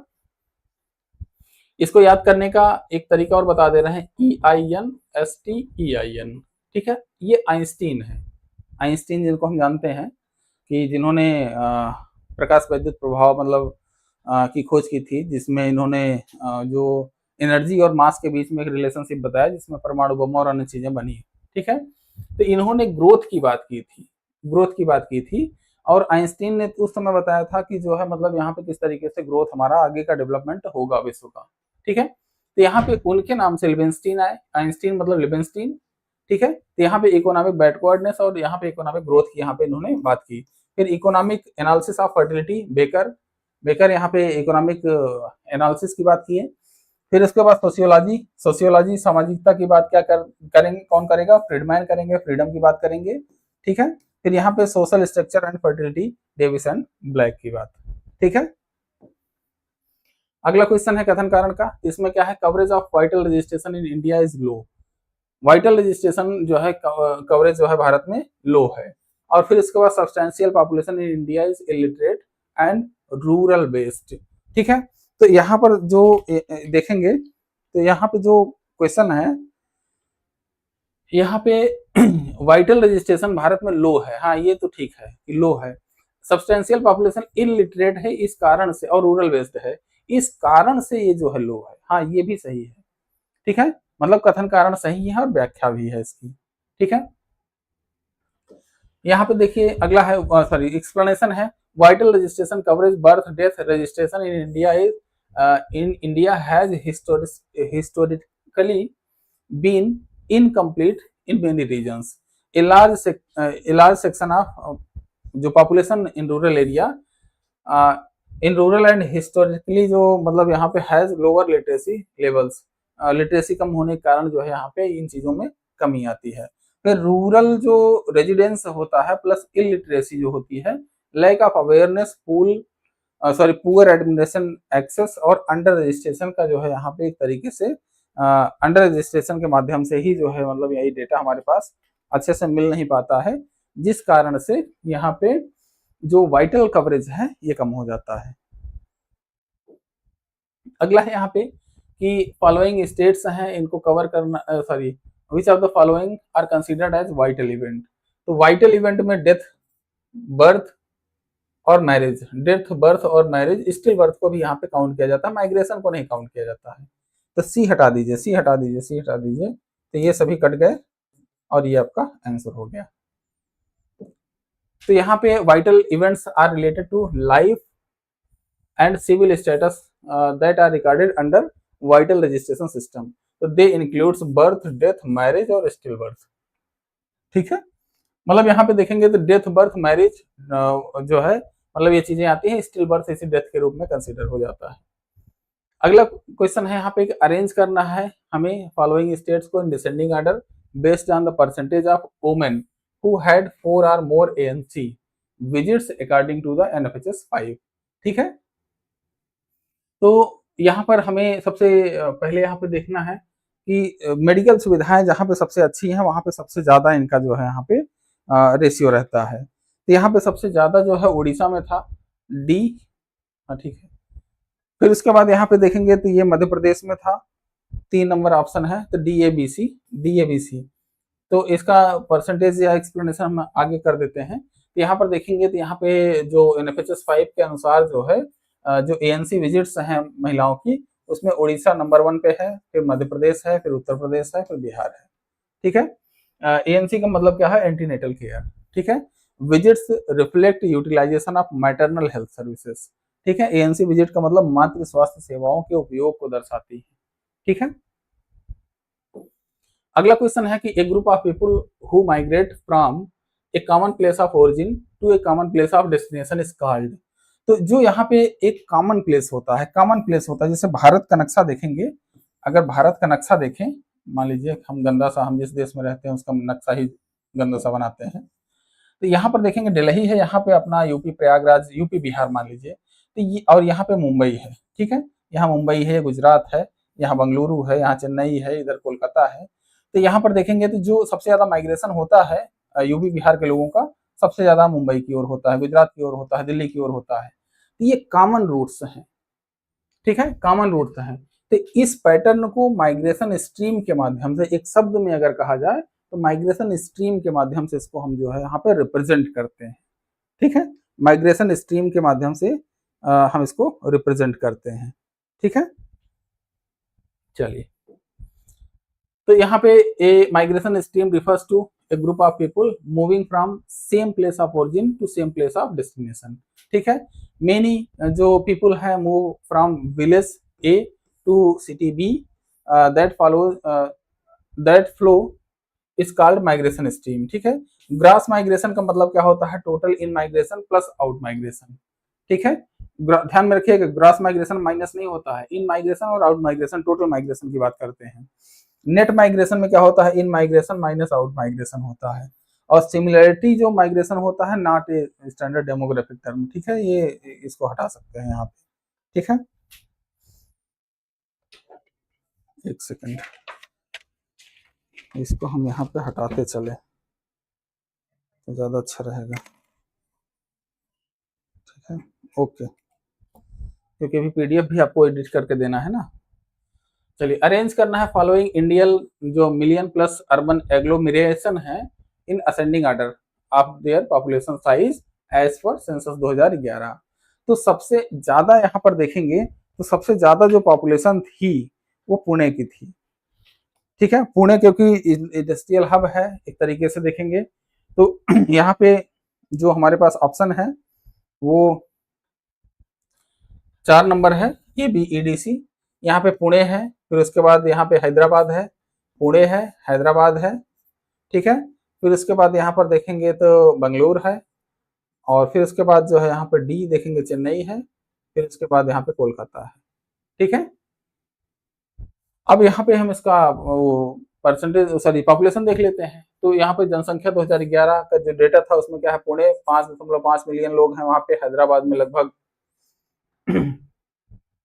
इसको याद करने का एक तरीका और बता दे रहे हैं, EINSTEIN। ठीक है, ये आइंस्टीन है। आइंस्टीन जिनको हम जानते हैं कि जिन्होंने प्रकाश वैद्युत प्रभाव मतलब की खोज की थी, जिसमें इन्होंने जो एनर्जी और मास के बीच में एक रिलेशनशिप बताया, जिसमें परमाणु बम और अन्य चीजें बनी। ठीक है, तो इन्होंने ग्रोथ की बात की थी, ग्रोथ की बात की थी। और आइंस्टीन ने उस समय बताया था कि जो है मतलब यहाँ पे किस तरीके से ग्रोथ हमारा आगे का डेवलपमेंट होगा विश्व का। ठीक है, तो यहाँ पे उनके नाम से लिविंगस्टीन आए, आइंस्टीन मतलब लिविंगस्टीन। ठीक है, तो यहाँ पे इकोनॉमिक बैकवर्डनेस और यहाँ पे इकोनॉमिक ग्रोथ की यहाँ पे इन्होंने बात की। फिर economic analysis of fertility, baker, baker यहाँ पे इकोनॉमिक एनालिसिस की बात की है। फिर उसके बाद सोशियोलॉजी, सोशियोलॉजी सामाजिकता की बात क्या करेंगे, कौन करेगा, फ्रीडमैन करेंगे, फ्रीडम की बात करेंगे। ठीक है, फिर यहाँ पे social structure and fertility, Davis and black की बात। ठीक है, अगला क्वेश्चन है कथन कारण का। इसमें क्या है, coverage of vital registration in India is low. Vital registration जो है कवरेज जो है भारत में लो है। और फिर इसके बाद substantial population in India is illiterate and rural based. ठीक है, तो यहाँ पर जो देखेंगे तो यहाँ पे जो क्वेश्चन है, यहाँ पे वाइटल रजिस्ट्रेशन भारत में लो है। हाँ, ये तो ठीक है कि लो है। सब्सटेंशियल पॉपुलेशन इलिटरेट है इस कारण से, और रूरल बेस्ड है इस कारण से ये जो है लो है। हाँ, ये भी सही है। ठीक है, मतलब कथन कारण सही है और व्याख्या भी है इसकी। ठीक है, यहाँ पे देखिए अगला है, सॉरी एक्सप्लेनेशन है। Vital registration coverage birth death registration in India is in India has historically been incomplete in many regions. A large section of जो population in rural area, in rural and historically जो मतलब यहाँ पे has lower literacy levels, literacy कम होने के कारण जो है यहाँ पे इन चीजों में कमी आती है। फिर रूरल जो रेजिडेंस होता है प्लस इलिटरेसी जो होती है, lack of awareness, poor administration access और अंडर रजिस्ट्रेशन का जो है यहाँ पे एक तरीके से अंडर रजिस्ट्रेशन के माध्यम से ही जो है मतलब यही डेटा हमारे पास अच्छे से मिल नहीं पाता है, जिस कारण से यहाँ पे जो वाइटल कवरेज है ये कम हो जाता है। अगला है यहाँ पे कि फॉलोइंग स्टेट्स हैं, इनको कवर करना, sorry which of the following are considered as vital event. तो वाइटल इवेंट में डेथ, बर्थ और मैरिज, डेथ, बर्थ और मैरिज, स्टिल बर्थ को भी यहाँ पे काउंट किया जाता है, माइग्रेशन को नहीं काउंट किया जाता है। तो सी हटा दीजिए, सी हटा दीजिए, सी हटा दीजिए, तो ये सभी कट गए और ये आपका आंसर हो गया। तो यहाँ पे vital events are related to life and civil status that are recorded under vital registration system. तो they includes birth, death, marriage और स्टिल बर्थ। ठीक है, मतलब यहाँ पे देखेंगे तो डेथ, बर्थ, मैरिज जो है मतलब ये चीजें आती हैं, स्टिल बर्थ इसी डेथ के रूप में कंसीडर हो जाता है। अगला क्वेश्चन है यहाँ पे अरेंज करना है हमें फॉलोइंग स्टेट्स को in descending order based on the percentage of women who had 4 or more ANC visits according to the NFHS 5। ठीक है, तो यहाँ पर हमें सबसे पहले यहाँ पे देखना है कि मेडिकल सुविधाएं जहाँ पे सबसे अच्छी हैं वहाँ पे सबसे ज्यादा इनका जो है यहाँ पे रेशियो रहता है। तो यहाँ पे सबसे ज्यादा जो है उड़ीसा में था, डी। ठीक है, फिर उसके बाद यहाँ पे देखेंगे तो ये मध्य प्रदेश में था, 3 नंबर ऑप्शन है, तो DABC, DABC। तो इसका परसेंटेज या एक्सप्लेनेशन हम आगे कर देते हैं। तो यहाँ पर देखेंगे तो यहाँ पे जो NFHS 5 के अनुसार जो है जो ANC विजिट्स हैं महिलाओं की, उसमें उड़ीसा नंबर 1 पे है, फिर मध्य प्रदेश है, फिर उत्तर प्रदेश है, फिर बिहार है। ठीक है, ANC का मतलब क्या है, एंटीनेटल केयर। ठीक है, visits reflect utilization of maternal health services. ठीक है, ANC विजिट का मतलब मातृ स्वास्थ्य सेवाओं के उपयोग को दर्शाती है। ठीक है, अगला क्वेश्चन है कि a group of people who migrate from a common place of origin to a common place of destination is called. तो जो यहाँ पे एक कॉमन प्लेस होता है, जैसे भारत का नक्शा देखेंगे, अगर भारत का नक्शा देखें, मान लीजिए हम गंदा सा, हम जिस देश में रहते हैं उसका नक्शा ही गंदा सा बनाते हैं, तो यहाँ पर देखेंगे दिल्ली है, यहाँ पे अपना यूपी प्रयागराज, यूपी बिहार मान लीजिए, तो ये, और यहाँ पे मुंबई है, ठीक है, यहाँ मुंबई है, गुजरात है, यहाँ बंगलुरु है, यहाँ चेन्नई है, इधर कोलकाता है। तो यहाँ पर देखेंगे तो जो सबसे ज्यादा माइग्रेशन होता है यूपी बिहार के लोगों का, सबसे ज्यादा मुंबई की ओर होता है, गुजरात की ओर होता है, दिल्ली की ओर होता है। तो ये कॉमन रूट्स हैं, ठीक है, कॉमन रूट्स हैं। तो इस पैटर्न को माइग्रेशन स्ट्रीम के माध्यम से, एक शब्द में अगर कहा जाए तो माइग्रेशन स्ट्रीम के माध्यम से इसको हम जो है यहाँ पे रिप्रेजेंट करते हैं, ठीक है, माइग्रेशन स्ट्रीम के माध्यम से हम इसको रिप्रेजेंट करते हैं, ठीक है। चलिए, तो यहाँ पे a migration stream refers to a group of people moving from same place of origin to same place of destination, ठीक है। मेनी जो पीपल है move from village A to city B, that follow that flow is called migration stream, ठीक है। Gross migration का मतलब क्या होता है, total in migration plus out migration, ठीक है। ध्यान में रखिएगा, ग्रास माइग्रेशन माइनस नहीं होता है, इन माइग्रेशन और आउट माइग्रेशन, टोटल माइग्रेशन की बात करते हैं। नेट माइग्रेशन में क्या होता है, इन माइग्रेशन माइनस आउट माइग्रेशन होता है। और सिमिलरिटी जो माइग्रेशन होता है, not a standard demographic term, ठीक है, ये इसको हटा सकते हैं यहाँ पे, ठीक है। एक सेकंड, इसको हम यहाँ पे हटाते चले तो ज्यादा अच्छा रहेगा, ठीक है, ओके, क्योंकि अभी पीडीएफ भी आपको एडिट करके देना है ना। चलिए, अरेंज करना है फॉलोइंग इंडियन जो मिलियन प्लस अर्बन एग्लोमेरेशन है in ascending order of their population size as per census 2011। तो सबसे ज्यादा यहाँ पर देखेंगे तो सबसे ज्यादा जो पॉपुलेशन थी वो पुणे की थी, ठीक है, पुणे क्योंकि इंडस्ट्रियल हब है एक तरीके से देखेंगे। तो यहाँ पे जो हमारे पास ऑप्शन है वो 4 नंबर है, ये बी ईडीसी, यहाँ पे पुणे है, फिर उसके बाद यहाँ पे हैदराबाद है, पुणे है, हैदराबाद है, ठीक है। फिर उसके बाद यहाँ पर देखेंगे तो बंगलुरु है, और फिर उसके बाद जो है यहाँ पे डी देखेंगे चेन्नई है, फिर उसके बाद यहाँ पे कोलकाता है, ठीक है। अब यहाँ पे हम इसका परसेंटेज, सॉरी, पॉपुलेशन देख लेते हैं। तो यहाँ पे जनसंख्या 2011 का जो डेटा था उसमें क्या है, पुणे 5.5 मिलियन लोग हैं, वहां पे हैदराबाद में लगभग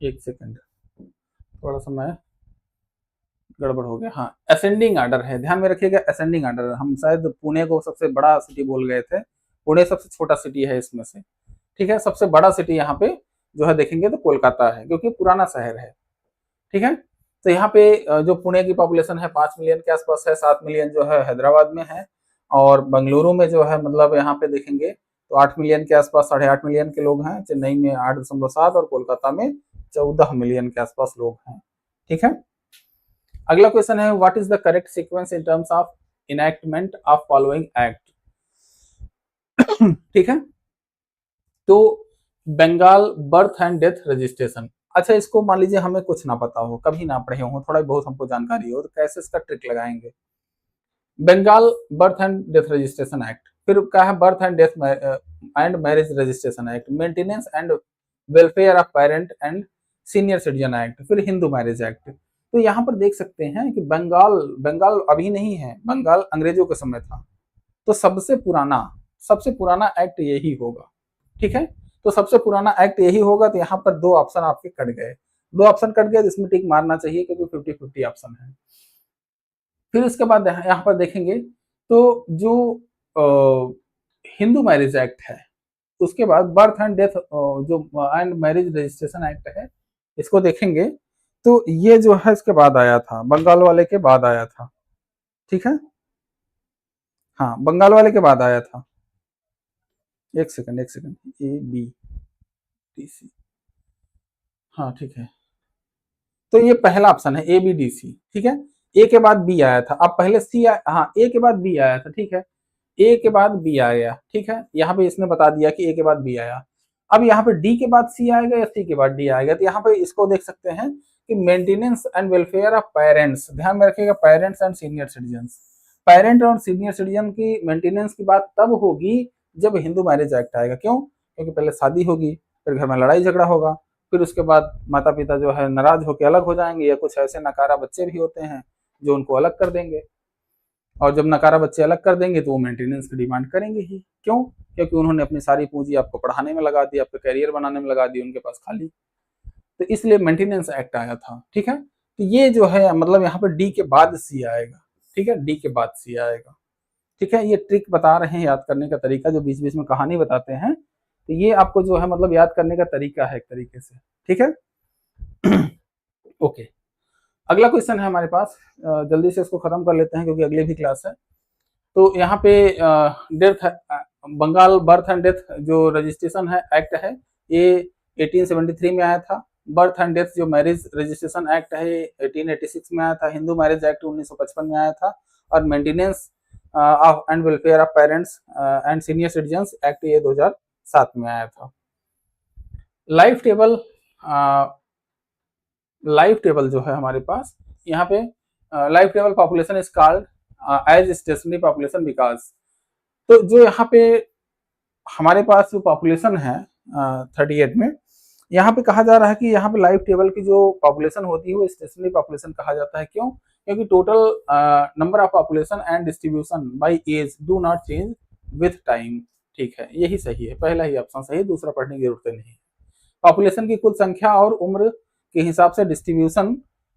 एक सेकंड, थोड़ा सा मैं गड़बड़ हो गया, हाँ, असेंडिंग ऑर्डर है, ध्यान में रखिएगा, असेंडिंग ऑर्डर। हम शायद पुणे को सबसे बड़ा सिटी बोल गए थे, पुणे सबसे छोटा सिटी है इसमें से, ठीक है। सबसे बड़ा सिटी यहाँ पे जो है देखेंगे तो कोलकाता है, क्योंकि पुराना शहर है, ठीक है। तो यहाँ पे जो पुणे की पॉपुलेशन है 5 मिलियन के आसपास है, 7 मिलियन जो है हैदराबाद में है, और बंगलुरु में जो है मतलब यहाँ पे देखेंगे तो 8 मिलियन के आसपास, 8.5 मिलियन के लोग हैं, चेन्नई में 8.7 और कोलकाता में 14 मिलियन के आसपास लोग हैं, ठीक है। अगला क्वेश्चन है, what is the correct sequence in terms of enactment of following act, ठीक है। तो Bengal birth and death registration, अच्छा, इसको मान लीजिए हमें कुछ ना पता हो, कभी ना पढ़े हो, थोड़ा बहुत हमको जानकारी हो, तो कैसे इसका ट्रिक लगाएंगे। Bengal birth and death registration act, फिर क्या है, birth and death and marriage registration act, maintenance and welfare of parent and senior citizen act, फिर हिंदू मैरिज एक्ट। तो यहाँ पर देख सकते हैं कि बंगाल अभी नहीं है, बंगाल अंग्रेजों के समय था, तो सबसे पुराना एक्ट यही होगा, ठीक है। तो सबसे पुराना एक्ट यही होगा, तो यहाँ पर 2 ऑप्शन आपके कट गए, 2 ऑप्शन कट गए, इसमें टिक मारना चाहिए क्योंकि 50-50 ऑप्शन है। फिर उसके बाद यहाँ पर देखेंगे तो जो हिंदू मैरिज एक्ट है, उसके बाद बर्थ एंड डेथ जो एंड मैरिज रजिस्ट्रेशन एक्ट है, इसको देखेंगे तो ये जो है इसके बाद आया था, बंगाल वाले के बाद आया था, ठीक है, हाँ, बंगाल वाले के बाद आया था। एक second, A B T C, हाँ ठीक है, तो ये पहला ऑप्शन है ए बी डी सी, ठीक है। ए के बाद बी आया था, अब पहले सी हाँ, ए के बाद बी आया था, ठीक है, ए के बाद बी आ गया, ठीक है, यहाँ पे इसने बता दिया कि ए के बाद बी आया। अब यहाँ पे डी के बाद सी आएगा या सी के बाद डी आएगा, तो यहाँ पे इसको देख सकते हैं कि maintenance and welfare of parents, ध्यान में रखिएगा, parents and senior citizen, parent और सीनियर सिटीजन की मेंटेनेंस की बात तब होगी जब हिंदू मैरिज एक्ट आएगा, क्यों, क्योंकि पहले शादी होगी, फिर घर में लड़ाई झगड़ा होगा, फिर उसके बाद माता पिता जो है नाराज होकर अलग हो जाएंगे, या कुछ ऐसे नकारा बच्चे भी होते हैं जो उनको अलग कर देंगे। और जब नकारा बच्चे अलग कर देंगे तो वो मेंटेनेंस की डिमांड करेंगे ही। क्यों? क्योंकि उन्होंने अपनी सारी पूंजी आपको पढ़ाने में लगा दी, आपके करियर बनाने में लगा दी, उनके पास खाली। तो इसलिए मेंटेनेंस एक्ट आया था। ठीक है, तो ये जो है मतलब यहाँ पे डी के बाद सी आएगा। ठीक है, डी के बाद सी आएगा। ठीक है, ये ट्रिक बता रहे हैं याद करने का तरीका, जो बीच बीच में कहानी बताते हैं, तो ये आपको जो है मतलब याद करने का तरीका है एक तरीके से। ठीक है ओके, अगला क्वेश्चन है हमारे पास, जल्दी से इसको खत्म कर लेते हैं क्योंकि अगली भी क्लास है। तो यहाँ पे death, Bengal birth and death जो रजिस्ट्रेशन है एक्ट है, ये 1873 में आया था। बर्थ एंड डेथ जो मैरिज रजिस्ट्रेशन एक्ट है 1886 में आया था। हिंदू मैरिज एक्ट 1955 में आया था। और maintenance of and welfare of parents and senior citizens act ये 2007 में आया था। लाइफ टेबल, लाइफ टेबल जो है हमारे पास यहाँ पे, life table population is called as stationary population because, तो जो यहाँ पे हमारे पास जो पॉपुलेशन है 38 में, यहाँ पे कहा जा रहा है कि यहाँ पे लाइफ टेबल की जो पॉपुलेशन होती है वो स्टेशनरी पॉपुलेशन कहा जाता है। क्यों? क्योंकि total number of population and distribution by age do not change with time. ठीक है, यही सही है, पहला ही ऑप्शन सही, दूसरा पढ़ने की जरूरत नहीं है। पॉपुलेशन की कुल संख्या और उम्र के हिसाब से डिस्ट्रीब्यूशन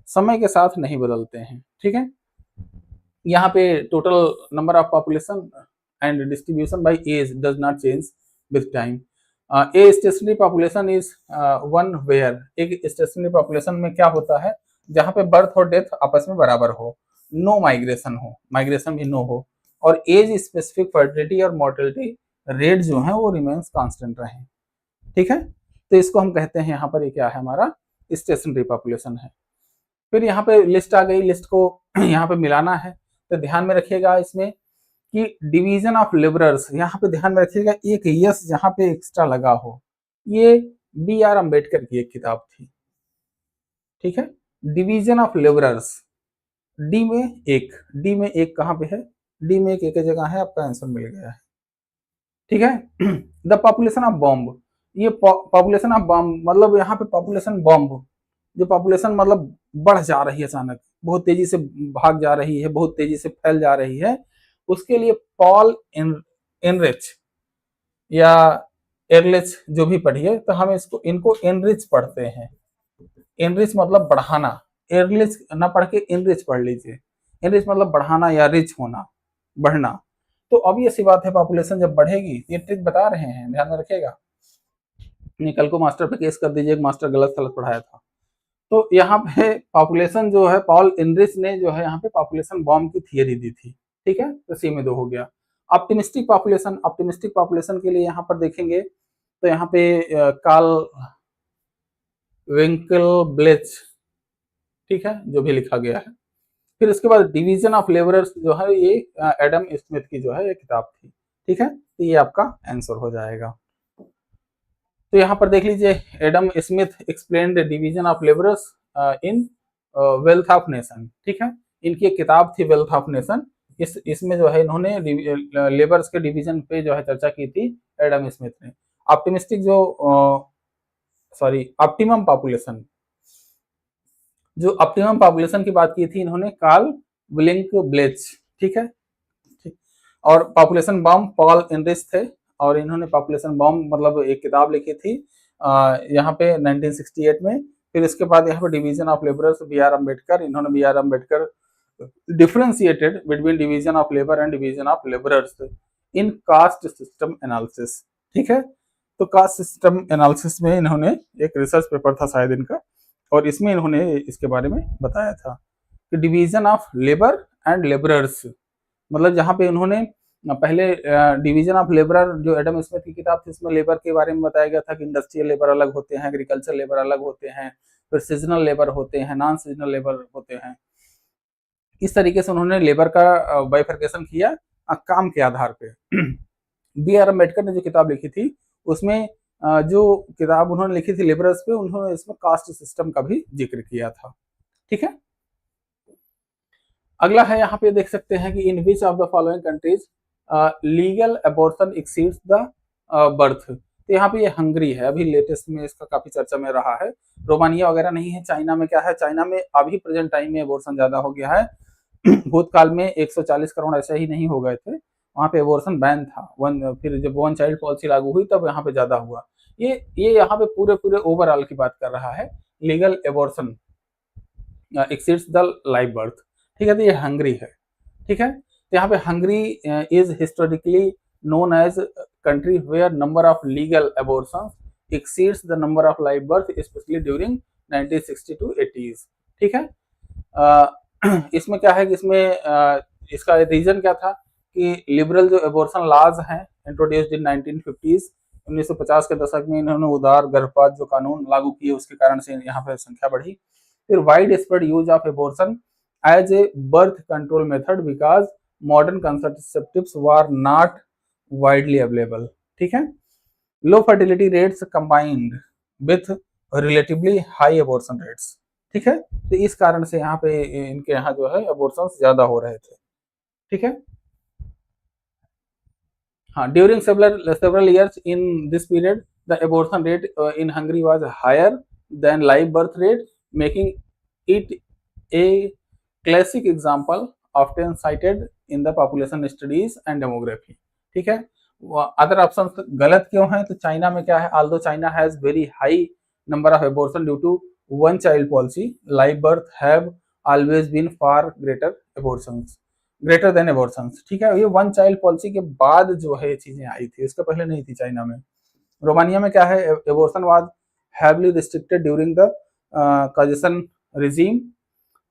समय के साथ नहीं बदलते हैं। ठीक है, यहाँ पे total number of population and distribution by age does not change with time. A stationary population is one where, एक स्टेशनरी पॉपुलेशन में क्या होता है, जहाँ पे बर्थ और डेथ आपस में बराबर हो, नो माइग्रेशन हो, माइग्रेशन भी नो हो, और एज स्पेसिफिक फर्टिलिटी और मोर्टेलिटी रेट जो है वो रिमेन्स कांस्टेंट रहे। ठीक है, तो इसको हम कहते हैं यहाँ पर ये क्या है, हमारा स्टेशनरी पॉपुलेशन है। फिर यहाँ पे लिस्ट आ गई, लिस्ट को यहाँ पे मिलाना है, तो ध्यान में रखिएगा इसमें कि डिवीजन ऑफ लेबरर्स, यहाँ पे ध्यान में रखिएगा एक यस जहाँ पे एक्स्ट्रा लगा हो, ये बी आर अम्बेडकर की एक किताब थी। ठीक है, डिवीजन ऑफ लेबरर्स, डी में एक, डी में एक कहाँ पे है, डी में एक जगह है, आपका आंसर मिल गया है। ठीक है, द पॉपुलेशन ऑफ बॉम्ब, ये पॉपुलेशन ऑफ बॉम्ब मतलब यहाँ पे पॉपुलेशन बॉम्ब, जो पॉपुलेशन मतलब बढ़ जा रही है अचानक, बहुत तेजी से भाग जा रही है, बहुत तेजी से फैल जा रही है, उसके लिए पॉल एनरिच या एरलिच जो भी पढ़िए, तो हम इसको इनको एनरिच पढ़ते हैं। एनरिच मतलब बढ़ाना, एरलिच ना पढ़ के एनरिच पढ़ लीजिए। एनरिच मतलब बढ़ाना या रिच होना, बढ़ना। तो अब ये सी बात है, पॉपुलेशन जब बढ़ेगी, ये ट्रिक बता रहे हैं, ध्यान में रखिएगा। कल को मास्टर पे केस कर दीजिए, गलत गलत पढ़ाया था। तो यहाँ पे पॉपुलेशन जो है, पॉल एनरिच ने जो है यहाँ पे पॉपुलेशन बॉम्ब की थियरी दी थी। ठीक है, तो सी में 2 हो गया। ऑप्टिमिस्टिक पॉपुलेशन, ऑप्टिमिस्टिक पॉपुलेशन के लिए यहाँ पर देखेंगे तो यहाँ पे कार्ल विंकलब्लेच, ठीक है, जो भी लिखा गया है। फिर उसके बाद डिवीजन ऑफ लेबरर्स जो है ये एडम स्मिथ की जो है ये किताब थी। ठीक है, तो ये आपका आंसर हो जाएगा। तो यहाँ पर देख लीजिए, Adam Smith explain the division of labourers in wealth of nation. ठीक है, इनकी एक किताब थी वेल्थ ऑफ नेशन, इसमें जो है इन्होंने लेबर्स के डिवीजन पे जो है चर्चा की थी एडम स्मिथ ने। ऑप्टिमिस्टिक जो ऑप्टिमम पॉपुलेशन, जो ऑप्टिमम पॉपुलेशन की बात की थी इन्होंने कार्ल विंकलब्लेच। ठीक है, और पॉपुलेशन बॉम्ब पॉल एनरिच थे, और इन्होंने पॉपुलेशन बॉम्ब मतलब एक किताब लिखी थी यहाँ पे 1968 में। फिर इसके बाद यहाँ पे division of labourers B R Ambedkar, इन्होंने B R Ambedkar differentiated between division of labour and division of labourers in caste system analysis. ठीक है, तो कास्ट सिस्टम एनालिसिस में इन्होंने एक रिसर्च पेपर था शायद इनका, और इसमें इन्होंने इसके बारे में बताया था कि division of labour and labourers, मतलब जहाँ पे उन्होंने पहले डिवीजन ऑफ लेबर जो एडम स्मिथ की किताब थी उसमें लेबर के बारे में बताया गया था कि इंडस्ट्रियल लेबर अलग होते हैं, एग्रीकल्चर लेबर अलग होते हैं, फिर सीजनल लेबर होते हैं, नॉन सीजनल लेबर होते हैं। इस तरीके से उन्होंने लेबर का बाइफर्केशन किया काम के आधार पे। बी आर अम्बेडकर ने जो किताब लिखी थी उसमें जो किताब उन्होंने लिखी थी लेबरर्स पे, उन्होंने इसमें कास्ट सिस्टम का भी जिक्र किया था। ठीक है, अगला है यहाँ पे देख सकते हैं कि in which of the following countries legal abortion exceeds the birth. तो यहाँ पे ये हंगरी है, अभी लेटेस्ट में इसका काफी चर्चा में रहा है। रोमानिया वगैरह नहीं है। चाइना में क्या है, चाइना में अभी प्रेजेंट टाइम में एबॉर्शन ज्यादा हो गया है। भूतकाल में 140 करोड़ ऐसे ही नहीं हो गए थे, वहां पे एबॉर्शन बैन था। फिर जब वन चाइल्ड पॉलिसी लागू हुई तब यहाँ पे ज्यादा हुआ। ये यहाँ पे पूरे पूरे ओवरऑल की बात कर रहा है। Legal abortion exceeds the live birth. ठीक है, तो ये हंगरी है। ठीक है, तो यहाँ पे Hungary is historically known as country where number of legal abortions exceeds the number of live birth, especially during 1960 to 80s। ठीक है, इसमें क्या है कि इसमें इसका रीजन क्या था कि लिबरल जो एबॉर्शन लॉज हैं इंट्रोड्यूस्ड इन 1950s, 1950 के दशक में इन्होंने उदार गर्भपात जो कानून लागू किए उसके कारण से यहाँ पे संख्या बढ़ी। फिर widespread use of abortion as a birth control method because modern contraceptives were not widely available. ठीक है, low fertility rates combined with relatively high abortion rates. ठीक है, तो इस कारण से यहाँ पे इनके यहाँ जो है एबॉर्शन ज्यादा हो रहे थे। ठीक है, हाँ, during several years in this period the abortion rate in Hungary was higher than live birth rate, making it a classic example often cited in the population studies and demography। ठीक है, other option गलत क्यों है, तो China में क्या है, although China has very high number of abortion due to one child policy, live birth have always been far greater than abortions। ठीक है, ये वन चाइल्ड पॉलिसी के बाद जो है ये चीजें आई थी, इसके पहले नहीं थी चाइना में। रोमानिया में क्या है, abortion was heavily restricted during the causation regime,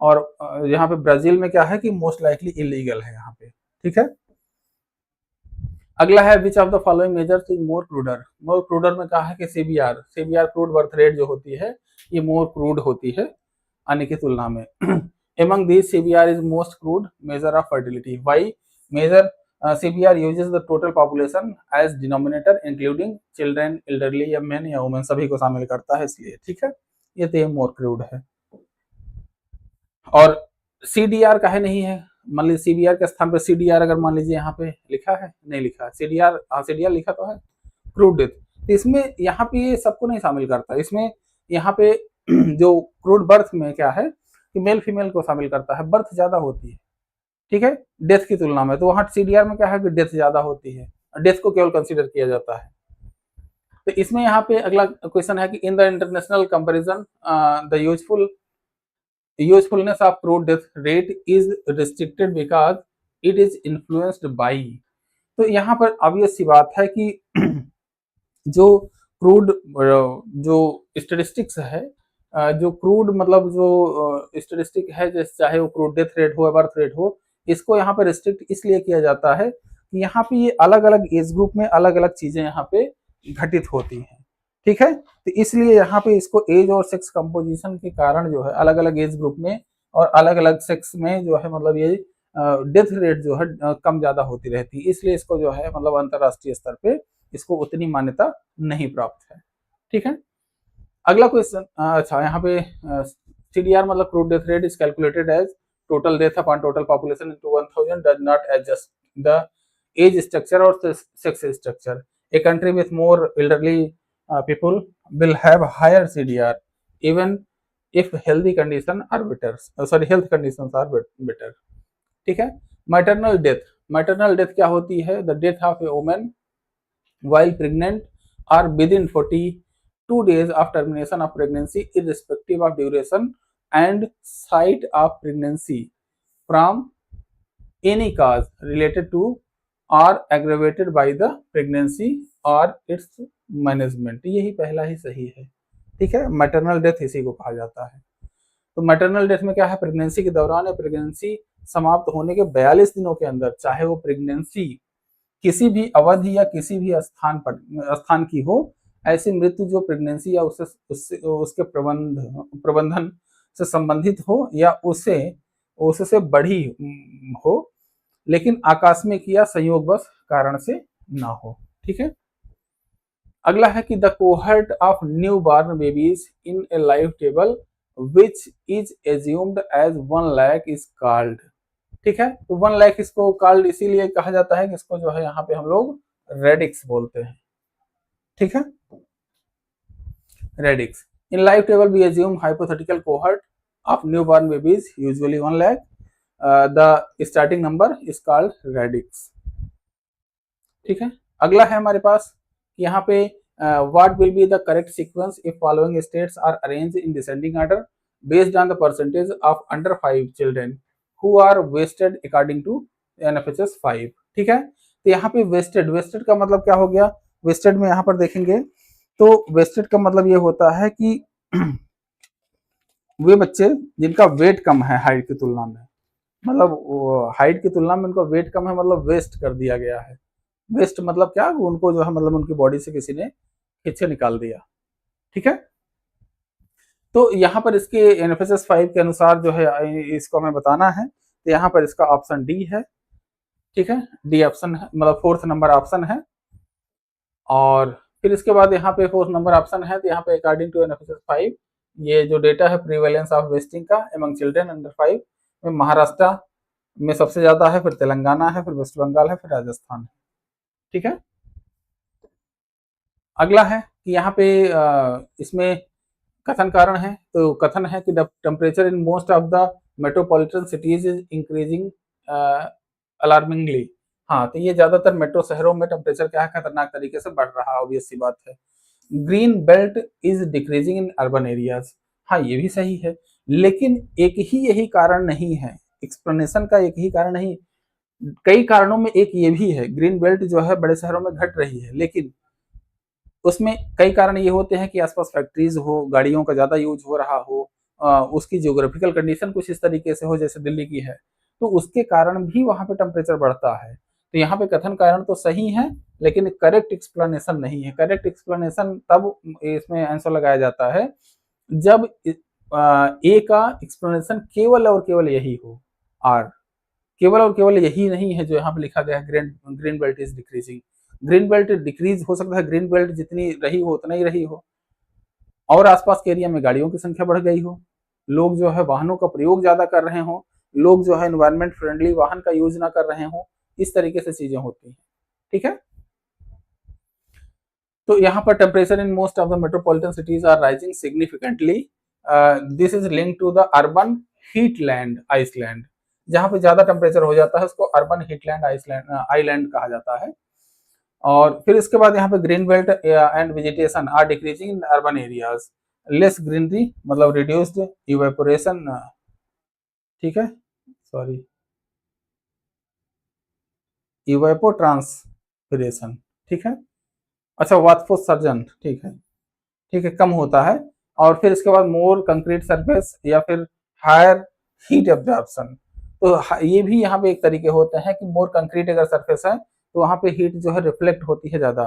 और यहाँ पे ब्राजील में क्या है कि मोस्ट लाइकली इलीगल है यहाँ पे। ठीक है, अगला है which of the following measures is more cruder. More cruder में कहा है कि सीबीआर क्रूड बर्थ रेट जो होती है ये मोर क्रूड होती है अन्य की तुलना में। Among these, CBR is most crude measure of fertility. Why? Measure CBR uses the total population as denominator, including children, elderly या men या women सभी को शामिल करता है, इसलिए। ठीक है, ये तो मोर क्रूड है। और CDR काहे नहीं है, मान लीजिए CBR के स्थान पे CDR अगर मान लीजिए यहाँ पे लिखा है, नहीं लिखा CDR लिखा तो है क्रूड डेथ, तो इसमें यहाँ पे ये सबको नहीं शामिल करता। इसमें यहाँ पे जो क्रूड बर्थ में क्या है कि मेल फीमेल को शामिल करता है, बर्थ ज्यादा होती है। ठीक है, डेथ की तुलना में, तो वहां सीडीआर में क्या है कि डेथ ज्यादा होती है, डेथ को केवल कंसीडर किया जाता है। तो इसमें यहाँ पे अगला क्वेश्चन है कि in the international comparison the usefulness of crude death rate is restricted because it is influenced by. तो यहाँ पर ऑब्वियस सी बात है कि जो क्रूड जो स्टेटिस्टिक्स है, जो क्रूड मतलब जो स्टेटिस्टिक है, जैसे चाहे वो क्रूड डेथ रेट हो या बर्थ रेट हो, इसको यहाँ पे रिस्ट्रिक्ट इसलिए किया जाता है कि यहाँ पे ये अलग अलग एज ग्रुप में अलग अलग चीजें यहाँ पे घटित होती हैं। ठीक है, तो इसलिए यहाँ पे इसको एज और सेक्स कंपोजिशन के कारण जो है अलग अलग एज ग्रुप में और अलग अलग सेक्स में जो है मतलब ये डेथ रेट जो है कम ज्यादा होती रहती है, इसलिए इसको जो है मतलब अंतरराष्ट्रीय स्तर पे इसको उतनी मान्यता नहीं प्राप्त है। ठीक है, अगला क्वेश्चन, अच्छा यहाँ पे CDR मतलब crude death rate is calculated as total death upon total population into 1000 does not adjust the age structure और sex structure. A country with more elderly people will have higher CDR even if health conditions are better। ठीक है, maternal death क्या होती है, the death of a woman while pregnant or within 42 days of termination of pregnancy irrespective of duration and site of pregnancy from any cause related to or aggravated by the pregnancy or its management. यही पहला ही सही है। ठीक है, maternal death इसी को कहा जाता है। तो मैटरनल डेथ में क्या है, प्रेगनेंसी के दौरान या प्रेगनेंसी समाप्त होने के 42 दिनों के अंदर, चाहे वो प्रेगनेंसी किसी भी अवधि या किसी भी स्थान की हो, ऐसी मृत्यु जो प्रेगनेंसी या उसके प्रबंधन से संबंधित हो या उससे बढ़ी हो, लेकिन आकस्मिक या संयोगवश कारण से ना हो। ठीक है, अगला है कि the cohort of new born babies in a life table which is assumed as 1 lakh is called. ठीक है, तो 1 लाख इसको कॉल्ड इसीलिए कहा जाता है कि इसको जो है यहाँ पे हम लोग रेडिक्स बोलते हैं। ठीक है। Radix in life table we assume hypothetical cohort of new born babies usually 1 lakh, the starting number is called radix. ठीक है। अगला है हमारे पास यहाँ पे what will be the correct sequence if following states are arranged in descending order based on the percentage of under 5 children who are wasted according to NFSS 5। ठीक है। तो यहाँ पे वेस्टेड, वेस्टेड का मतलब क्या हो गया? वेस्टेड में यहाँ पर देखेंगे तो वेस्टेड का मतलब ये होता है कि वे बच्चे जिनका वेट कम है हाइट की तुलना में, मतलब हाइट की तुलना में उनका वेट कम है, मतलब वेस्ट कर दिया गया है। वेस्ट मतलब क्या? उनको जो है मतलब उनकी बॉडी से किसी ने खींच के निकाल दिया। ठीक है। तो यहाँ पर इसके एनएफएसएस 5 के अनुसार जो है इसको हमें बताना है, तो यहाँ पर इसका ऑप्शन डी है। ठीक है। डी ऑप्शन है, मतलब 4th नंबर ऑप्शन है। और फिर इसके बाद यहाँ पे 4th नंबर ऑप्शन है, तो यहाँ पे अकॉर्डिंग टू एनएफएसएस 5 ये जो डेटा है प्रीवेलेंस ऑफ वेस्टिंग का एमंग चिल्ड्रन अंडर 5 में महाराष्ट्र में सबसे ज्यादा है, फिर तेलंगाना है, फिर वेस्ट बंगाल है, फिर राजस्थान है। ठीक है। अगला है कि यहाँ पे इसमें कथन कारण है, तो कथन है कि the temperature in most of the metropolitan cities is increasing alarmingly. हाँ, तो ये ज्यादातर मेट्रो शहरों में टेम्परेचर क्या है, खतरनाक तरीके से बढ़ रहा है, ऑब्वियस सी बात है। Green belt is decreasing in urban areas. हाँ, ये भी सही है, लेकिन एक ही यही कारण नहीं है, एक्सप्लेनेशन का एक ही कारण नहीं, कई कारणों में एक ये भी है, ग्रीन बेल्ट जो है बड़े शहरों में घट रही है, लेकिन उसमें कई कारण ये होते हैं कि आसपास फैक्ट्रीज हो, गाड़ियों का ज्यादा यूज हो रहा हो, उसकी जियोग्राफिकल कंडीशन कुछ इस तरीके से हो जैसे दिल्ली की है, तो उसके कारण भी वहां पे टेम्परेचर बढ़ता है। तो यहाँ पे कथन कारण तो सही है, लेकिन करेक्ट एक्सप्लेनेशन नहीं है। करेक्ट एक्सप्लेनेशन तब इसमें आंसर लगाया जाता है जब ए का एक्सप्लेनेशन केवल और केवल यही हो, आर केवल और केवल यही नहीं है जो यहाँ पे लिखा गया है, green belt is decreasing. Green belt decrease हो सकता है, ग्रीन बेल्ट जितनी रही हो उतना ही रही हो, और आसपास के एरिया में गाड़ियों की संख्या बढ़ गई हो, लोग जो है वाहनों का प्रयोग ज्यादा कर रहे हो, लोग जो है एनवायरमेंट फ्रेंडली वाहन का यूज ना कर रहे हो, इस तरीके से चीजें होती हैं। ठीक है। तो यहाँ पर temperature in most of the metropolitan cities are rising significantly, this is link to the urban heatland island. जहां पे ज्यादा टेम्परेचर हो जाता है उसको अर्बन हीटलैंड आइलैंड कहा जाता है। और फिर इसके बाद यहाँ पे green belt and vegetation are decreasing in urban areas, less greenery मतलब रिड्यूस्ड इवेपोरेशन। ठीक है, सॉरी, इवेपोट्रांसपिरेशन। ठीक है। अच्छा, वाष्पोत्सर्जन। ठीक है, ठीक है, कम होता है। और फिर इसके बाद मोर कंक्रीट सरफेस या फिर हायर हीट एब्जॉर्प्शन। तो ये भी यहाँ पे एक तरीके होते हैं कि मोर कंक्रीट अगर सरफेस है तो वहां पे हीट जो है रिफ्लेक्ट होती है ज्यादा,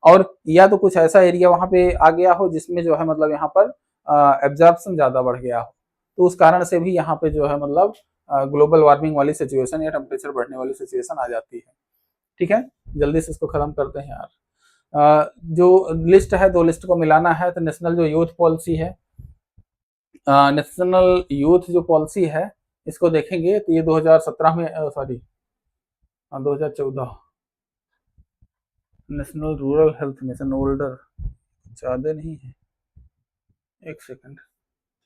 और या तो कुछ ऐसा एरिया वहां पे आ गया हो जिसमें जो है मतलब यहाँ पर एब्जॉर्प्शन ज्यादा बढ़ गया हो, तो उस कारण से भी यहाँ पे जो है मतलब ग्लोबल वार्मिंग वाली सिचुएशन या टेम्परेचर बढ़ने वाली सिचुएशन आ जाती है। ठीक है, जल्दी से इसको खत्म करते हैं यार। जो लिस्ट है, दो लिस्ट को मिलाना है, तो नेशनल जो यूथ पॉलिसी है, नेशनल यूथ जो पॉलिसी है इसको देखेंगे तो ये 2017 में, sorry 2014 national rural health mission, older ज्यादा नहीं है, एक सेकंड,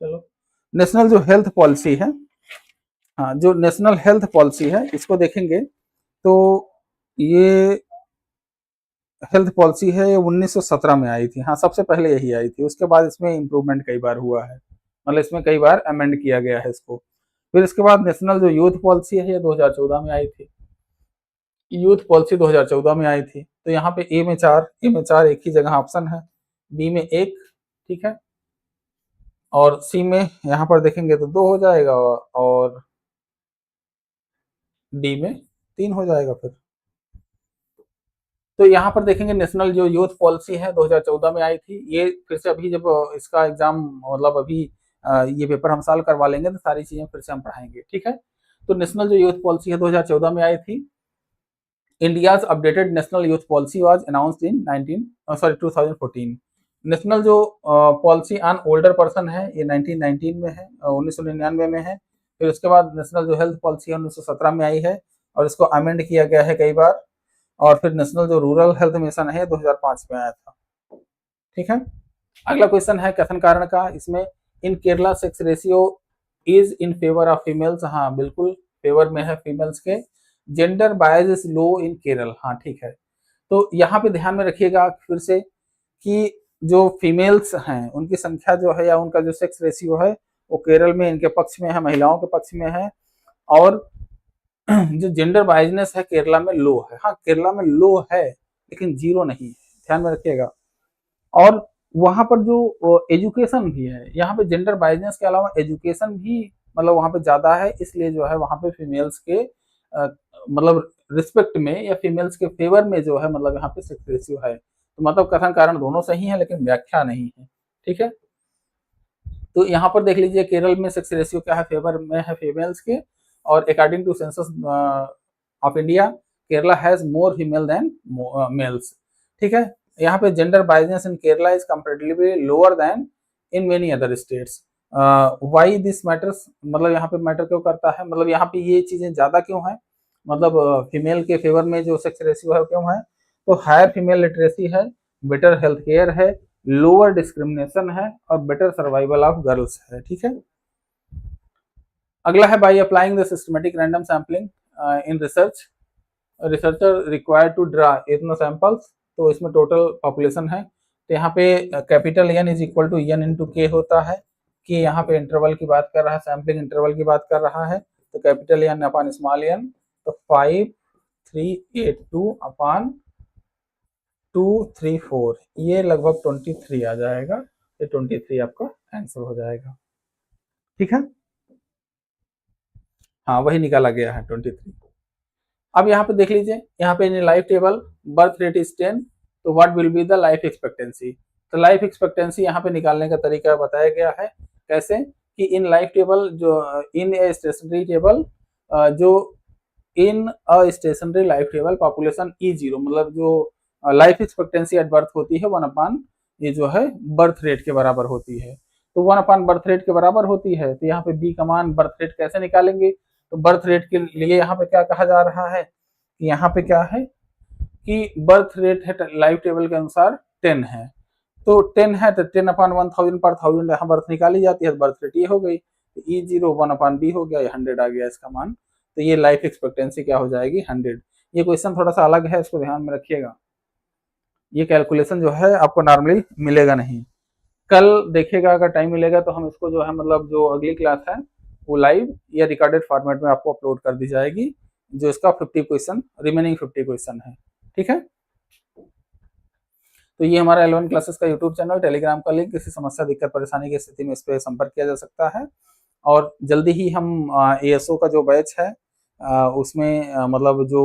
चलो नेशनल जो हेल्थ पॉलिसी है, हाँ जो नेशनल हेल्थ पॉलिसी है इसको देखेंगे तो ये हेल्थ पॉलिसी है, ये 1917 में आई थी। हाँ, सबसे पहले यही आई थी, उसके बाद इसमें इम्प्रूवमेंट कई बार हुआ है, मतलब इसमें कई बार अमेंड किया गया है इसको। फिर इसके बाद नेशनल जो यूथ पॉलिसी है ये 2014 में आई थी, यूथ पॉलिसी 2014 में आई थी। तो यहाँ पे ए में 4, एक ही जगह ऑप्शन है, बी में 1, ठीक है, और सी में यहाँ पर देखेंगे तो 2 हो जाएगा, और डी में 3 हो जाएगा। फिर तो यहाँ पर देखेंगे नेशनल जो यूथ पॉलिसी है 2014 में आई थी, ये फिर से अभी जब इसका एग्जाम मतलब अभी ये पेपर हम साल करवा लेंगे तो सारी चीजें फिर से हम पढ़ाएंगे। ठीक है। तो नेशनल जो यूथ पॉलिसी है 2014 में आई थी। India's updated national youth policy was announced in 2014। National जो पॉलिसी ऑन ओल्डर पर्सन है ये 1919 में है, 1999 में है। फिर उसके बाद नेशनल जो हेल्थ पॉलिसी है 1917 में आई है, और इसको अमेंड किया गया है कई बार। और फिर नेशनल जो रूरल हेल्थ मिशन है 2005 में आया था। ठीक है। अगला क्वेश्चन है कथन कारण का, इसमें in Kerala sex ratio is in favour of females, हाँ बिल्कुल फेवर में है फीमेल्स के। Gender bias is low in Kerala, हाँ ठीक है। तो यहाँ पे ध्यान में रखिएगा फिर से कि जो फीमेल्स हैं उनकी संख्या जो है या उनका जो सेक्स रेशियो है वो केरल में इनके पक्ष में है, महिलाओं के पक्ष में है। और जो जेंडर बायसनेस है केरला में लो है, हाँ केरला में लो है लेकिन जीरो नहीं, ध्यान में रखिएगा। और वहां पर जो एजुकेशन भी है, यहाँ पे जेंडर बायसनेस के अलावा एजुकेशन भी मतलब वहां पे ज्यादा है, इसलिए जो है वहां पे फीमेल्स के मतलब रिस्पेक्ट में या फीमेल्स के फेवर में जो है मतलब यहाँ पे सेक्स रेशियो है। तो मतलब कथन कारण दोनों सही है लेकिन व्याख्या नहीं है, ठीक है। तो यहाँ पर देख लीजिए केरल में सेक्स रेशियो क्या है, फेवर में है फीमेल्स के। और according to census of India Kerala has more female than males, ठीक है। यहाँ पे gender biasness in Kerala is comparatively lower than in many other states. Why this matters, मतलब यहाँ पे मैटर क्यों करता है, मतलब यहाँ पे ये चीजें ज्यादा क्यों है, मतलब फीमेल के फेवर में जो सेक्स रेशियो है क्यों है। तो हायर फीमेल लिटरेसी है, बेटर हेल्थ केयर है, लोअर डिस्क्रिमिनेशन है और बेटर सर्वाइवल ऑफ गर्ल्स है, ठीक है। अगला है by applying the systematic random sampling in research, researcher required to draw इतना सैंपल्स। तो इसमें टोटल पॉपुलेशन है, तो यहाँ पे capital N is equal to n into k होता है कि यहाँ पे इंटरवल की बात कर रहा है, सैम्पलिंग इंटरवल की बात कर रहा है। तो capital N upon small n, तो 5382 अपॉन 234, ये लगभग 23 आ जाएगा। ये 23 आपका आंसर हो जाएगा, ठीक है। हाँ वही निकाला गया है 23। अब यहाँ पे देख लीजिए, यहाँ पे life table birth rate is 10, तो what will be the life expectancy. तो लाइफ एक्सपेक्टेंसी यहाँ पे निकालने का तरीका बताया गया है, कैसे कि इन लाइफ टेबल जो इन ए स्टेशनरी टेबल, जो इन अ stationery life table population E zero, मतलब जो लाइफ एक्सपेक्टेंसी एट बर्थ होती है 1/, ये जो है बर्थ रेट के बराबर होती है। तो 1/, बर्थ रेट के बराबर होती है, तो यहाँ पे बी का मान बर्थ रेट कैसे निकालेंगे। तो बर्थ रेट के लिए यहाँ पे क्या कहा जा रहा है, यहाँ पे क्या है कि बर्थ रेट है लाइफ टेबल के अनुसार 10 है। तो 10 है तो 10/1000 पर 1000 यहाँ बर्थ निकाली जाती है, तो बर्थ रेट ये हो गई। तो ई जीरो 1/b हो गया, 100 आ गया इसका मान। तो ये लाइफ एक्सपेक्टेंसी क्या हो जाएगी 100। ये क्वेश्चन थोड़ा सा अलग है, इसको ध्यान में रखिएगा। ये कैलकुलेशन जो है आपको नॉर्मली मिलेगा नहीं। कल देखिएगा, अगर टाइम मिलेगा तो हम इसको जो है मतलब जो अगली क्लास है वो लाइव या रिकॉर्डेड फॉर्मेट में आपको अपलोड कर दी जाएगी, जो इसका 50 क्वेश्चन रिमेनिंग 50 क्वेश्चन है, ठीक है। तो ये हमारा 11 क्लासेस का यूट्यूब चैनल, टेलीग्राम का लिंक, किसी समस्या दिक्कत परेशानी की स्थिति में इस पर संपर्क किया जा सकता है। और जल्दी ही हम ASO का जो बैच है उसमें मतलब जो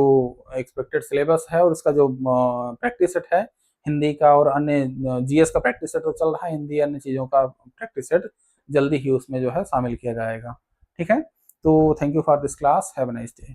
एक्सपेक्टेड सिलेबस है और उसका जो प्रैक्टिस सेट है हिंदी का और अन्य GS का प्रैक्टिस सेट तो चल रहा है, हिंदी अन्य चीज़ों का प्रैक्टिस सेट जल्दी ही उसमें जो है शामिल किया जाएगा, ठीक है। तो thank you for this class, have a nice day.